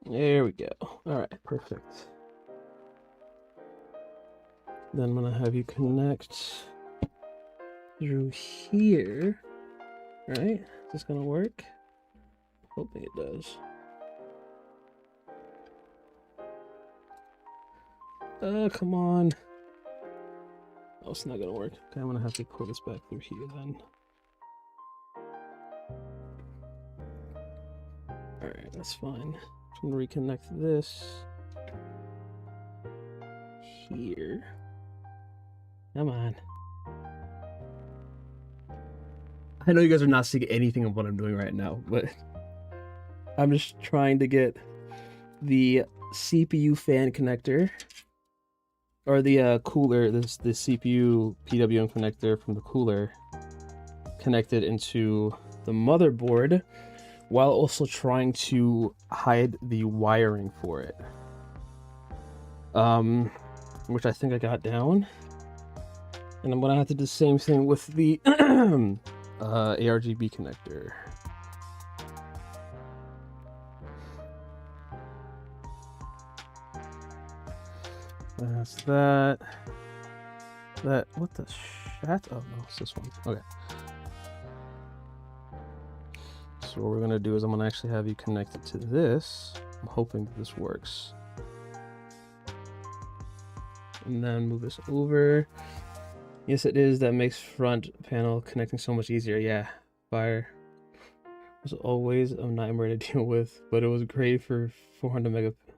There we go. All right, perfect. Then I'm gonna have you connect through here. All right, is this gonna work? Hoping it does. Come on. Oh, it's not gonna work. Okay, I'm gonna have to pull this back through here then. Alright, that's fine. I'm gonna reconnect this here. Come on. I know you guys are not seeing anything of what I'm doing right now, but I'm just trying to get the CPU fan connector, or the cooler, the CPU PWM connector from the cooler, connected into the motherboard, while also trying to hide the wiring for it. Which I think I got down. And I'm gonna have to do the same thing with the ARGB connector. That's that. What the shat? Oh no, it's this one. Okay. So what we're gonna do is I'm gonna actually have you connected to this. I'm hoping that this works. And then move this over. Yes, it is. That makes front panel connecting so much easier. Yeah, fire was always a nightmare to deal with, but it was great for 400 megabits.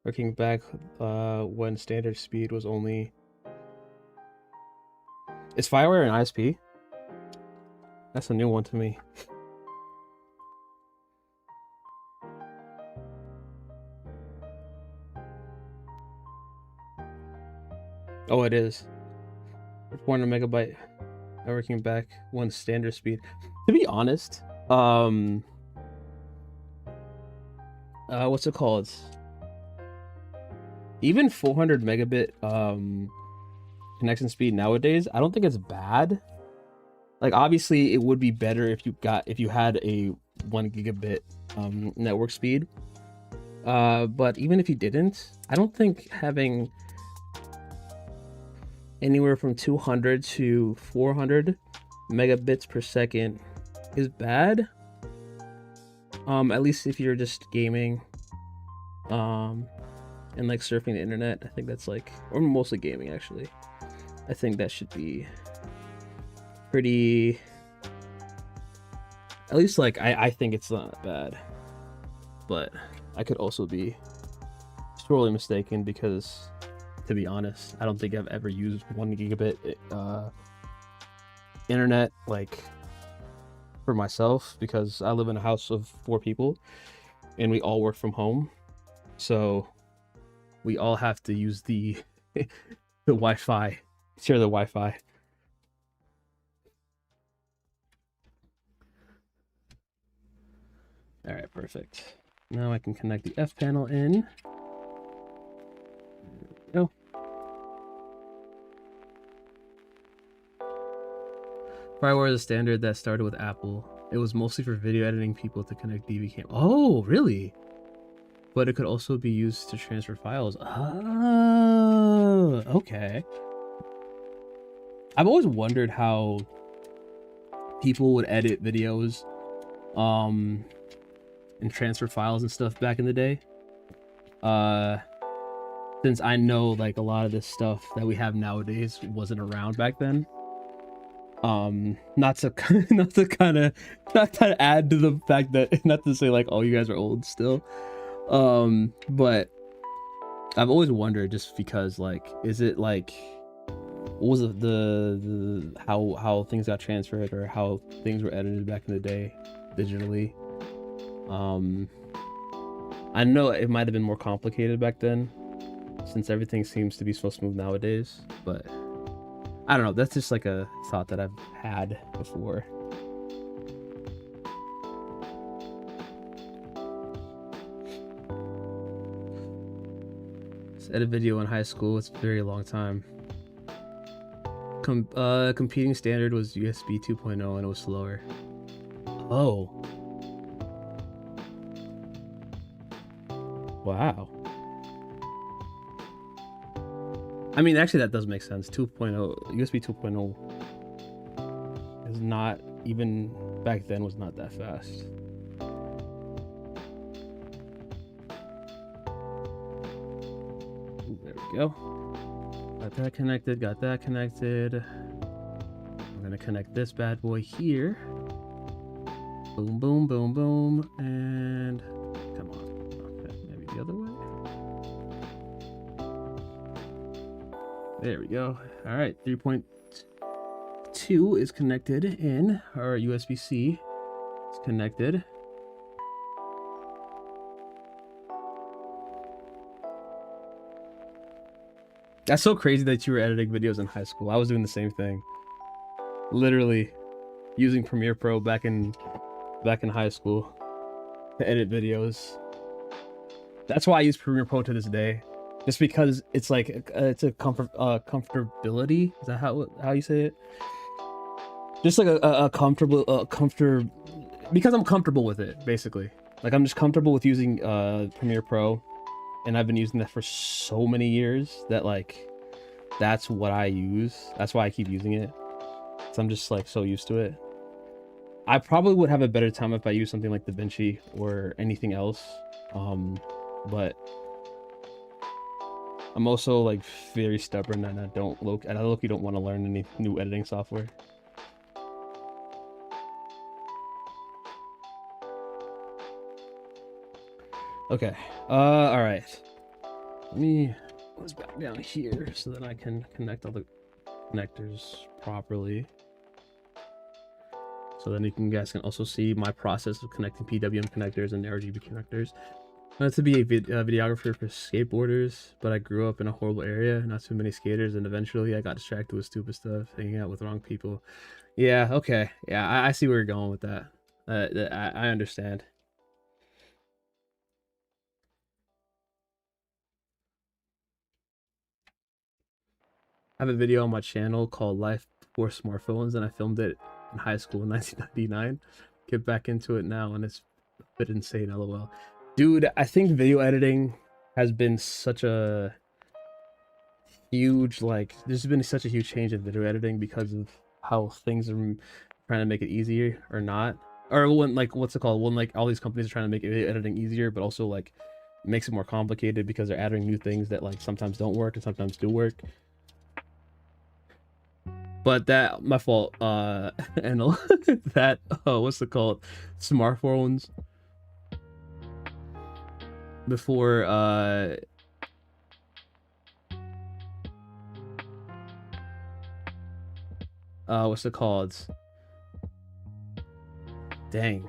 Working back when standard speed was only... Is Firewire an ISP? That's a new one to me. Oh, it is. 400 megabyte working back when standard speed. To be honest, what's it called? Even 400 megabit connection speed nowadays, I don't think it's bad. Like, obviously it would be better if you had a 1 gigabit network speed, but even if you didn't, I don't think having anywhere from 200 to 400 megabits per second is bad. At least if you're just gaming and like surfing the internet. I think that's like, or mostly gaming actually. I think that should be pretty, at least like I think it's not bad, but I could also be sorely mistaken, because to be honest, I don't think I've ever used 1 gigabit internet like for myself, because I live in a house of 4 people and we all work from home. So we all have to use the the Wi-Fi, share the Wi-Fi. All right, perfect. Now I can connect the F panel in. There we go. Firewire is a standard that started with Apple. It was mostly for video editing people to connect DV cam. Oh, really? But it could also be used to transfer files. Oh, okay. I've always wondered how people would edit videos and transfer files and stuff back in the day. Since I know like a lot of this stuff that we have nowadays wasn't around back then. Not to add to the fact that, not to say like, oh, you guys are old still, but I've always wondered, just because like, is it like, what was the how things got transferred, or how things were edited back in the day digitally? I know it might have been more complicated back then, since everything seems to be so smooth nowadays, but I don't know, that's just like a thought that I've had before. So edit video in high school, it's a very long time. Competing standard was USB 2.0 and it was slower. Oh. Wow. I mean, actually, that does make sense. 2.0, USB 2.0 is not, even back then, was not that fast. Ooh, there we go. Got that connected, got that connected. I'm gonna connect this bad boy here. Boom, boom, boom, boom, and come on. Okay, maybe the other way. There we go. All right, 3.2 is connected in. Our USB-C is connected. That's so crazy that you were editing videos in high school. I was doing the same thing. Literally using Premiere Pro back in high school to edit videos. That's why I use Premiere Pro to this day. Just because it's like it's a comfortability. Is that how you say it? Just like a comfortable because I'm comfortable with it, basically. Like, I'm just comfortable with using Premiere Pro, and I've been using that for so many years that like that's what I use. That's why I keep using it. So I'm just like so used to it. I probably would have a better time if I use something like DaVinci or anything else. But I'm also like very stubborn, and I don't want to learn any new editing software. Okay. All right. Let's back down here so that I can connect all the connectors properly. So then you guys can also see my process of connecting PWM connectors and RGB connectors. I wanted to be a videographer for skateboarders, but I grew up in a horrible area, not too many skaters, and eventually I got distracted with stupid stuff, hanging out with the wrong people. Yeah, okay. Yeah, I see where you're going with that. I understand. I have a video on my channel called Life Before Smartphones, and I filmed it in high school in 1999. Get back into it now, and it's a bit insane, lol. Dude, I think video editing has been such a huge, like, there's been such a huge change in video editing because of how things are trying to make it easier or not. Or when, like, what's it called? When, like, all these companies are trying to make video editing easier, but also, like, makes it more complicated because they're adding new things that, like, sometimes don't work and sometimes do work. But that, my fault, and that, what's it called? Smartphones before, what's it called? Dang.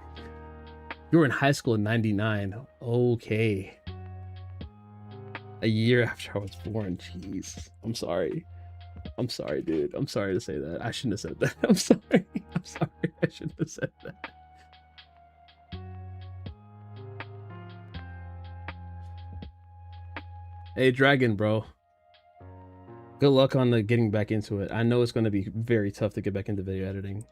You were in high school in 99. Okay. A year after I was born. Jeez. I'm sorry. I'm sorry, dude. I'm sorry to say that. I shouldn't have said that. I'm sorry. I'm sorry. I shouldn't have said that. Hey, Dragon, bro. Good luck on the getting back into it. I know it's going to be very tough to get back into video editing.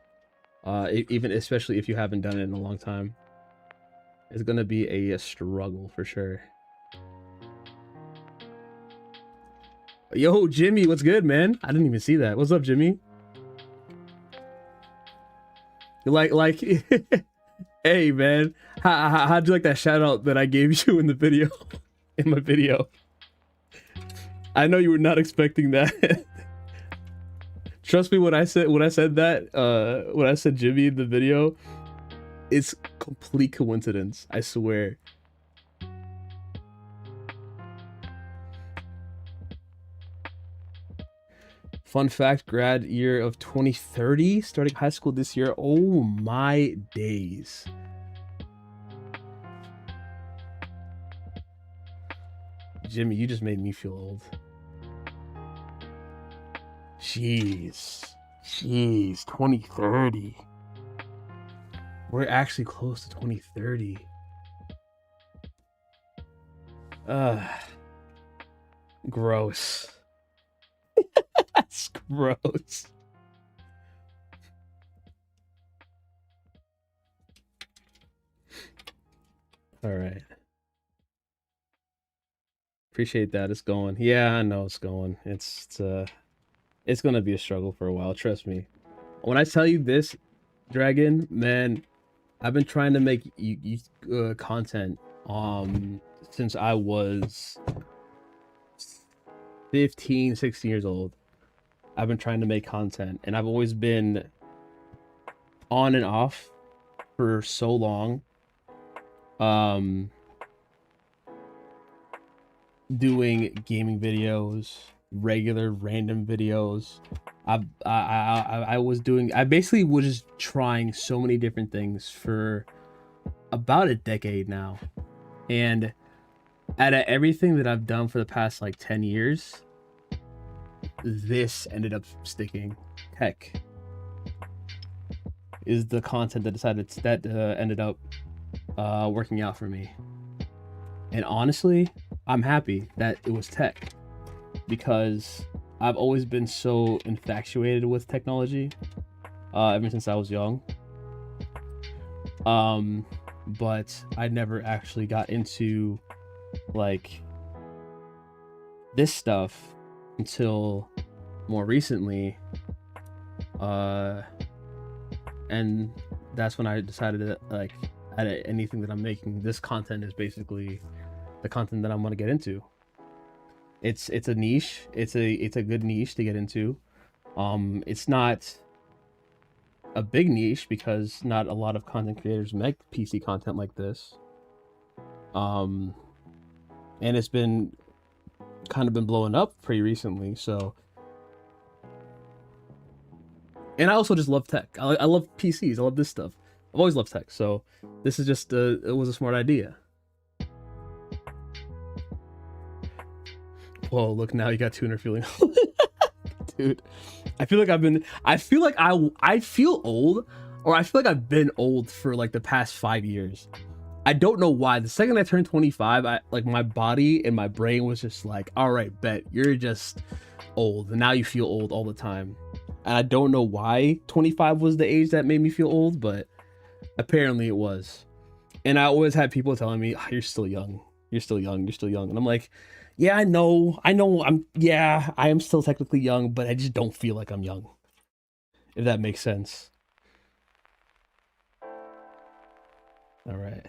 Even especially if you haven't done it in a long time. It's going to be a struggle for sure. Yo, Jimmy, what's good, man? I didn't even see that. What's up, Jimmy? Like, hey, man. How'd you like that shout out that I gave you in the video? In my video. I know you were not expecting that. Trust me when I said that, when I said Jimmy in the video, it's complete coincidence, I swear. Fun fact, grad year of 2030, starting high school this year. Oh my days. Jimmy, you just made me feel old. Jeez. Jeez, 2030. We're actually close to 2030. Gross. That's gross. All right. Appreciate that. It's going. Yeah, I know it's going. It's gonna be a struggle for a while. Trust me. When I tell you this, Dragon, man, I've been trying to make content since I was 15, 16 years old. I've been trying to make content, and I've always been on and off for so long. Doing gaming videos, regular random videos. I basically was just trying so many different things for about a decade now. And out of everything that I've done for the past like 10 years, this ended up sticking. Heck, is the content that ended up working out for me. And honestly, I'm happy that it was tech, because I've always been so infatuated with technology ever since I was young. But I never actually got into like this stuff until more recently. And that's when I decided that like anything that I'm making, this content is basically the content that I'm gonna get into. It's a niche. It's a good niche to get into. It's not a big niche because not a lot of content creators make PC content like this. And it's been kind of been blowing up pretty recently. So, and I also just love tech. I love PCs. I love this stuff. I've always loved tech. So this is just it was a smart idea. Whoa, look, now you got tuner feeling. Dude, I feel like I feel old, or I feel like I've been old for like the past 5 years. I don't know why. The second I turned 25, my body and my brain was just like, all right, bet, you're just old. And now you feel old all the time. And I don't know why 25 was the age that made me feel old, but apparently it was. And I always had people telling me, oh, you're still young. You're still young. You're still young. And I'm like, yeah, I know. I am still technically young, but I just don't feel like I'm young. If that makes sense. All right.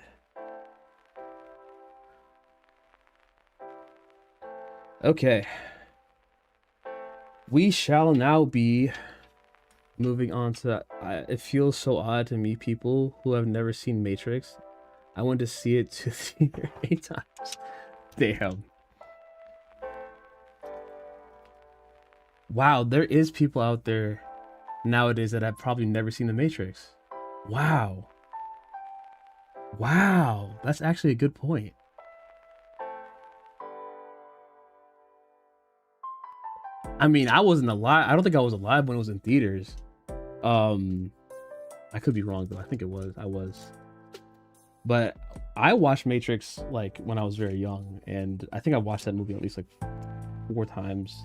Okay. We shall now be moving on to... it feels so odd to meet people who have never seen Matrix. I went to see it to theater 8 times. Damn. Wow, there is people out there nowadays that have probably never seen The Matrix. Wow. Wow, that's actually a good point. I mean, I wasn't alive. I don't think I was alive when it was in theaters. Um, I could be wrong though. I think it was. I was. But I watched Matrix like when I was very young, and I think I watched that movie at least like 4 times.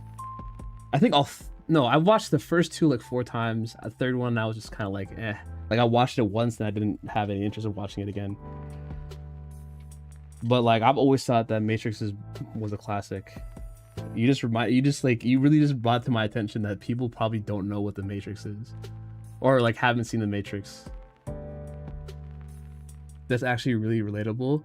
I think no, I watched the first two like 4 times. A third one, I was just kind of like, eh. Like I watched it once and I didn't have any interest in watching it again. But like I've always thought that Matrix was a classic. You really just brought to my attention that people probably don't know what the Matrix is, or like haven't seen the Matrix. That's actually really relatable.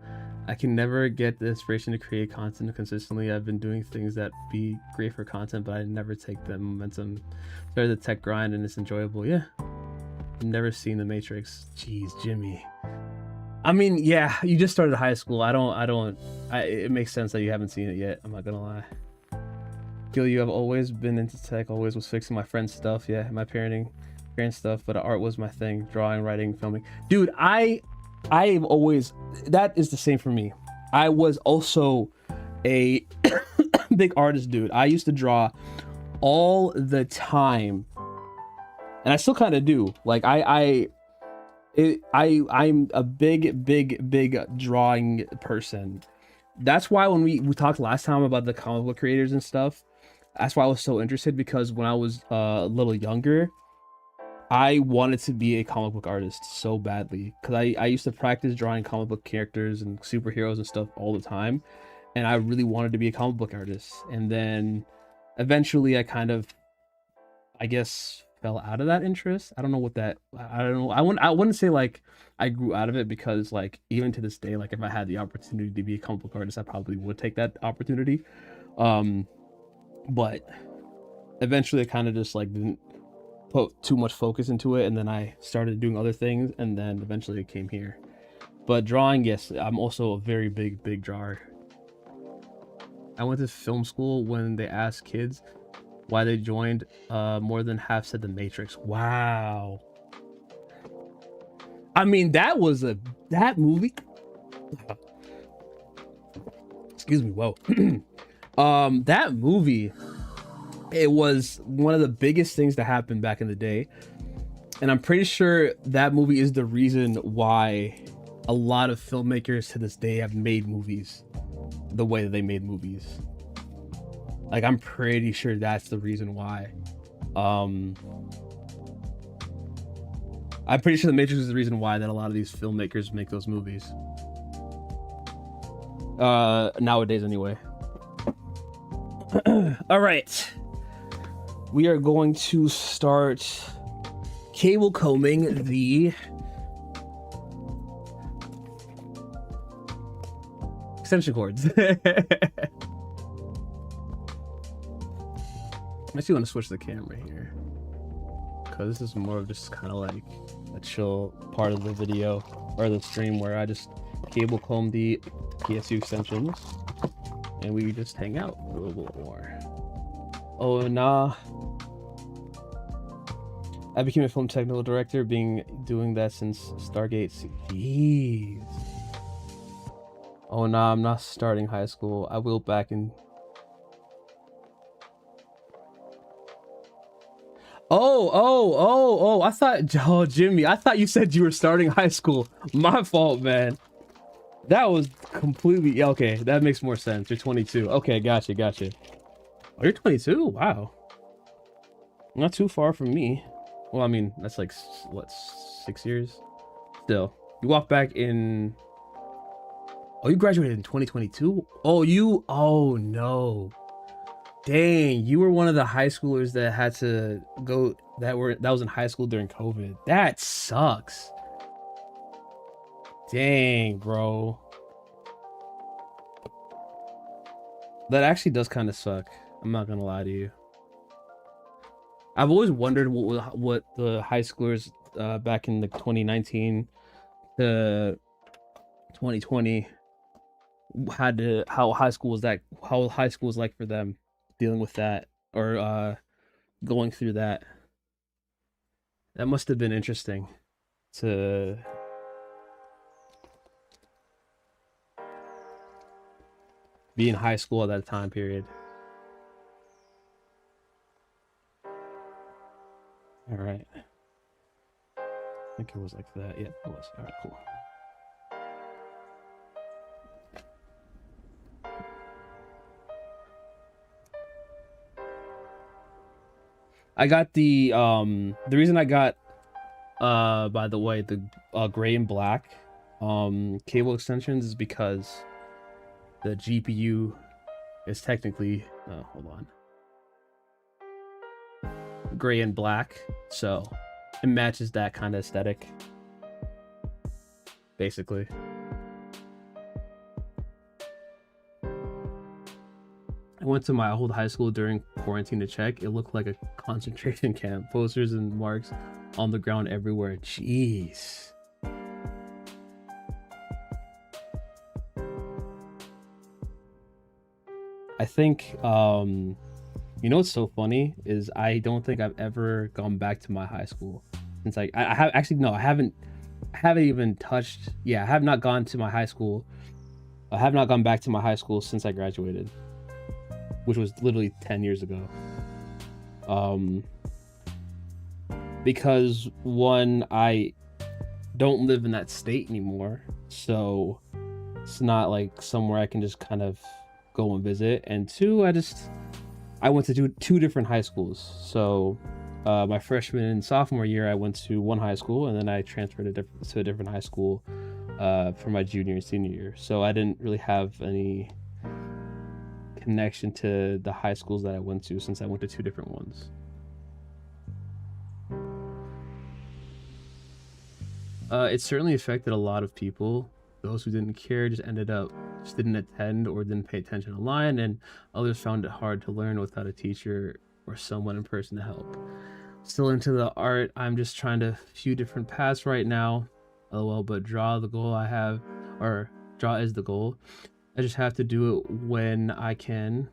I can never get the inspiration to create content consistently. I've been doing things that be great for content, but I never take the momentum. There's a tech grind and it's enjoyable. Yeah. I've never seen the Matrix. Jeez, Jimmy. I mean, yeah, you just started high school. It makes sense that you haven't seen it yet. I'm not gonna lie. Feel you have always been into tech, always was fixing my friend's stuff. Yeah, my parent stuff, but art was my thing. Drawing, writing, filming. Dude, I've always, that is the same for me. I was also a big artist, dude. I used to draw all the time, and I still kind of do. Like I'm a big drawing person. That's why when we talked last time about the comic book creators and stuff, that's why I was so interested, because when I was a little younger, I wanted to be a comic book artist so badly, because I used to practice drawing comic book characters and superheroes and stuff all the time, and I really wanted to be a comic book artist. And then eventually I kind of, I guess, fell out of that interest. I don't know what that, I don't know. I wouldn't say like I grew out of it, because like even to this day, like if I had the opportunity to be a comic book artist, I probably would take that opportunity. But eventually I kind of just like didn't put too much focus into it, and then I started doing other things, and then eventually it came here. But drawing, yes, I'm also a very big drawer. I went to film school. When they asked kids why they joined, more than half said the Matrix. Wow. I mean, that movie. Excuse me. Whoa. That movie, it was one of the biggest things that happened back in the day, and I'm pretty sure that movie is the reason why a lot of filmmakers to this day have made movies the way that they made movies. Like I'm pretty sure that's the reason why. I'm pretty sure the Matrix is the reason why that a lot of these filmmakers make those movies. Nowadays anyway. All right. We are going to start cable combing the extension cords. I actually want to switch the camera here, because this is more of just kind of like a chill part of the video or the stream where I just cable comb the PSU extensions and we just hang out a little bit more. Oh nah. I became a film technical director, doing that since Stargate. Jeez. Oh nah, I'm not starting high school. I will back in. Oh, I thought, oh, Jimmy, I thought you said you were starting high school. My fault, man. That was completely, okay, that makes more sense. You're 22. Okay, gotcha. Oh, you're 22? Wow. Not too far from me. Well, I mean, that's like, what, 6 years? Still. You walk back in... Oh, you graduated in 2022? Oh, no. Dang, you were one of the high schoolers that had to go, that was in high school during COVID. That sucks. Dang, bro. That actually does kind of suck. I'm not gonna lie to you. I've always wondered what the high schoolers back in the 2019 to 2020 how high school was like for them, dealing with that, or going through that. That must have been interesting to be in high school at that time period. All right. I think it was like that. Yeah, it was. All right, cool. I got the reason I got by the way the gray and black cable extensions is because the GPU is technically hold on, gray and black, so it matches that kind of aesthetic basically. I went to my old high school during quarantine to check. It looked like a concentration camp. Posters and marks on the ground everywhere. Jeez. I think you know what's so funny is I don't think I've ever gone back to my high school since I have actually no, I haven't even touched. Yeah, I have not gone to my high school. I have not gone back to my high school since I graduated, which was literally 10 years ago. Because one, I don't live in that state anymore, so it's not like somewhere I can just kind of go and visit. And two, I went to two different high schools. So my freshman and sophomore year, I went to one high school, and then I transferred to a different high school for my junior and senior year. So I didn't really have any connection to the high schools that I went to since I went to two different ones. It certainly affected a lot of people. Those who didn't care just didn't attend or didn't pay attention online, and others found it hard to learn without a teacher or someone in person to help. Still into the art, I'm just trying a few different paths right now. LOL, but draw is the goal. I just have to do it when I can.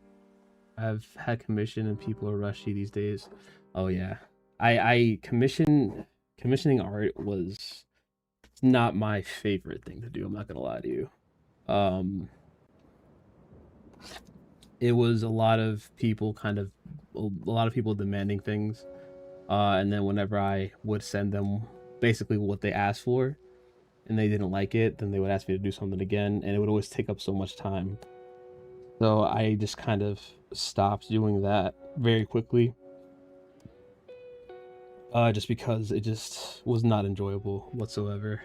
I've had commission and people are rushy these days. Oh yeah, I commissioning art was not my favorite thing to do. I'm not gonna lie to you. It was a lot of people demanding things, and then whenever I would send them basically what they asked for, and they didn't like it, then they would ask me to do something again, and it would always take up so much time. So I just kind of stopped doing that very quickly. Just because it just was not enjoyable whatsoever.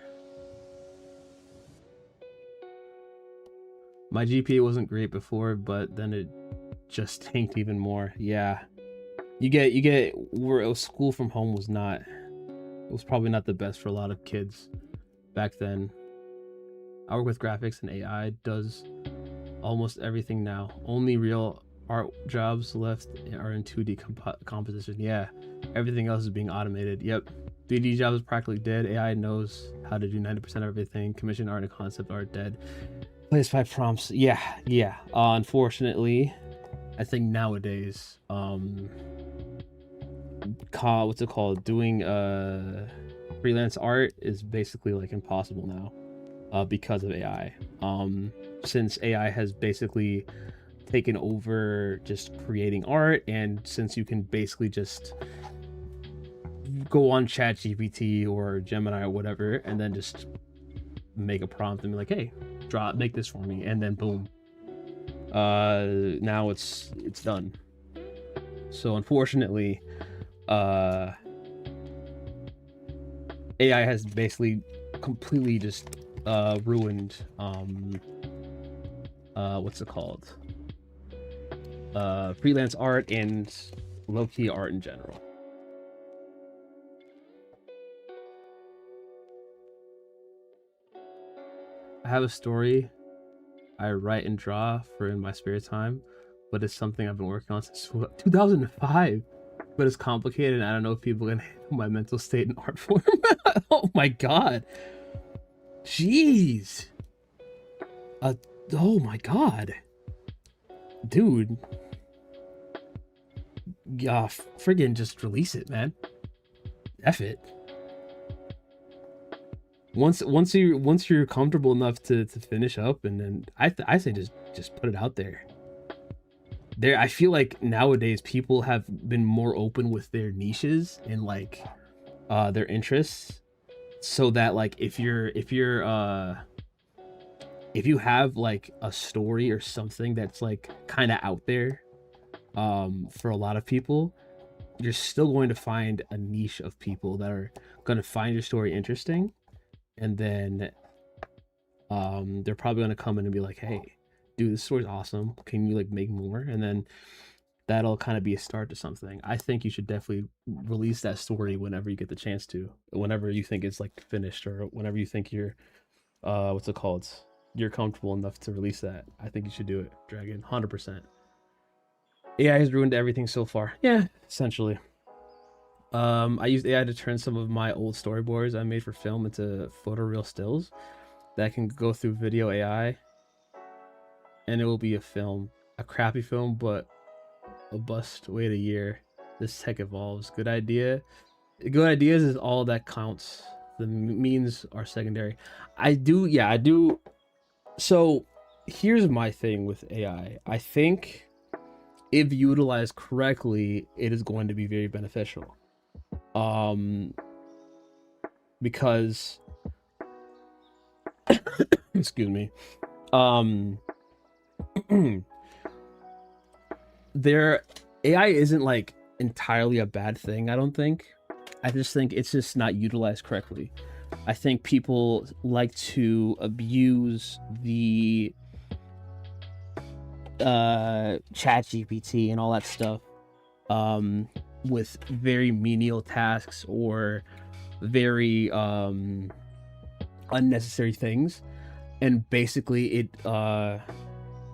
My GPA wasn't great before, but then it just tanked even more. Yeah, you get where school from home was not. It was probably not the best for a lot of kids back then. I work with graphics, and AI does almost everything now. Only real art jobs left are in 2D composition. Yeah, everything else is being automated. Yep, 3D jobs is practically dead. AI knows how to do 90% of everything. Commission art and concept art dead. Place 5 prompts. Yeah. Unfortunately, I think nowadays, what's it called? Doing freelance art is basically like impossible now, because of AI. Since AI has basically taken over just creating art, and since you can basically just go on ChatGPT or Gemini or whatever, and then just make a prompt and be like, hey, make this for me, and then boom, now it's done. So unfortunately, AI has basically completely just ruined what's it called, freelance art and low-key art in general. I have a story I write and draw for in my spare time, but it's something I've been working on since 2005. But it's complicated, and I don't know if people can handle my mental state in art form. Oh my god. Jeez. Oh my god. Dude. Yeah, friggin' just release it, man. F it. Once you're comfortable enough to finish up, and then I say just put it out there. there, I feel like nowadays people have been more open with their niches and like their interests, so that like if you have like a story or something that's like kind of out there for a lot of people, you're still going to find a niche of people that are going to find your story interesting, and then they're probably going to come in and be like, hey dude, this story's awesome, can you like make more? And then that'll kind of be a start to something. I think you should definitely release that story whenever you get the chance to, whenever you think it's like finished, or whenever you think you're what's it called, you're comfortable enough to release that. I think you should do it, Dragon. 100%. AI has ruined everything so far. Yeah, essentially. I used AI to turn some of my old storyboards I made for film into photoreal stills that can go through video AI, and it will be a film, a crappy film, but a bust. Wait a year. This tech evolves. Good idea. Good ideas is all that counts. The means are secondary. I do. So here's my thing with AI. I think if utilized correctly, it is going to be very beneficial. Because excuse me. Their AI isn't like entirely a bad thing, I don't think. I just think it's just not utilized correctly. I think people like to abuse the chat GPT and all that stuff with very menial tasks or very unnecessary things, and basically it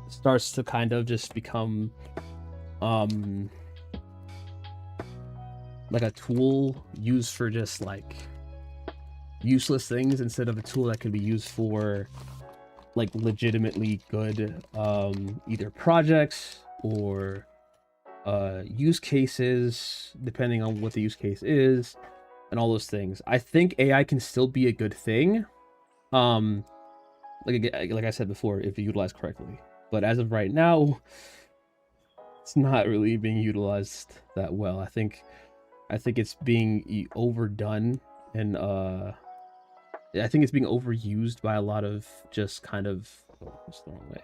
starts to kind of just become like a tool used for just like useless things, instead of a tool that could be used for like legitimately good either projects or use cases, depending on what the use case is, and all those things. I think AI can still be a good thing, like I said before, if utilized correctly. But as of right now, it's not really being utilized that well. I think it's being overdone, and I think it's being overused by a lot of just kind of, what's the wrong way?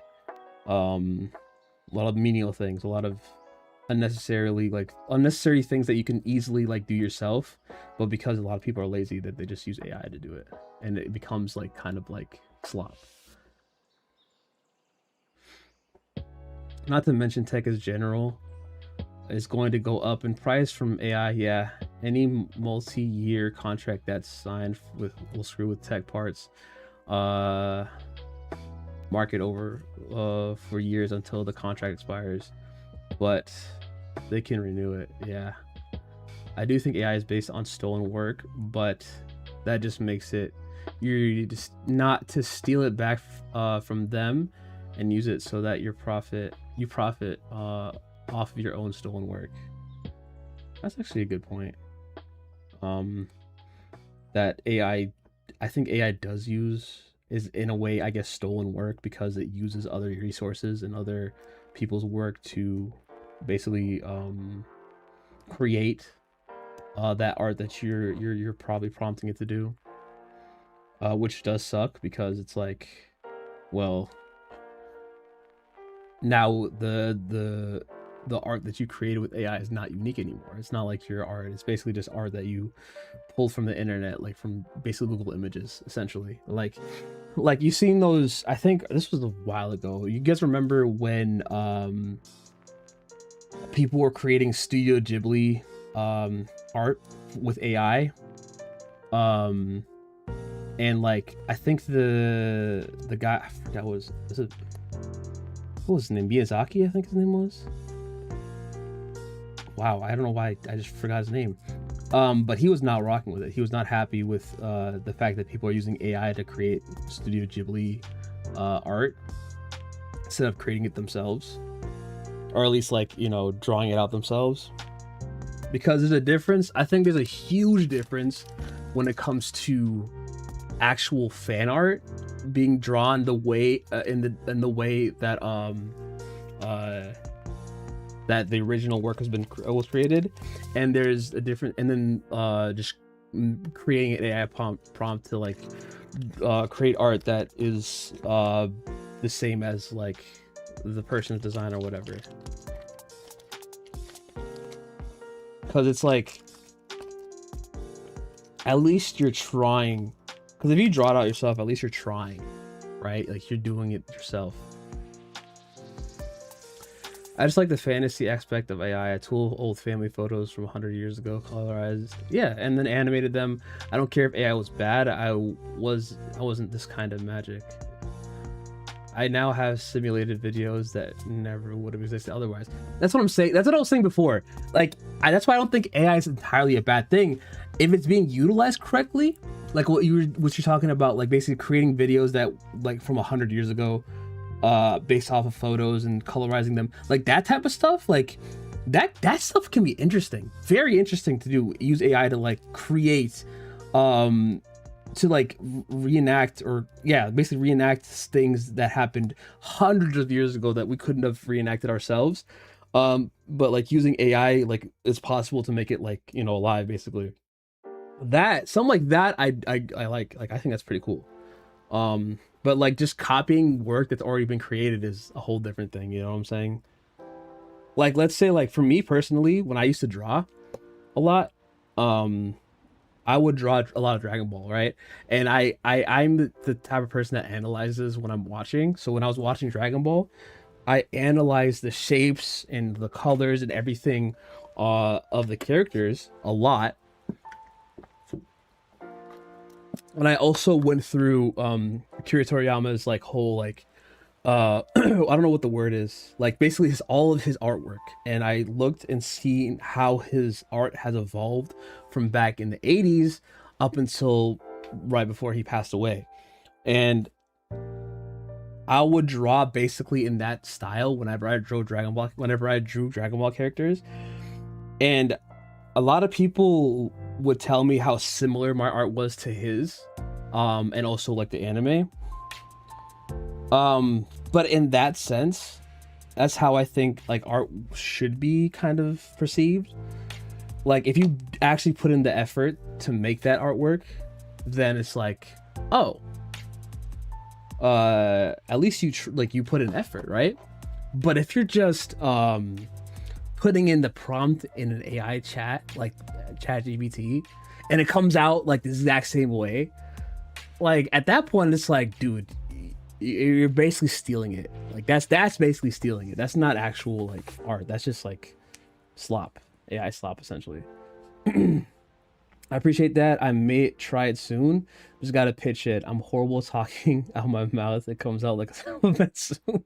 A lot of menial things, a lot of unnecessary things that you can easily like do yourself, but because a lot of people are lazy, that they just use AI to do it, and it becomes like kind of like slop. Not to mention tech as general is going to go up in price from AI. Yeah, any multi-year contract that's signed will screw with tech parts market over for years until the contract expires, but they can renew it. Yeah, I do think AI is based on stolen work, but that just makes it, you're just not to steal it back from them and use it so that you profit off of your own stolen work. That's actually a good point. That AI, I think AI does use, is in a way, I guess, stolen work, because it uses other resources and other people's work to basically create that art that you're probably prompting it to do, which does suck, because it's like, well, now the art that you created with AI is not unique anymore. It's not like your art. It's basically just art that you pulled from the internet, like from basically Google Images, essentially. Like you've seen those, I think this was a while ago. You guys remember when people were creating Studio Ghibli art with AI? And like, I think the guy, I forgot what was it, what was his name? Miyazaki, I think his name was. Wow, I don't know why I just forgot his name. But he was not rocking with it. He was not happy with the fact that people are using AI to create Studio Ghibli art instead of creating it themselves, or at least like, you know, drawing it out themselves. Because there's a difference. I think there's a huge difference when it comes to actual fan art being drawn the way in the way that that the original work was created, and there's a different, and then just creating an AI prompt to like create art that is the same as like the person's design or whatever. Because it's like, at least you're trying. Because if you draw it out yourself, at least you're trying, right? Like you're doing it yourself. I just like the fantasy aspect of AI. I tool old family photos from 100 years ago, colorized, yeah, and then animated them. I don't care if AI was bad. I wasn't this kind of magic. I now have simulated videos that never would have existed otherwise. That's what I'm saying. That's what I was saying before. Like, that's why I don't think AI is entirely a bad thing if it's being utilized correctly. Like what you're talking about, like basically creating videos that like from 100 years ago, based off of photos and colorizing them, like that type of stuff. Like that stuff can be interesting, very interesting to do. Use AI to like create, to like reenact, or yeah, basically reenact things that happened hundreds of years ago that we couldn't have reenacted ourselves. But like using AI, like it's possible to make it like, you know, alive basically. That something like that I like I think that's pretty cool. But like just copying work that's already been created is a whole different thing, you know what I'm saying? Like let's say like for me personally, when I used to draw a lot, I would draw a lot of Dragon Ball, right? And I'm the type of person that analyzes when I'm watching. So when I was watching Dragon Ball, I analyzed the shapes and the colors and everything of the characters a lot. And I also went through Akira Toriyama's like whole like I don't know what the word is, like basically all of his artwork, and I looked and seen how his art has evolved from back in the 80s up until right before he passed away. And I would draw basically in that style whenever I drew Dragon Ball characters. And a lot of people would tell me how similar my art was to his, and also like the anime. But in that sense, that's how I think like art should be kind of perceived. Like if you actually put in the effort to make that artwork, then it's like, oh, at least you you put in effort, right? But if you're just putting in the prompt in an AI chat like ChatGPT, and it comes out like the exact same way, like at that point it's like, dude, you're basically stealing it. Like that's basically stealing it. That's not actual like art. That's just like slop, AI slop essentially. I appreciate that. I may try it soon. Just gotta pitch it. I'm horrible talking out my mouth. It comes out like a soon.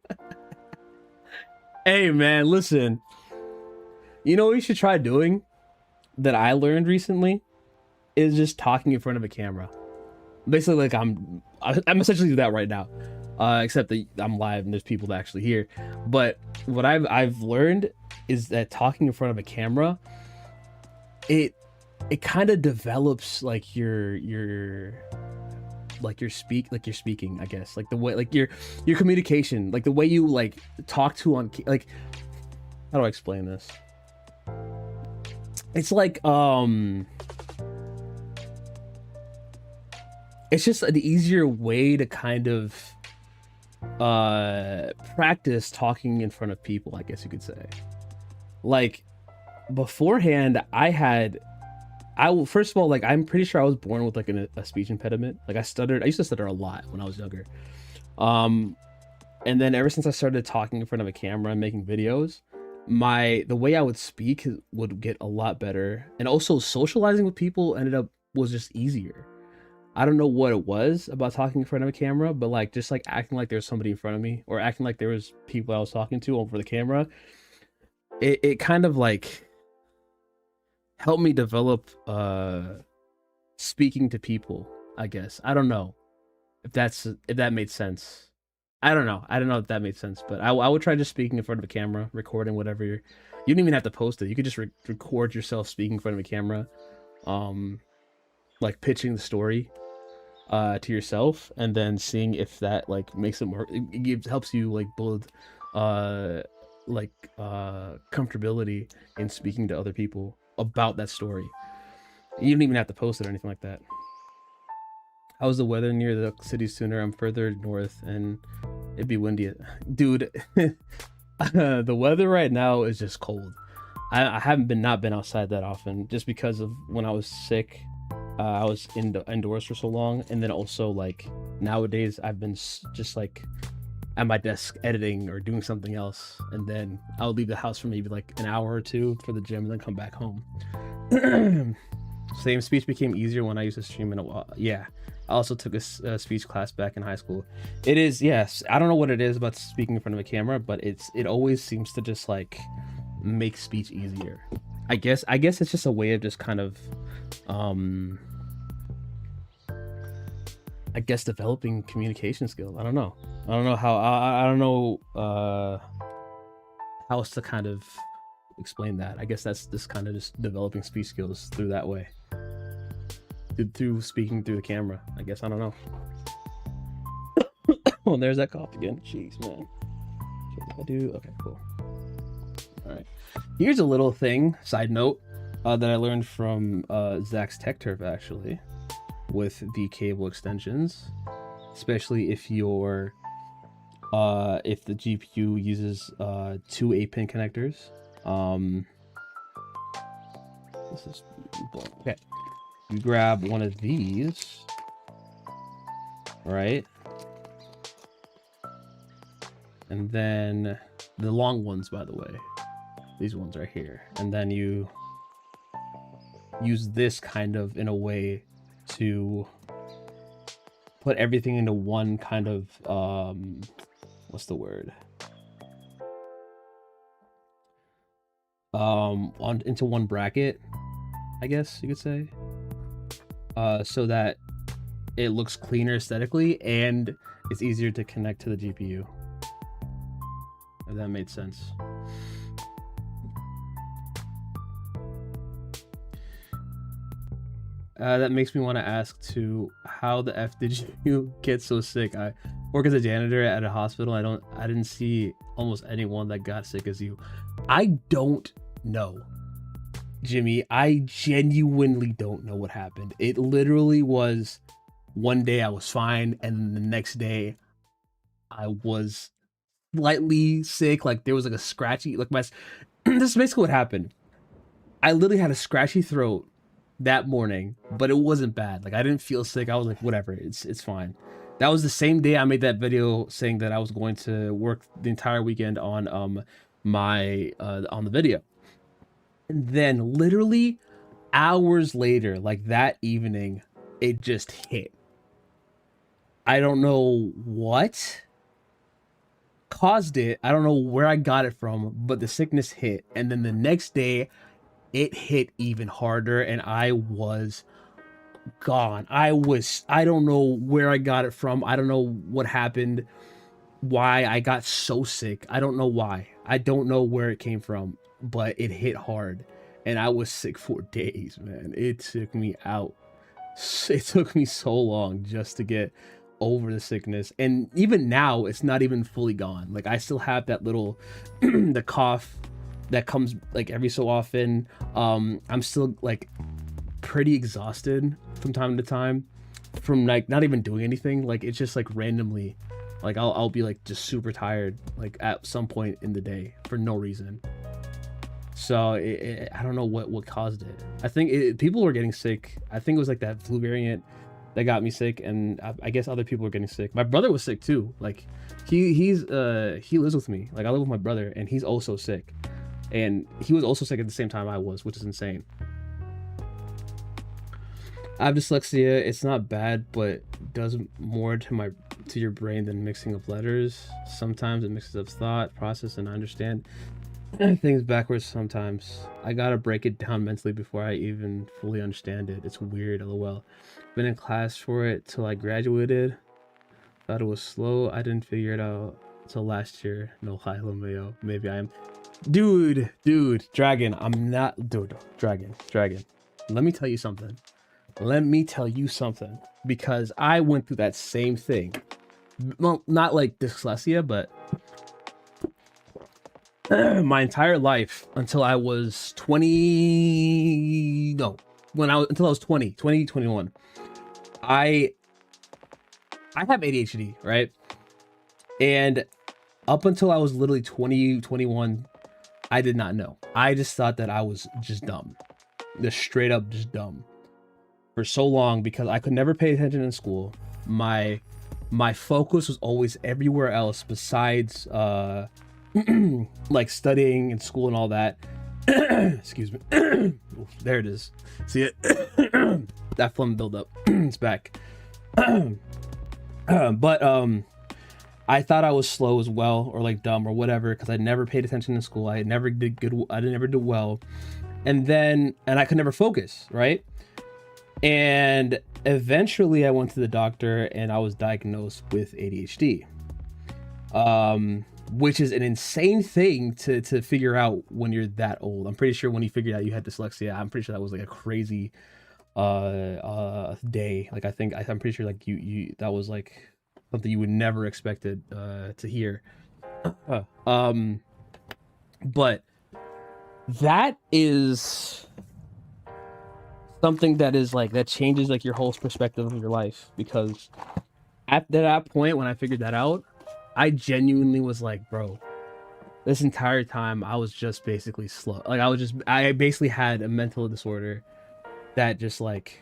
Hey man, listen. You know what you should try doing that I learned recently is just talking in front of a camera. Basically, like I'm essentially that right now, except that I'm live and there's people that actually hear. But what I've learned is that talking in front of a camera, it kind of develops like your speaking, I guess, like the way like your communication, like the way you like talk to on like, how do I explain this? It's like it's just an easier way to kind of practice talking in front of people, I guess you could say. Like beforehand, first of all, like I'm pretty sure I was born with like a speech impediment. Like I used to stutter a lot when I was younger. And then ever since I started talking in front of a camera and making videos, the way I would speak would get a lot better. And also socializing with people was just easier. I don't know what it was about talking in front of a camera, but like just like acting like there's somebody in front of me, or acting like there was people I was talking to over the camera, it kind of like helped me develop speaking to people, I guess. I don't know if that made sense. I don't know if that made sense, but I would try just speaking in front of a camera, recording whatever you don't even have to post it. You could just record yourself speaking in front of a camera, like pitching the story to yourself, and then seeing if that like makes it more, it helps you like build like comfortability in speaking to other people about that story. You don't even have to post it or anything like that. How's the weather near the city sooner? I'm further north and it'd be windy. Dude, the weather right now is just cold. I haven't not been outside that often just because of when I was sick. I was indoors for so long, and then also like nowadays I've been just like at my desk editing or doing something else, and then I'll leave the house for maybe like an hour or two for the gym and then come back home. Same, speech became easier when I used to stream in a while. Yeah, I also took a speech class back in high school. It is, yes, I don't know what it is about speaking in front of a camera, but it always seems to just like make speech easier. I guess it's just a way of just kind of I guess developing communication skills. I don't know how I don't know how else to kind of explain that. I guess that's this kind of just developing speech skills through that way, through speaking through the camera. I guess, I don't know. Oh, there's that cough again. Jeez, man. What do I do? Okay, cool. All right, here's a little thing, side note, that I learned from Zach's Tech Turf, actually, with the cable extensions, especially if you're if the GPU uses 2 8-pin connectors. This is okay. You grab one of these, right? And then the long ones, by the way, these ones right here, and then you use this kind of in a way to put everything into one kind of what's the word, into one bracket, I guess you could say, so that it looks cleaner aesthetically and it's easier to connect to the GPU, if that made sense. That makes me want to ask too, how the F did you get so sick? I work as a janitor at a hospital. I didn't see almost anyone that got sick as you. I don't know, Jimmy. I genuinely don't know what happened. It literally was one day I was fine, and the next day I was slightly sick. Like there was like a scratchy, like my, this is basically what happened. I literally had a scratchy throat that morning, but it wasn't bad. Like I didn't feel sick. I was like, whatever, it's fine. That was the same day I made that video saying that I was going to work the entire weekend on my on the video. And then literally hours later, like that evening, it just hit. I don't know what caused it. I don't know where I got it from, but the sickness hit. And then the next day it hit even harder, and I was gone. I don't know where I got it from. I don't know what happened, why I got so sick. I don't know why. I don't know where it came from, but it hit hard, and I was sick for days, man. It took me out. It took me so long just to get over the sickness, and even now it's not even fully gone. Like I still have that little the cough that comes like every so often. I'm still like pretty exhausted from time to time from like not even doing anything. Like it's just like randomly, like I'll be like just super tired like at some point in the day for no reason. So I don't know what caused it. I think people were getting sick. I think it was like that flu variant that got me sick, and I guess other people were getting sick. My brother was sick too. Like he lives with me. Like I live with my brother, and he's also sick. And he was also sick at the same time I was, which is insane. I have dyslexia. It's not bad, but does more to your brain than mixing up letters. Sometimes it mixes up thought, process, and I understand things backwards sometimes. I gotta break it down mentally before I even fully understand it. It's weird, lol. Been in class for it till I graduated. Thought it was slow. I didn't figure it out till last year. No, hi, Lomeo. Maybe I am. Dude, Dragon, I'm not, dude, Dragon. Let me tell you something. Because I went through that same thing. Well, not like dyslexia, but my entire life until I was 20, no, until I was 21. I have ADHD, right? And up until I was literally 20, 21, I did not know. I just thought that I was just dumb. Just straight up just dumb. For so long, because I could never pay attention in school. My focus was always everywhere else besides like studying in school and all that. Excuse me. There it is. See it? That phlegm buildup. It's back. But I thought I was slow as well, or like dumb or whatever, because I never paid attention in school. I never did good. I never did well, and I could never focus, right? And eventually, I went to the doctor, and I was diagnosed with ADHD, which is an insane thing to figure out when you're that old. I'm pretty sure when you figured out you had dyslexia, I'm pretty sure that was like a crazy day. Like I'm pretty sure like you that was like something you would never expected to hear. But that is something that is like that changes like your whole perspective of your life, because at that point when I figured that out, I genuinely was like, bro, this entire time I was just basically slow. Like I basically had a mental disorder that just like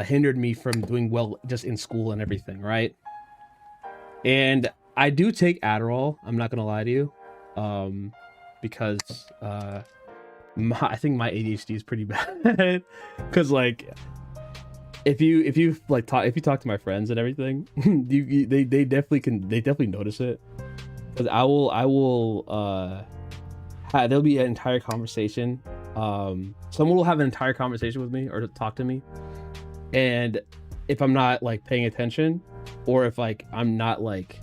hindered me from doing well just in school and everything, right? And I do take Adderall, I'm not gonna lie to you, because I think my ADHD is pretty bad. Because like if you talk to my friends and everything, they definitely notice it. Because there'll be an entire conversation. Someone will have an entire conversation with me or talk to me, and if I'm not like paying attention, or if like I'm not like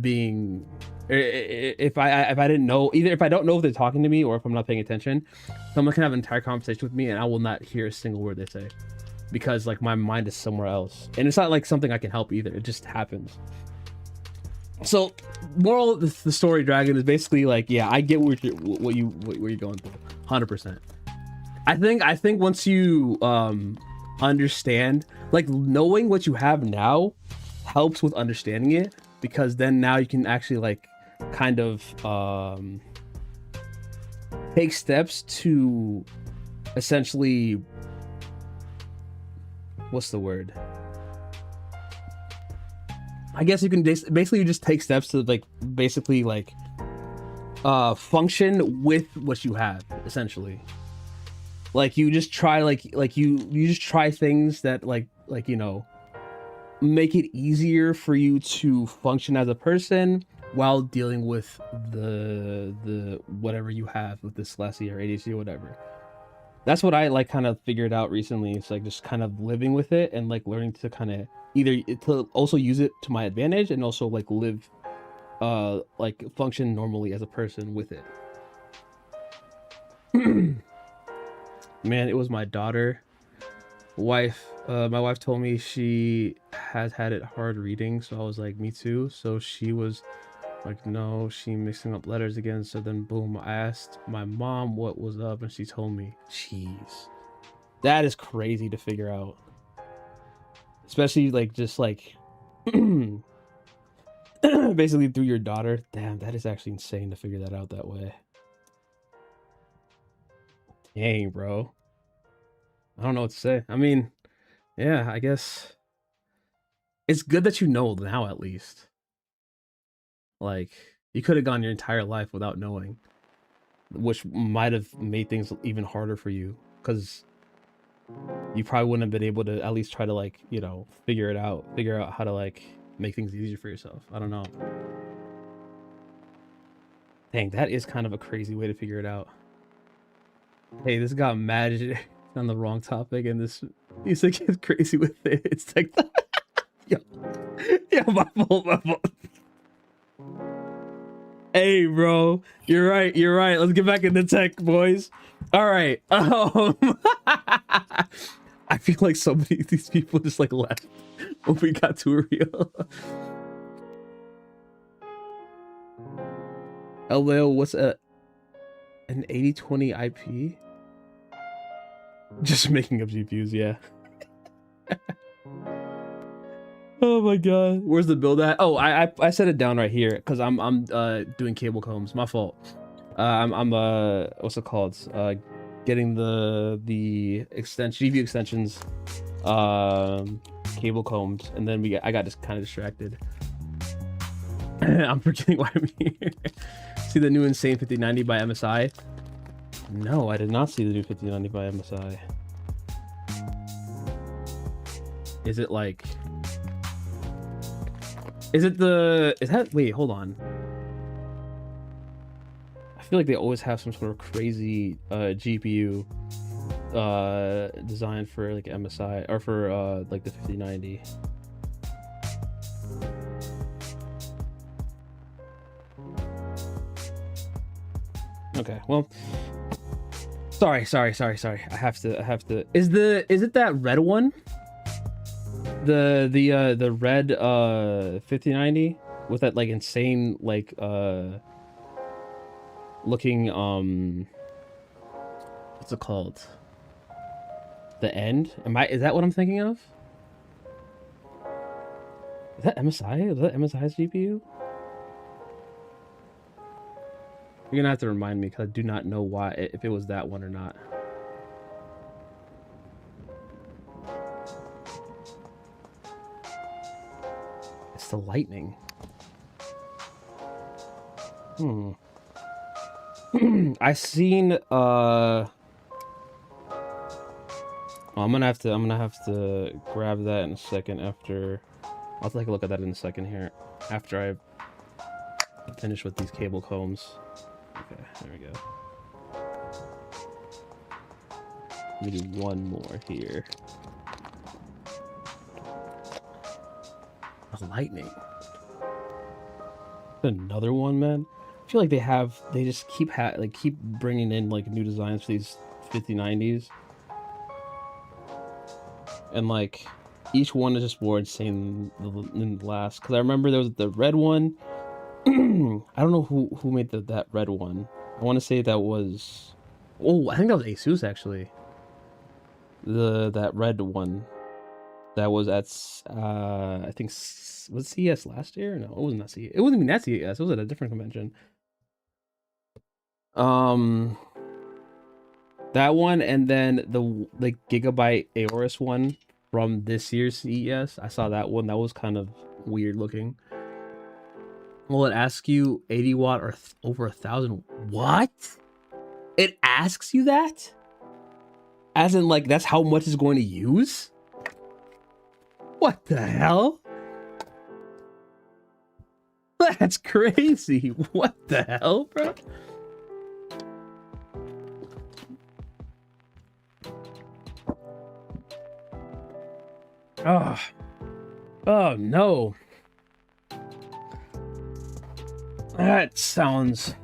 being, if I didn't know, either if I don't know if they're talking to me or if I'm not paying attention, someone can have an entire conversation with me and I will not hear a single word they say, because like my mind is somewhere else, and it's not like something I can help either. It just happens. So moral of the story, Dragon, is basically like, yeah, I get what you're going through 100%. I think once you understand, like knowing what you have now helps with understanding it, because then now you can actually like kind of take steps to essentially, what's the word? I guess you can basically just take steps to like basically like function with what you have, essentially. Like you just try you just try things that like you know, make it easier for you to function as a person while dealing with the whatever you have with dyslexia or ADHD or whatever. That's what I like kind of figured out recently. It's like just kind of living with it and like learning to kind of either to also use it to my advantage and also like live like function normally as a person with it. Man, it was my daughter wife. My wife told me she has had it hard reading, so I was like, me too. So she was like, no, she mixing up letters again. So then boom, I asked my mom what was up, and she told me. Jeez, that is crazy to figure out, especially like just like basically through your daughter. Damn, that is actually insane to figure that out that way. Dang, bro, I don't know what to say. I mean, yeah, I guess it's good that you know now, at least. Like, you could have gone your entire life without knowing, which might have made things even harder for you, because you probably wouldn't have been able to at least try to like, you know, figure out how to like make things easier for yourself. I don't know. Dang, that is kind of a crazy way to figure it out. Hey, this got mad on the wrong topic, and this music is crazy with it. It's like, yo, my fault. Hey, bro, you're right. Let's get back into tech, boys. All right. I feel like so many of these people just like left when we got too real. LL, what's an 8020 IP? Just making up GPUs, yeah. Oh my god, where's the build at? Oh, I set it down right here because I'm doing cable combs. My fault. I'm what's it called? Getting the GPU extensions, cable combed, and then I got just kind of distracted. I'm forgetting why I'm here. See the new Insane 5090 by MSI? No, I did not see the new 5090 by MSI. Is it like... Is that... Wait, hold on. I feel like they always have some sort of crazy GPU designed for like MSI, or for like the 5090. Okay, well, sorry. I have to. Is it that red one? The red 5090 with that like insane like looking what's it called? The end? Is that what I'm thinking of? Is that MSI? Is that MSI's GPU? You're gonna have to remind me because I do not know why, if it was that one or not. It's the lightning. I seen I'm gonna have to grab that in a second after. I'll take a look at that in a second here after I finish with these cable combs. Okay, there we go. Let me do one more here. A lightning. Another one, man. I feel like they just keep bringing in like new designs for these 5090s, and like each one is just more insane than the last. Because I remember there was the red one. I don't know who made that red one. I want to say that was, I think that was Asus actually. That red one that was at I think was CES last year. No, it wasn't that CES. It wasn't even at CES. It was at a different convention. That one, and then the Gigabyte Aorus one from this year's CES. I saw that one. That was kind of weird looking. Will it ask you 80 watt or over 1,000? What? It asks you that? As in, like, that's how much it's going to use? What the hell? That's crazy. What the hell, bro? Oh no. That sounds...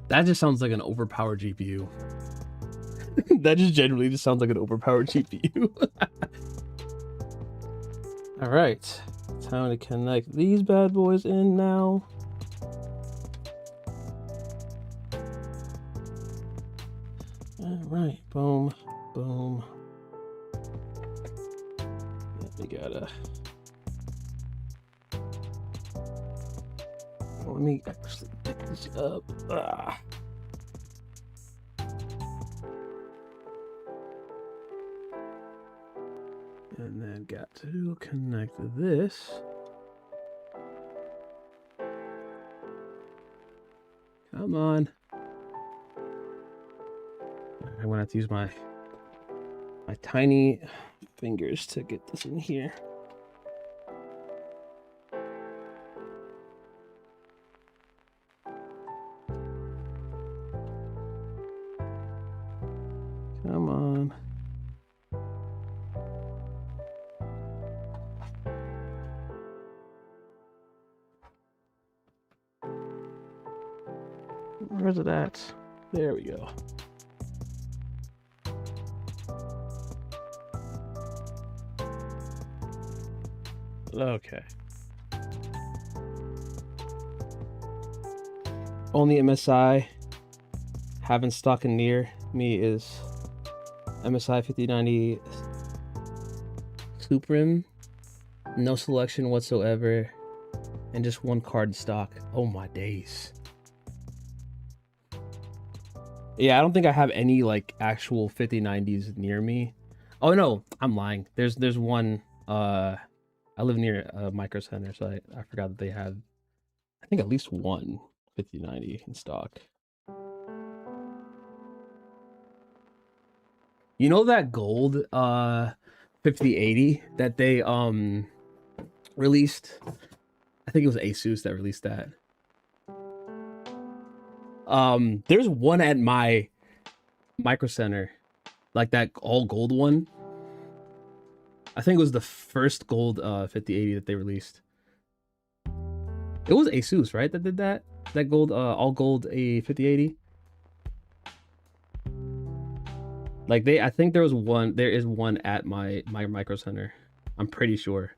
That just sounds like an overpowered GPU. That just generally just sounds like an overpowered GPU. All right, time to connect these bad boys in now. All right, boom, boom. We gotta... Let me actually pick this up. And then got to connect this. Come on. I'm gonna have to use my tiny fingers to get this in here. Come on. Where's it at? There we go. Okay. Only MSI having stock in near me is MSI 5090 Supreme. No selection whatsoever. And just one card in stock. Oh my days. Yeah, I don't think I have any like actual 5090s near me. Oh no, I'm lying. There's one. I live near Micro Center, so I forgot that they had, I think, at least one 5090 in stock. You know that gold 5080 that they released? I think it was Asus that released that. There's one at my Micro Center, like that all gold one. I think it was the first gold 5080 that they released. It was Asus, right, that did that? That gold all gold a 5080. Like I think there is one at my Micro Center. I'm pretty sure.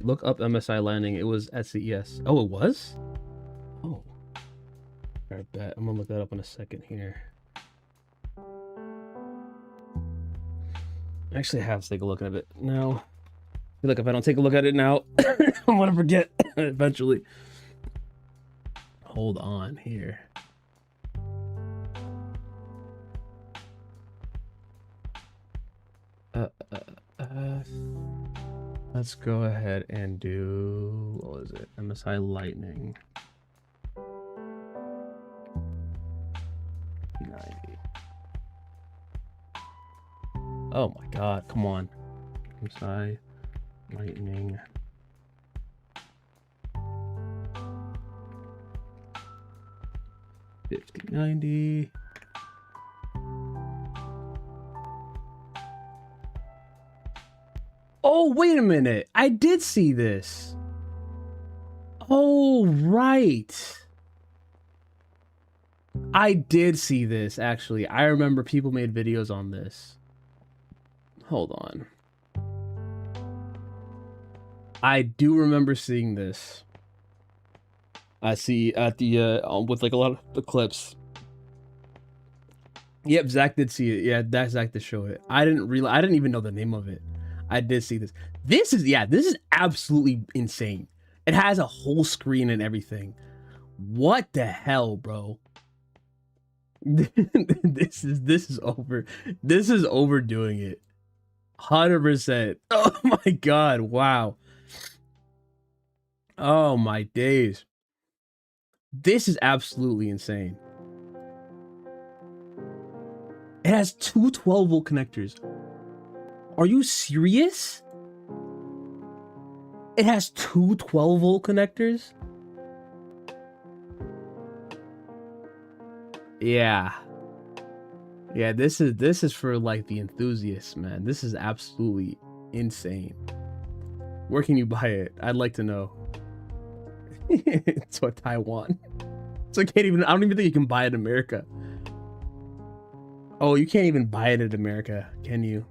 Look up MSI landing. It was at CES. Oh, it was? Oh. I bet. I'm gonna look that up in a second here. I actually have to take a look at it now. I feel like if I don't take a look at it now, I'm gonna forget eventually. Hold on here. Let's go ahead and do, what was it? MSI Lightning. 90. Oh my god, come on. MSI Lightning. $50.90. Oh, wait a minute. I did see this. Oh, right. I did see this, actually. I remember people made videos on this. Hold on. I do remember seeing this. I see at the, with like a lot of the clips. Yep, Zach did see it. Yeah, that Zach did show it. I didn't even know the name of it. I did see this. This is absolutely insane. It has a whole screen and everything. What the hell, bro? This is over. This is overdoing it. 100%. Oh my god, wow. Oh my days. This is absolutely insane. It has two 12-volt connectors. Are you serious? It has two 12-volt connectors? Yeah. Yeah, this is for like the enthusiasts, man. This is absolutely insane. Where can you buy it? I'd like to know. It's what, Taiwan? So I don't even think you can buy it in America. Oh, you can't even buy it in America, can you?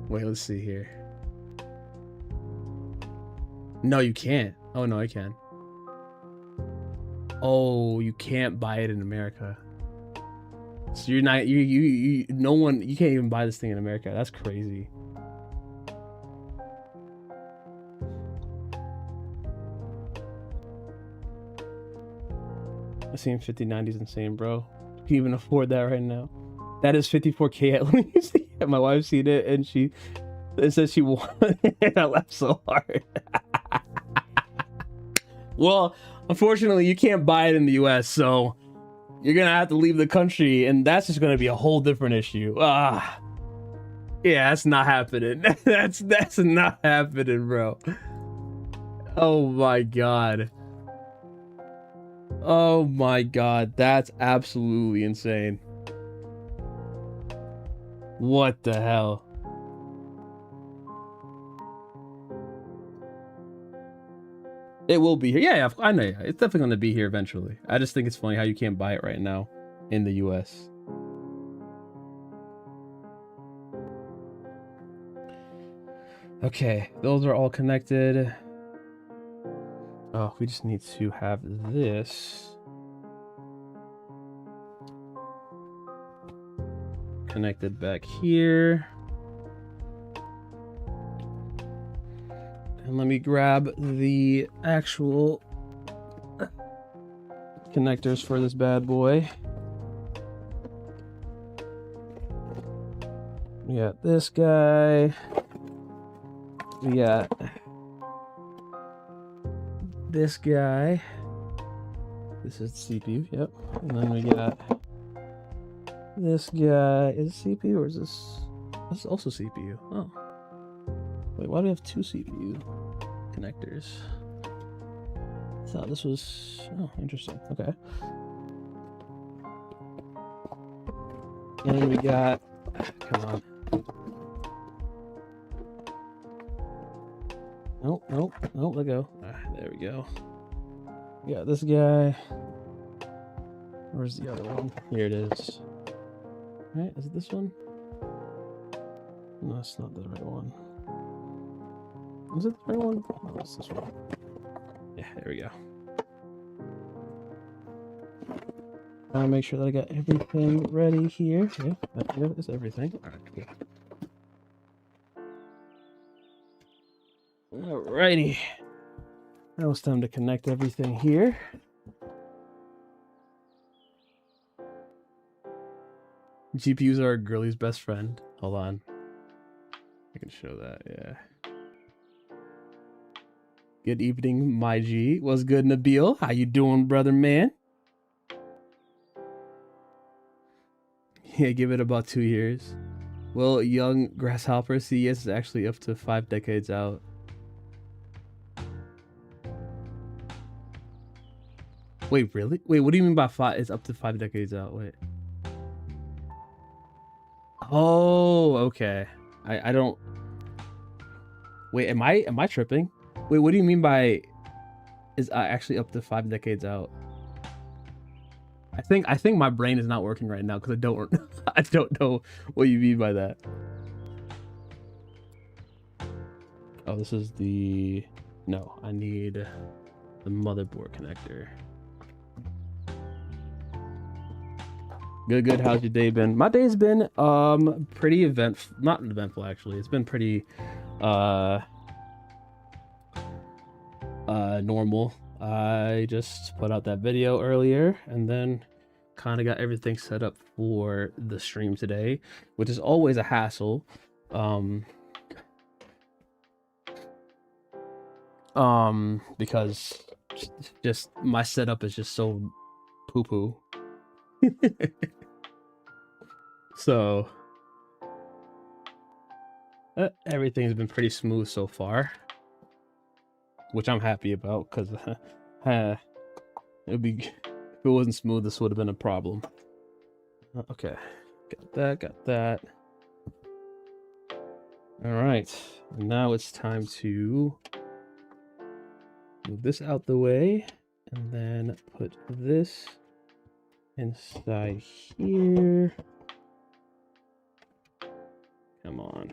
Wait, let's see here. No, you can't. Oh, no, I can. Oh, you can't buy it in America. So you're not, no one, you can't even buy this thing in America. That's crazy. I seen 5090 is insane, bro. You can even afford that right now. That is 54K at least. My wife seen it and it says she won. I laughed so hard. Well, unfortunately, you can't buy it in the US, so you're gonna have to leave the country, and that's just gonna be a whole different issue. Yeah, that's not happening. That's not happening, bro. Oh my god. Oh my god, that's absolutely insane. What the hell? It will be here. Yeah, I know. It's definitely going to be here eventually. I just think it's funny how you can't buy it right now in the US. Okay, those are all connected. Oh, we just need to have this connected back here. And let me grab the actual connectors for this bad boy. We got this guy. We got this guy. This is CPU, yep. And then we got this guy. Is it CPU or is this? This is also CPU. Oh. Wait, why do we have two CPU connectors? I thought this was... Oh, interesting. Okay. And we got... Come on. Nope, nope, nope, let go. There we go. We got this guy. Where's the other one? Here it is. Right, is it this one? No, it's not the right one. Is it the right one? Oh, it's this one. Yeah, there we go. I'll make sure that I got everything ready here. Yeah, that is everything. Alright, cool. Alrighty. Now it's time to connect everything here. GPUs are a girlie's best friend. Hold on. I can show that, yeah. Good evening, my G. What's good, Nabil? How you doing, brother man? Yeah, give it about 2 years. Well, young grasshopper CES is actually up to 5 decades out. Wait, really? Wait, what do you mean by 5? It's up to 5 decades out. Wait. Oh, okay. I don't. Wait, am I tripping? Wait, what do you mean by is actually up to 5 decades out? I think my brain is not working right now because I don't know what you mean by that. Oh, this is the... No, I need the motherboard connector. Good. How's your day been? My day's been pretty not eventful actually. It's been pretty normal. I just put out that video earlier and then kind of got everything set up for the stream today, which is always a hassle. Because just my setup is just so poo-poo. So everything's been pretty smooth so far, which I'm happy about because it'd be if it wasn't smooth, this would have been a problem. Okay, got that. All right, now it's time to move this out the way and then put this inside here. Come on.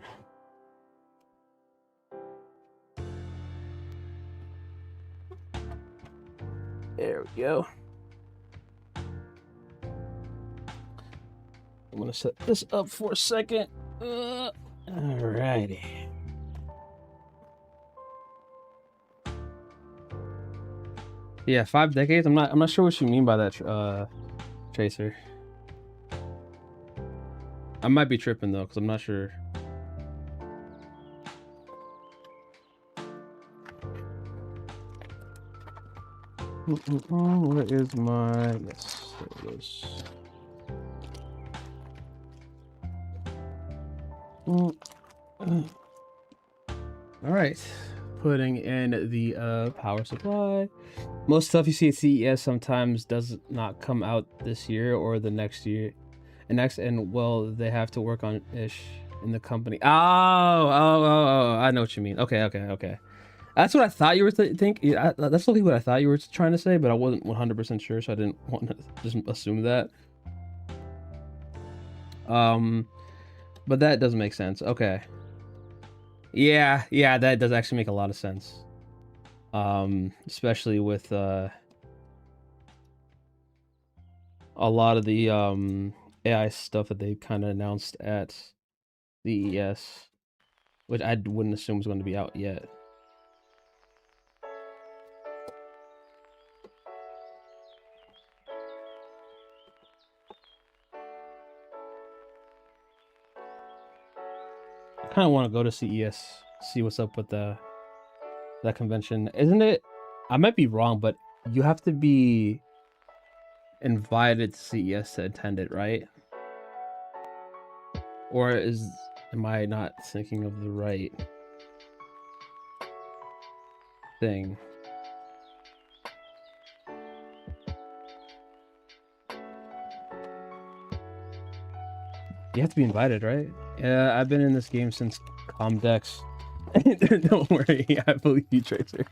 There we go. I'm gonna set this up for a second. Alrighty. Yeah, 5 decades. I'm not sure what you mean by that, Tracer. I might be tripping though, because I'm not sure. Where is my... Yes, there it is. All right, putting in the power supply. Most stuff you see at CES sometimes does not come out this year or the next year. And well, they have to work on ish in the company. Oh, I know what you mean. Okay. That's what I thought you were thinking. That's literally what I thought you were trying to say, but I wasn't 100% sure, so I didn't want to just assume that. But that doesn't make sense. Okay. Yeah, that does actually make a lot of sense. Especially with a lot of the AI stuff that they kind of announced at the ES, which I wouldn't assume is going to be out yet. I kind of want to go to CES, see what's up with that convention. Isn't it? I might be wrong, but you have to be invited to CES to attend it, right? Or am I not thinking of the right thing? You have to be invited, right? Yeah, I've been in this game since Comdex. Don't worry, I believe you, Tracer.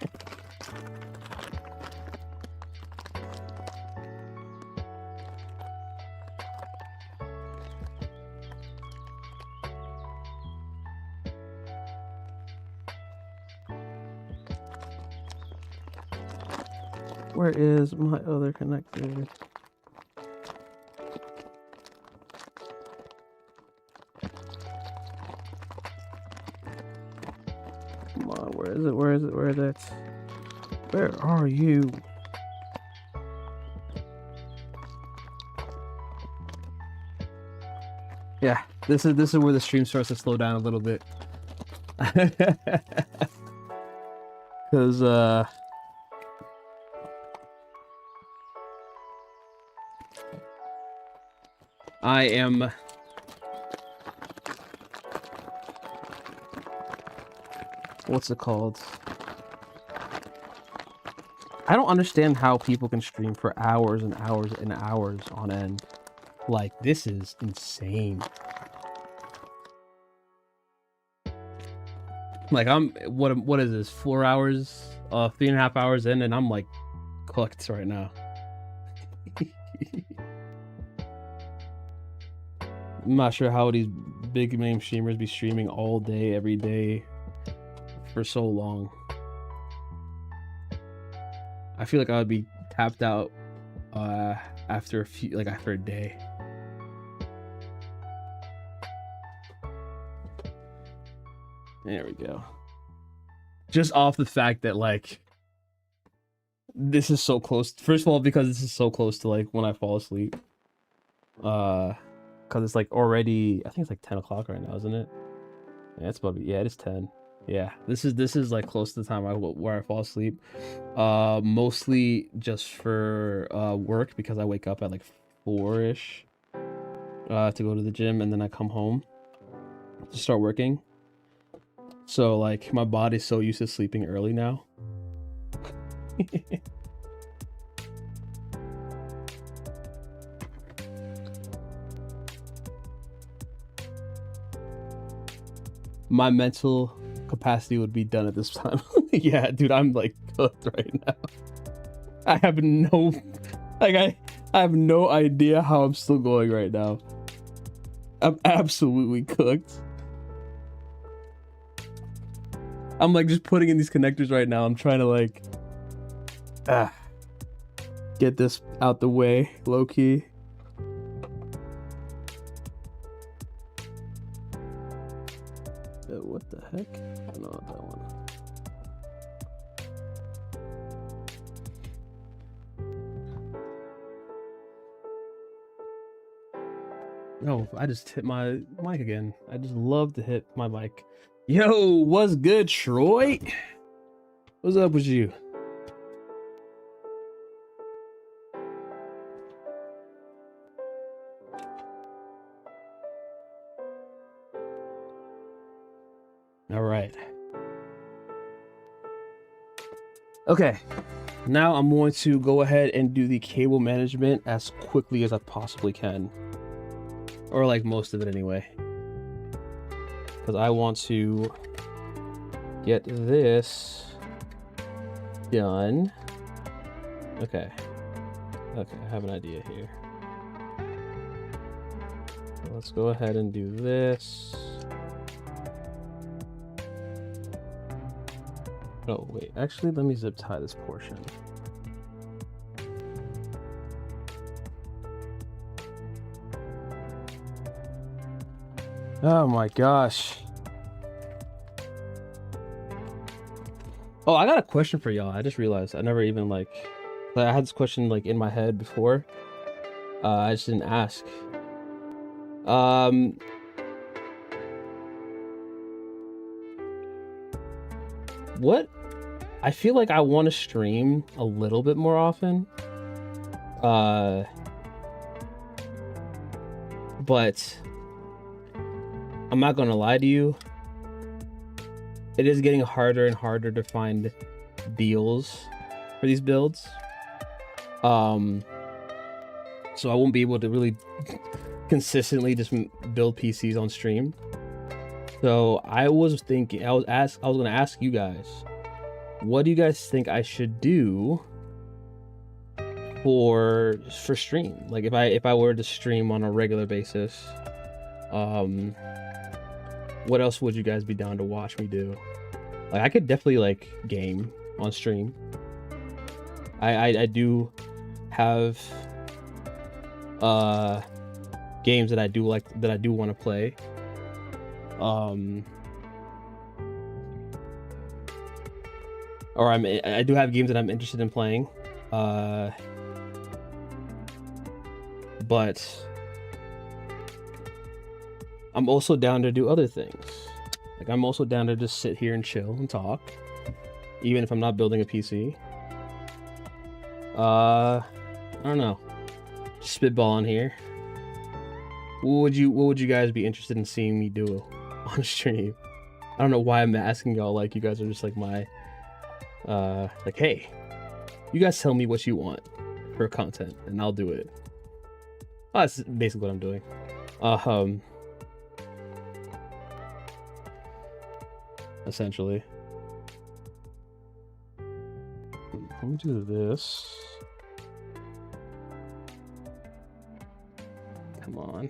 Where is my other connector? Come on, where is it? Where is it? Where is it? Where are you? Yeah, this is where the stream starts to slow down a little bit. Cause I am what's it called? I don't understand how people can stream for hours and hours and hours on end. Like, this is insane. Like, what is this? 4 hours, 3.5 hours in, and I'm like cooked right now. I'm not sure how these big name streamers be streaming all day, every day, for so long. I feel like I would be tapped out after a day. There we go. Just off the fact that, like, this is so close. First of all, because this is so close to, like, when I fall asleep. Because it's, like, already, I think it's, like, 10 o'clock right now, isn't it? Yeah, it's probably, yeah, it is 10. Yeah, this is, like, close to the time where I fall asleep. Mostly just for, work, because I wake up at, like, 4-ish, to go to the gym, and then I come home to start working. So, like, my body's so used to sleeping early now. My mental capacity would be done at this time. Yeah, dude, I'm, like, cooked right now. I have no... Like, I have no idea how I'm still going right now. I'm absolutely cooked. I'm, like, just putting in these connectors right now. I'm trying to, like, get this out the way, low-key. What the heck? No, not that one. No, I just hit my mic again. I just love to hit my mic. Yo, what's good, Troy? What's up with you? All right. Okay. Now I'm going to go ahead and do the cable management as quickly as I possibly can. Or, like, most of it anyway. Because I want to get this done. Okay. Okay, I have an idea here. Let's go ahead and do this. Oh, wait. Actually, let me zip tie this portion. Oh my gosh. Oh, I got a question for y'all. I just realized I never even like I had this question like in my head before. I just didn't ask. Um, what? I feel like I want to stream a little bit more often. But I'm not gonna lie to you. It is getting harder and harder to find deals for these builds. So I won't be able to really consistently just build PCs on stream. So I was thinking, I was gonna ask you guys, what do you guys think I should do for stream? Like if I were to stream on a regular basis, what else would you guys be down to watch me do? Like I could definitely like game on stream. I do have games that I do like, that I do want to play. Or I do have games that I'm interested in playing. But I'm also down to do other things. Like I'm also down to just sit here and chill and talk, even if I'm not building a PC. I don't know. Just spitballing here. What would you guys be interested in seeing me do on stream? I don't know why I'm asking y'all. Like you guys are just like my like, hey, you guys tell me what you want for content and I'll do it. Oh, that's basically what I'm doing. Essentially. Let me do this. Come on.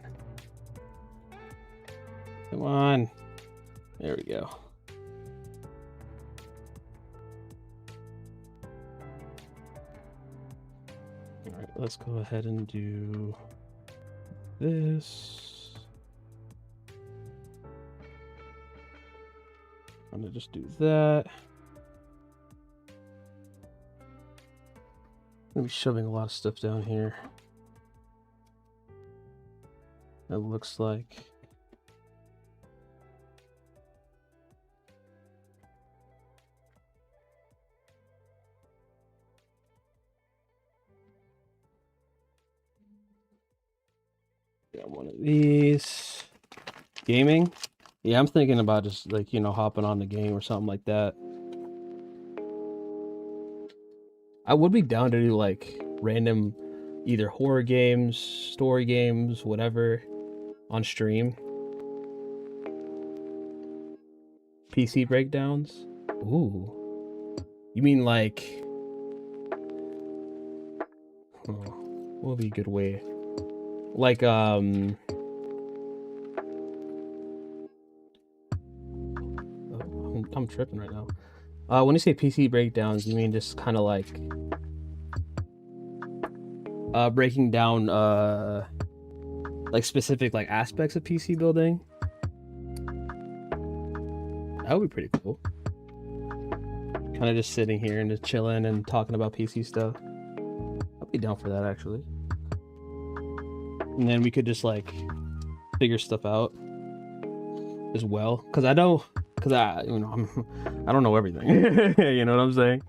Come on. There we go. All right, let's go ahead and do this. I'm gonna just do that. I'm gonna be shoving a lot of stuff down here. It looks like. Got one of these. Gaming? Yeah, I'm thinking about just like, you know, hopping on the game or something like that. I would be down to do like random either horror games, story games, whatever on stream. PC breakdowns. Ooh. You mean like what would be a good way? Like I'm tripping right now. When you say PC breakdowns, you mean just kind of like breaking down like specific like aspects of PC building? That would be pretty cool. Kind of just sitting here and just chilling and talking about PC stuff. I'd be down for that actually. And then we could just like figure stuff out as well, because I know, because I don't know everything. You know what I'm saying?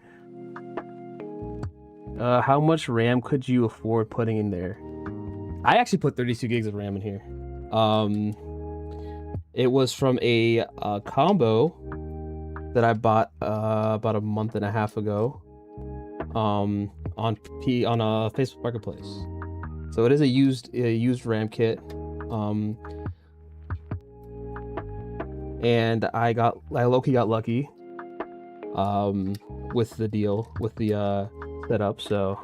How much RAM could you afford putting in there? I actually put 32 gigs of RAM in here. It was from a combo that I bought about a month and a half ago on Facebook Marketplace. So it is a used RAM kit. And I low-key got lucky with the deal, with the setup, so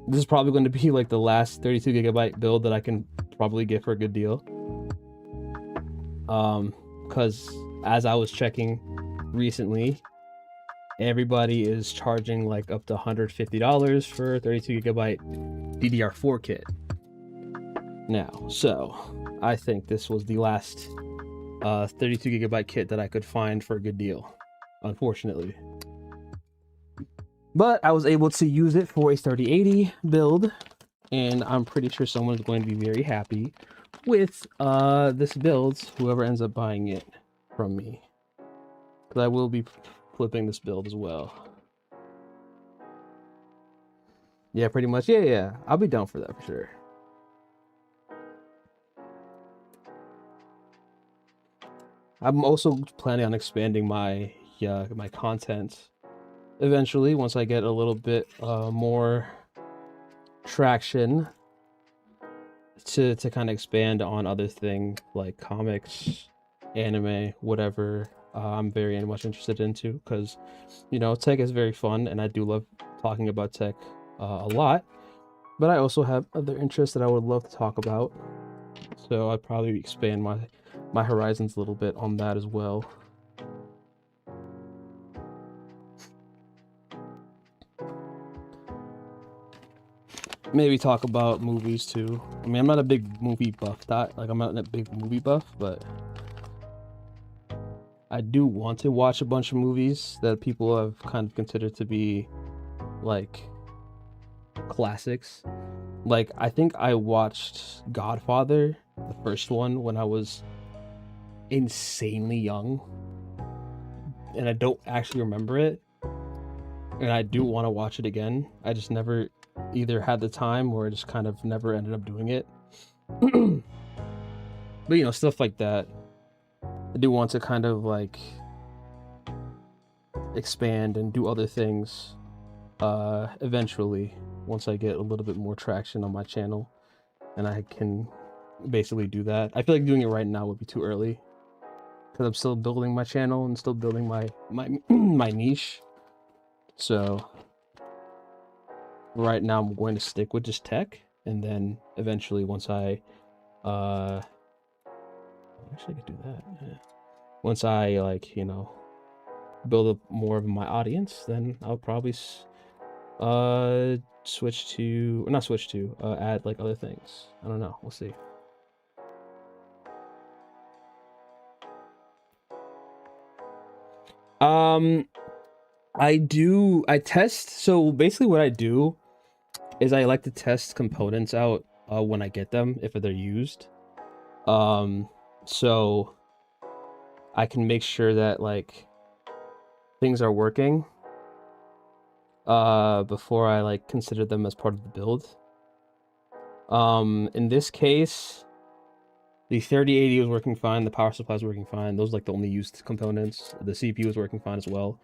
this is probably going to be like the last 32 gigabyte build that I can probably get for a good deal. Because as I was checking recently, everybody is charging like up to $150 for 32 gigabyte DDR4 kit now. So I think this was the last 32 gigabyte kit that I could find for a good deal, unfortunately. But I was able to use it for a 3080 build, and I'm pretty sure someone's going to be very happy with this build, whoever ends up buying it from me. Because I will be flipping this build as well. Yeah, pretty much. Yeah. I'll be down for that for sure. I'm also planning on expanding my my content eventually once I get a little bit more traction to kind of expand on other things like comics, anime, whatever. I'm very much interested into, because you know, tech is very fun and I do love talking about tech a lot, but I also have other interests that I would love to talk about, so I'd probably expand my horizons a little bit on that as well. Maybe talk about movies too. I mean, I'm not a big movie buff, I'm not a big movie buff, but I do want to watch a bunch of movies that people have kind of considered to be like classics. Like, I think I watched Godfather, the first one, when I was insanely young, and I don't actually remember it, and I do want to watch it again. I just never either had the time or just kind of never ended up doing it. But you know, stuff like that, I do want to kind of like expand and do other things eventually, once I get a little bit more traction on my channel and I can basically do that. I feel like doing it right now would be too early, because I'm still building my channel and still building my my niche. So right now I'm going to stick with just tech, and then eventually once I actually I could do that. Yeah. Once I, like, you know, build up more of my audience, then I'll probably switch to, not switch to, add like other things. I don't know, we'll see. I test, so basically what I do is I like to test components out when I get them, if they're used. So I can make sure that like things are working before I like consider them as part of the build. In this case, the 3080 was working fine, the power supply is working fine. Those are like the only used components. The CPU is working fine as well.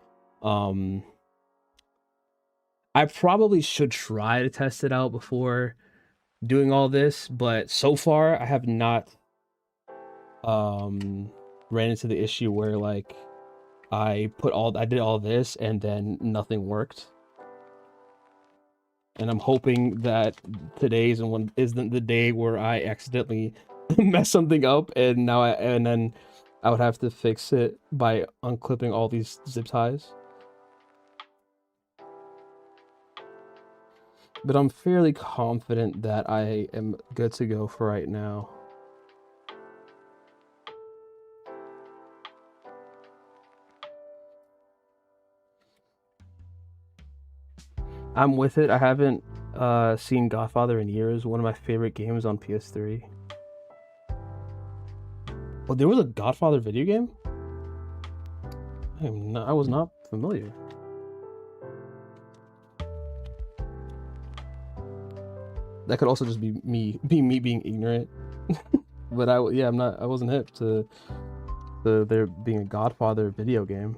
I probably should try to test it out before doing all this, but so far I have not ran into the issue where like I did all this and then nothing worked. And I'm hoping that today's one isn't the day where I accidentally mess something up and then I would have to fix it by unclipping all these zip ties. But I'm fairly confident that I am good to go for right now. I'm with it. I haven't seen Godfather in years. One of my favorite games on PS3. Oh, there was a Godfather video game? I was not familiar. That could also just be me being ignorant. But I wasn't hip to there being a Godfather video game.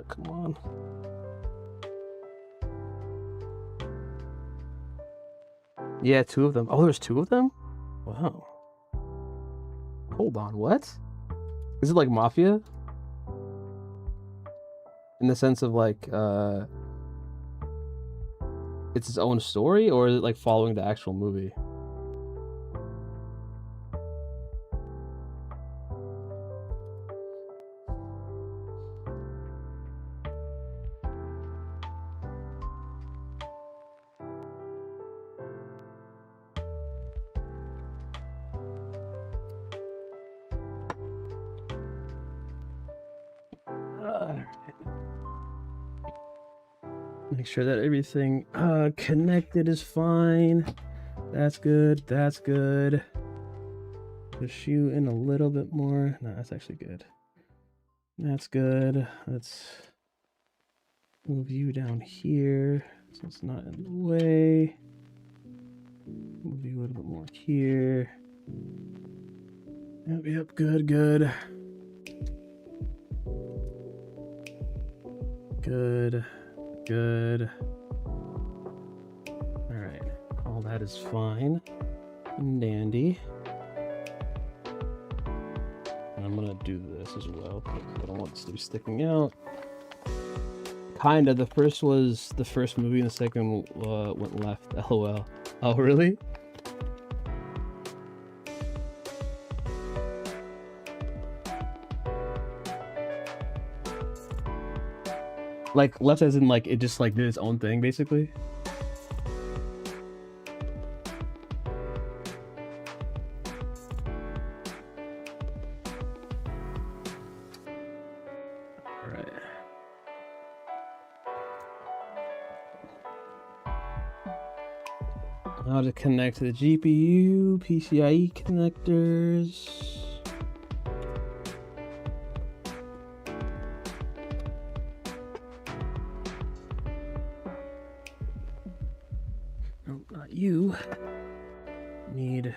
Come on. Yeah, 2 of them. Oh, there's 2 of them? Wow. Hold on, what? Is it like Mafia? In the sense of like it's its own story, or is it like following the actual movie? Make sure that everything connected is fine. That's good. That's good. Push you in a little bit more. No, that's actually good. That's good. Let's move you down here so it's not in the way. Move you a little bit more here. Yep, good, good. Good, good. Alright, all that is fine and dandy. And I'm gonna do this as well, because I don't want this to be sticking out. Kinda, the first was the first movie and the second went left, lol. Oh, really? Like, left as in, like, it just, like, did its own thing, basically? Alright. Now to connect to the GPU, PCIe connectors. No, not you. Need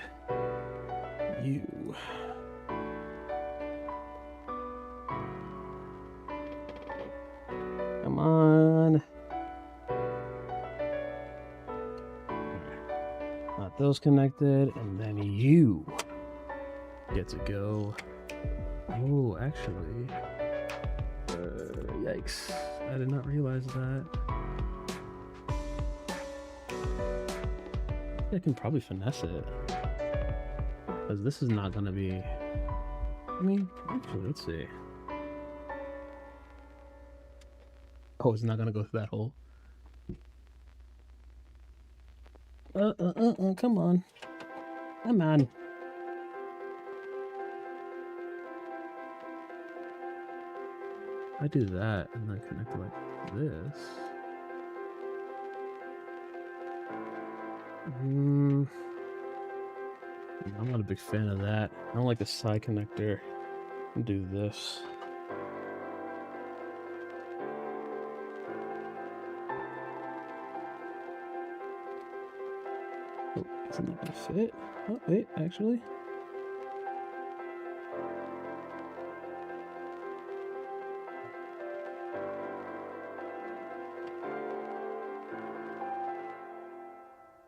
you. Come on. Not those connected, and then you get to go. Oh, actually. Yikes. I did not realize that. I can probably finesse it. Because this is not gonna be... I mean, actually, let's see. Oh, it's not gonna go through that hole. Come on. Come on. I do that and then connect it like this. I'm not a big fan of that. I don't like the side connector. I'll do this. Oh, it's not gonna fit. Oh, wait, actually.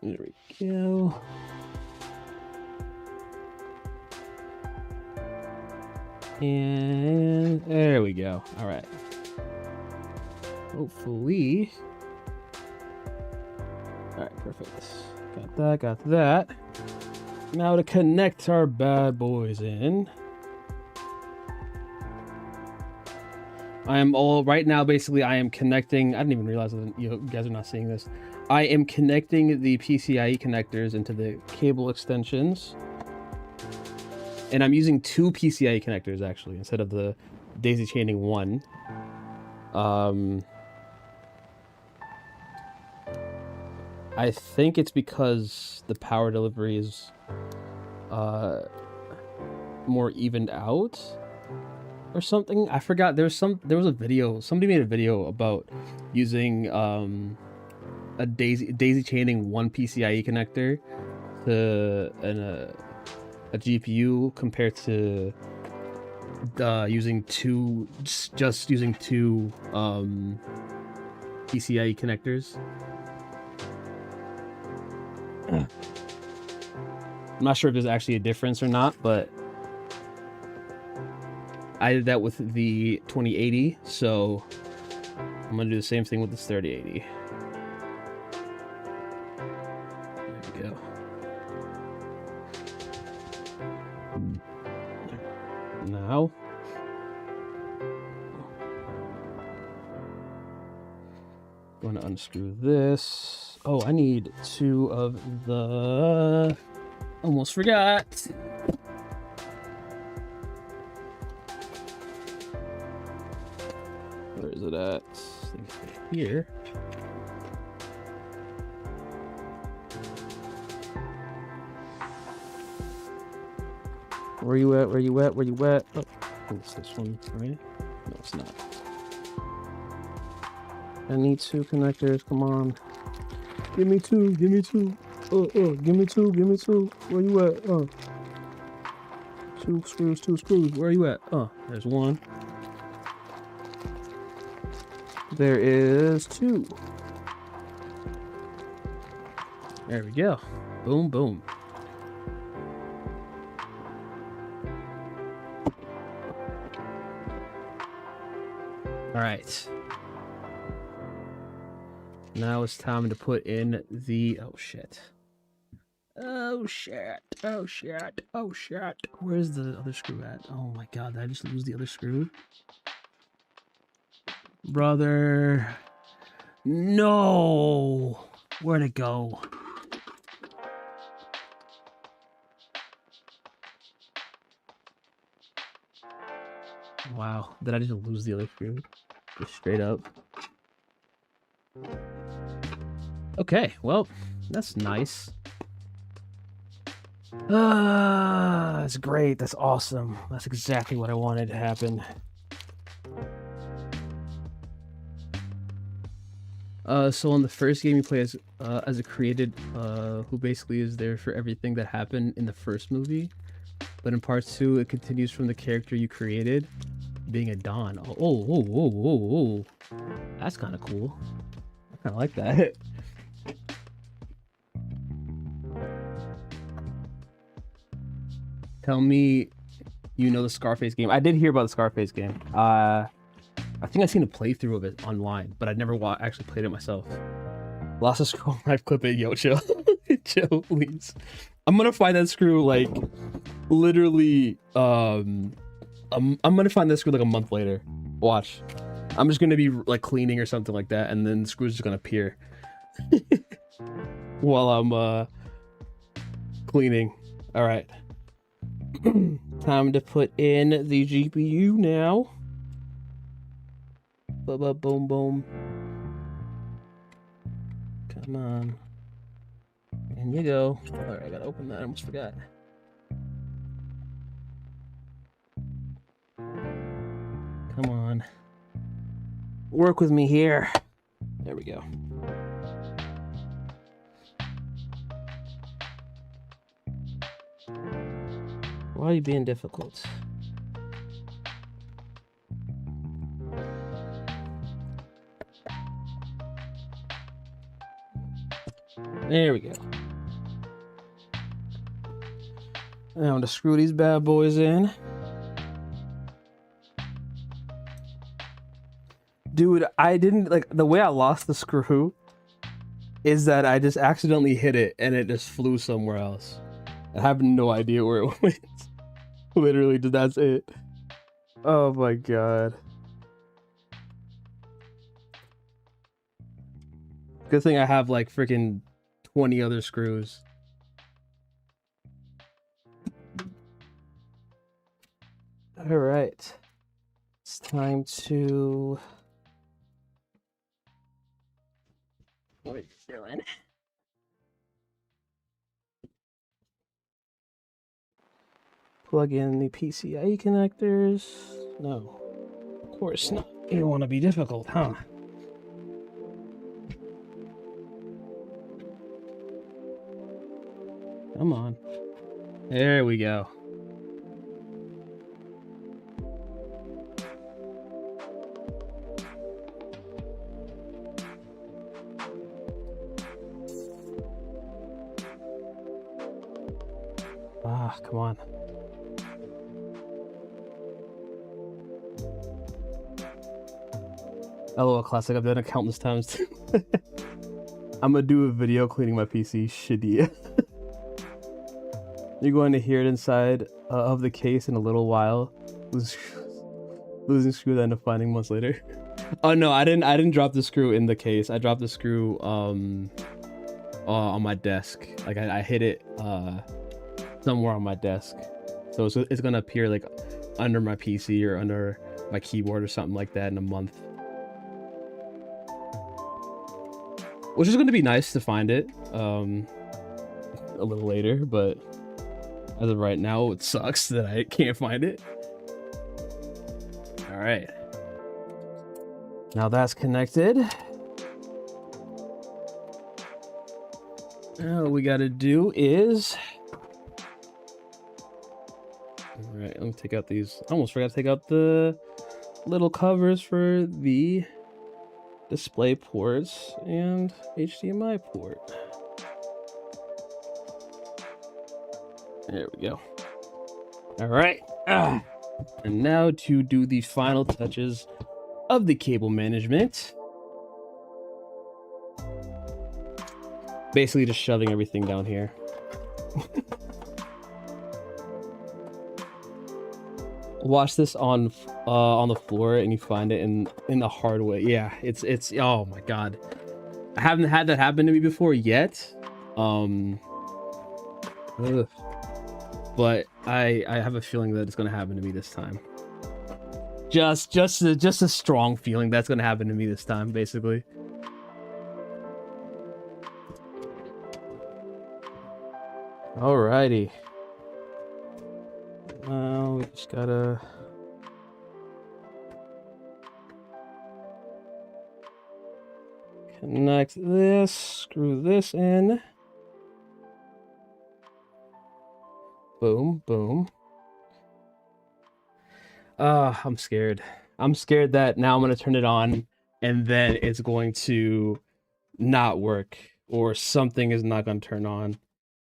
There we go. And there we go. All right. Hopefully. All right, perfect. Got that, got that. Now to connect our bad boys in. I am all right now. Basically, I am connecting. I didn't even realize that you guys are not seeing this. I am connecting the PCIe connectors into the cable extensions. And I'm using 2 PCIe connectors actually instead of the daisy chaining one. I think it's because the power delivery is more evened out or something. I forgot. There was a video. Somebody made a video about using a daisy chaining one PCIe connector to a GPU compared to using just using 2 PCIe connectors. I'm not sure if there's actually a difference or not, but I did that with the 2080, so I'm gonna do the same thing with this 3080. There we go. Now, going to unscrew this. Oh, I need 2 of the... Almost forgot. Where is it at? I think it's right here. Where you at? Where you at? Where you at? Oh, it's this one, right? No, it's not. I need 2 connectors. Come on. Give me 2. Give me 2. Give me 2. Give me 2. Where you at? 2 screws. 2 screws. Where you at? There's 1. There is 2. There we go. Boom, boom. All right. Now it's time to put in the... Oh, shit. Oh, shit. Oh, shit. Oh, shit. Where's the other screw at? Oh, my God. Did I just lose the other screw? Brother. No. Where'd it go? Wow. Did I just lose the other screw? Just straight up. Okay, well, that's nice. That's great. That's awesome. That's exactly what I wanted to happen. So in the first game you play as a created, who basically is there for everything that happened in the first movie. But in part 2, it continues from the character you created, being a Don. Oh. That's kind of cool. I kind of like that. Tell me you know the Scarface game. I did hear about the Scarface game. I think I've seen a playthrough of it online, but I'd never actually played it myself. Lost a screw knife clip it. Yo, chill. Chill, please. I'm gonna find that screw, like, literally, I'm gonna find that screw, like, a month later. Watch. I'm just gonna be, like, cleaning or something like that, and then the screw's just gonna appear. While I'm, cleaning. Alright. Time to put in the GPU now. Boom, boom. Come on. In you go. Alright, I gotta open that. I almost forgot. Come on. Work with me here. There we go. Why are you being difficult? There we go. Now to screw these bad boys in. Dude, I didn't, like, the way I lost the screw is that I just accidentally hit it and it just flew somewhere else. I have no idea where it went. Literally, that's it. Oh my god. Good thing I have like freaking 20 other screws. All right. It's time to... What are you doing? Plug in the PCIe connectors. No, of course not. You don't want to be difficult, huh? Come on. There we go. Ah, come on. LOL classic. I've done it countless times. I'm gonna do a video cleaning my PC. Shitty. You're going to hear it inside of the case in a little while. Losing screw that I end up finding months later. Oh no, I didn't drop the screw in the case. I dropped the screw on my desk. Like I hid it somewhere on my desk. So it's gonna appear like under my PC or under my keyboard or something like that in a month. Which is gonna be nice to find it a little later, but as of right now, it sucks that I can't find it. All right. Now that's connected. Now what we gotta do is... All right, let me take out these. I almost forgot to take out the little covers for the display ports and HDMI port. There we go. All right. And now to do the final touches of the cable management. Basically just shoving everything down here. Watch this on the floor and you find it in the hard way. Yeah, it's oh my god. I haven't had that happen to me before yet. But I have a feeling that it's gonna happen to me this time. Just a strong feeling that's gonna happen to me this time, basically. Alrighty. Now we just gotta connect this, screw this in. Boom, boom. I'm scared. I'm scared that now I'm gonna turn it on and then it's going to not work, or something is not gonna turn on.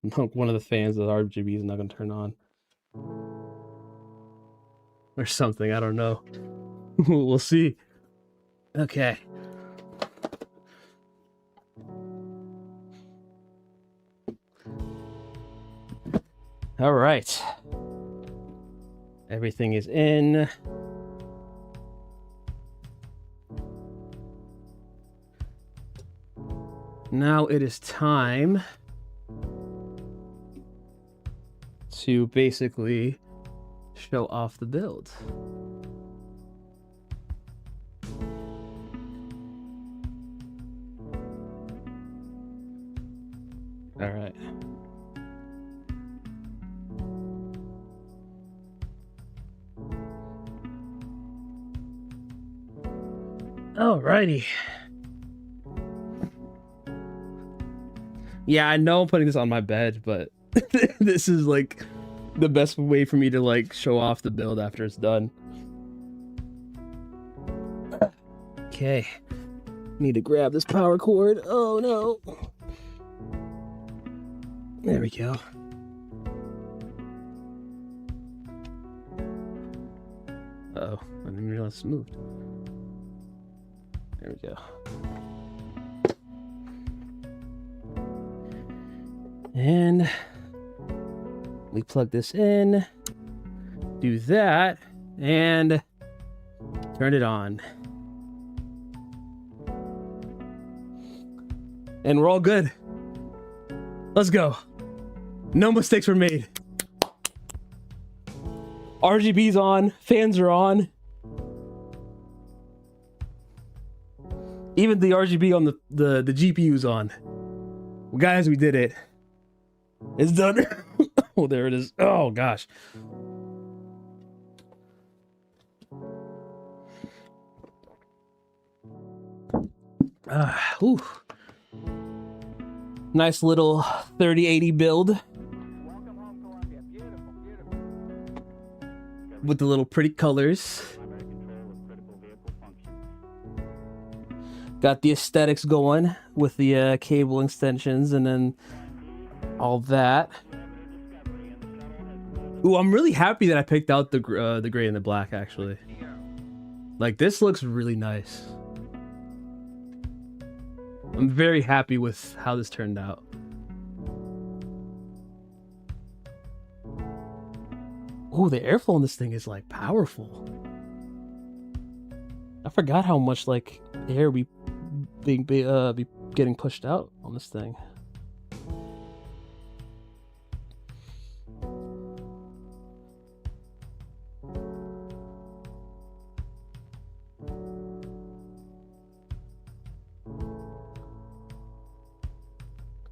One of the fans of the RGB is not gonna turn on. Or something, I don't know. We'll see. Okay. All right. Everything is in. Now it is time to basically show off the build. All right. Alrighty. Yeah, I know I'm putting this on my bed, but this is like the best way for me to like show off the build after it's done. Okay. Need to grab this power cord. Oh no. There we go. Uh-oh, I didn't realize it's moved. There we go. And we plug this in, do that, and turn it on. And we're all good. Let's go. No mistakes were made. RGB's on, fans are on. Even the RGB on the GPU's on. Well, guys, we did it. It's done. Oh, there it is. Oh, gosh. Ooh. Nice little 3080 build. Welcome home, Columbia. Beautiful, beautiful. With the little pretty colors. Primary control of critical vehicle functions. Got the aesthetics going with the cable extensions and then all that. Ooh, I'm really happy that I picked out the gray and the black, actually. Like, this looks really nice. I'm very happy with how this turned out. Oh, the airflow on this thing is like powerful. I forgot how much like air be getting pushed out on this thing.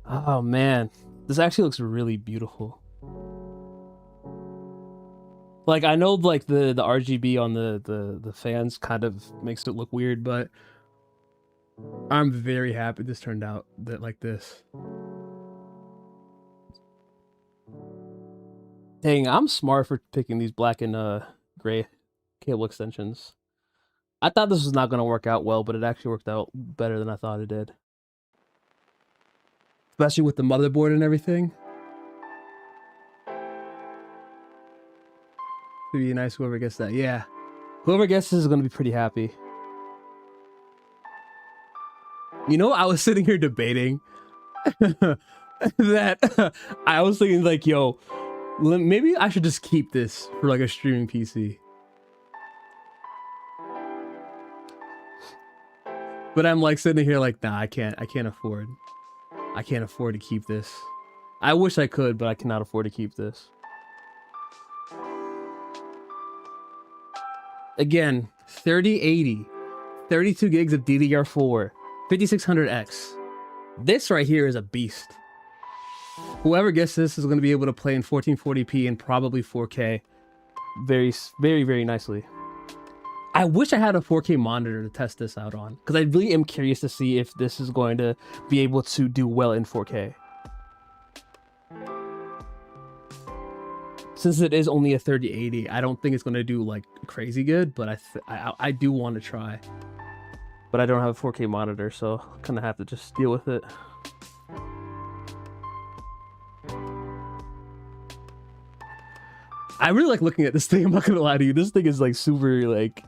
Oh man, this actually looks really beautiful. Like I know like the RGB on the fans kind of makes it look weird, but I'm very happy this turned out like this. Dang, I'm smart for picking these black and gray cable extensions. I thought this was not going to work out well, but it actually worked out better than I thought it did. Especially with the motherboard and everything. It'd be nice whoever gets that. Yeah. Whoever gets this is going to be pretty happy. You know, I was sitting here debating that I was thinking like, yo, maybe I should just keep this for like a streaming PC. But I'm like sitting here like, nah, I can't afford to keep this. I wish I could, but I cannot afford to keep this. Again, 3080, 32 gigs of DDR4, 5600X. This right here is a beast. Whoever gets this is going to be able to play in 1440p and probably 4K very, very, very nicely. I wish I had a 4K monitor to test this out on, because I really am curious to see if this is going to be able to do well in 4K. Since it is only a 3080, I don't think it's going to do like crazy good, but I do want to try. But I don't have a 4K monitor, so I kind of have to just deal with it. I really like looking at this thing, I'm not gonna lie to you. This thing is like super like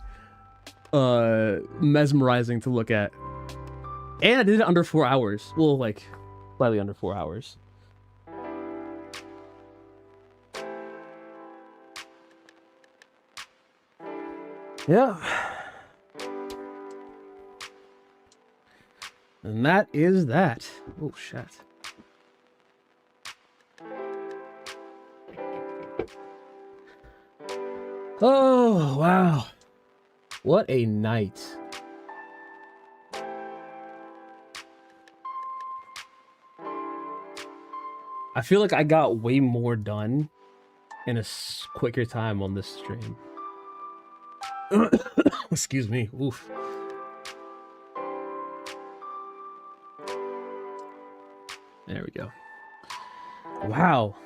mesmerizing to look at. And I did it under 4 hours. Well, like slightly under 4 hours. Yeah. And that is that. Oh shit. Oh wow. What a night. I feel like I got way more done in a quicker time on this stream. Excuse me. Oof. There we go. Wow.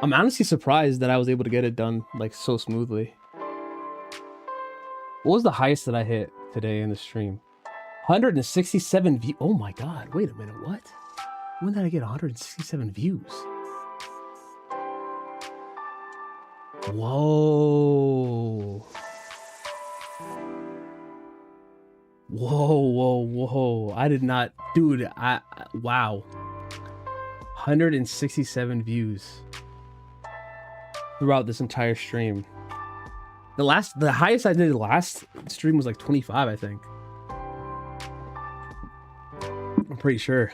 I'm honestly surprised that I was able to get it done like so smoothly. What was the highest that I hit today in the stream? 167 views. Oh my god. Wait a minute. What? When did I get 167 views? Whoa. Whoa. I did not, dude. Wow. 167 views throughout this entire stream. The highest I did last stream was like 25, I think. I'm pretty sure.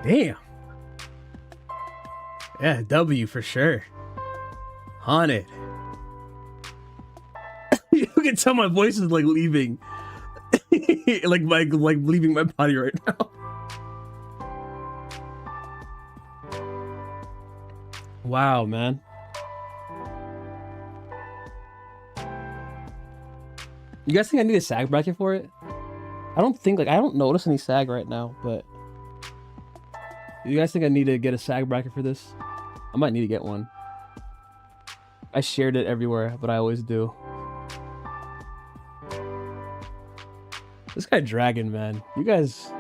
Damn. Yeah, W for sure. Haunted. You can tell my voice is like leaving. like leaving my body right now. Wow, man. You guys think I need a sag bracket for it? I don't notice any sag right now, but you guys think I need to get a sag bracket for this? I might need to get one. I shared it everywhere, but I always do. This guy Dragon, man. This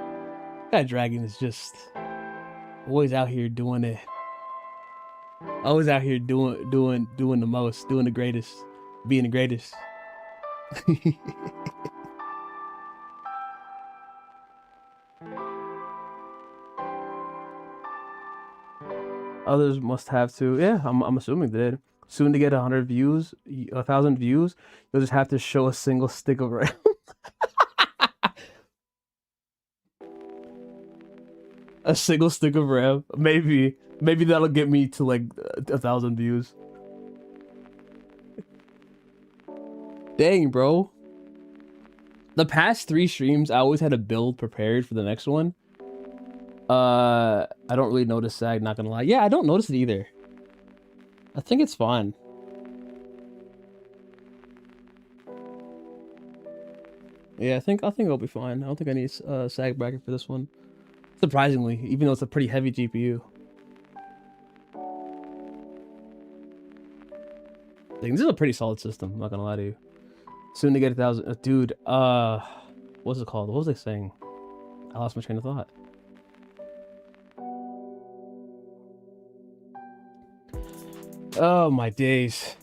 guy Dragon is just always out here doing it. Always out here doing the most, doing the greatest, being the greatest. Others must have to. Yeah, I'm assuming they did. Soon to get 100 views, 1,000 views, you'll just have to show a single stick of RAM. A single stick of RAM. Maybe that'll get me to like 1,000 views. Dang, bro. The past 3 streams, I always had a build prepared for the next one. I don't really notice sag, not gonna lie. Yeah, I don't notice it either. I think it's fine. Yeah, I think it'll be fine. I don't think I need sag bracket for this one. Surprisingly, even though it's a pretty heavy GPU. This is a pretty solid system, I'm not gonna lie to you. Soon to get 1,000. Dude, what's it called? What was I saying? I lost my train of thought. Oh my days.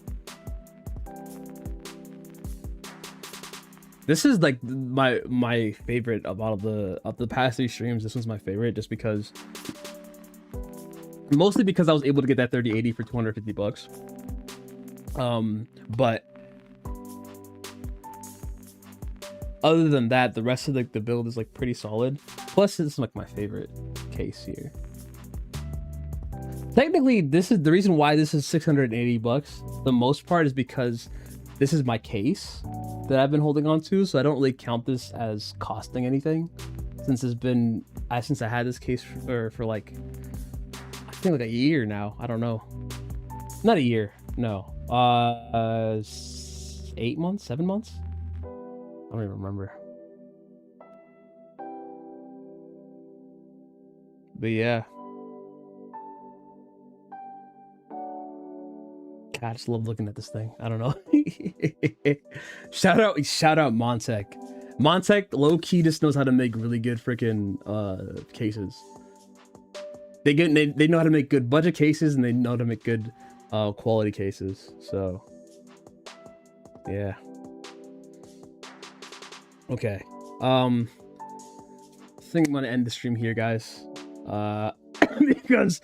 This is like my favorite of all of the past 3 streams. This one's my favorite just because, mostly because I was able to get that 3080 for 250 bucks. But other than that, the rest of the build is like pretty solid. Plus, this is like my favorite case here. Technically, this is the reason why this is 680 bucks. The most part is because this is my case that I've been holding on to, so I don't really count this as costing anything since since I had this case for like, I think like a year now. I don't know. Not a year. No. 8 months, 7 months. I don't even remember. But yeah. God, I just love looking at this thing. I don't know. shout out Montech. Montech low key just knows how to make really good freaking cases. They know how to make good budget cases, and they know how to make good quality cases. So yeah. Okay. I think I'm gonna end the stream here, guys. Because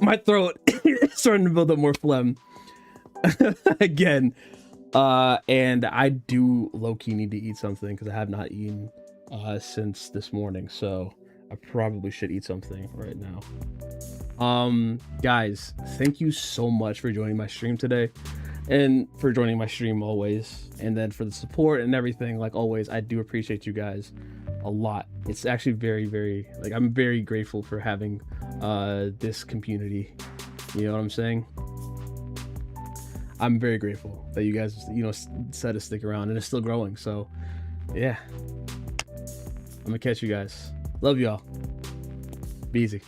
my throat is starting to build up more phlegm again. And I do low-key need to eat something because I have not eaten since this morning, so I probably should eat something right now. Guys, thank you so much for joining my stream today, and for joining my stream always, and then for the support and everything. Like always, I do appreciate you guys a lot. It's actually very, like, I'm very grateful for having this community. You know what I'm saying? I'm very grateful that you guys, you know, decided to stick around, and it's still growing. So yeah, I'm gonna catch you guys. Love y'all. Be easy.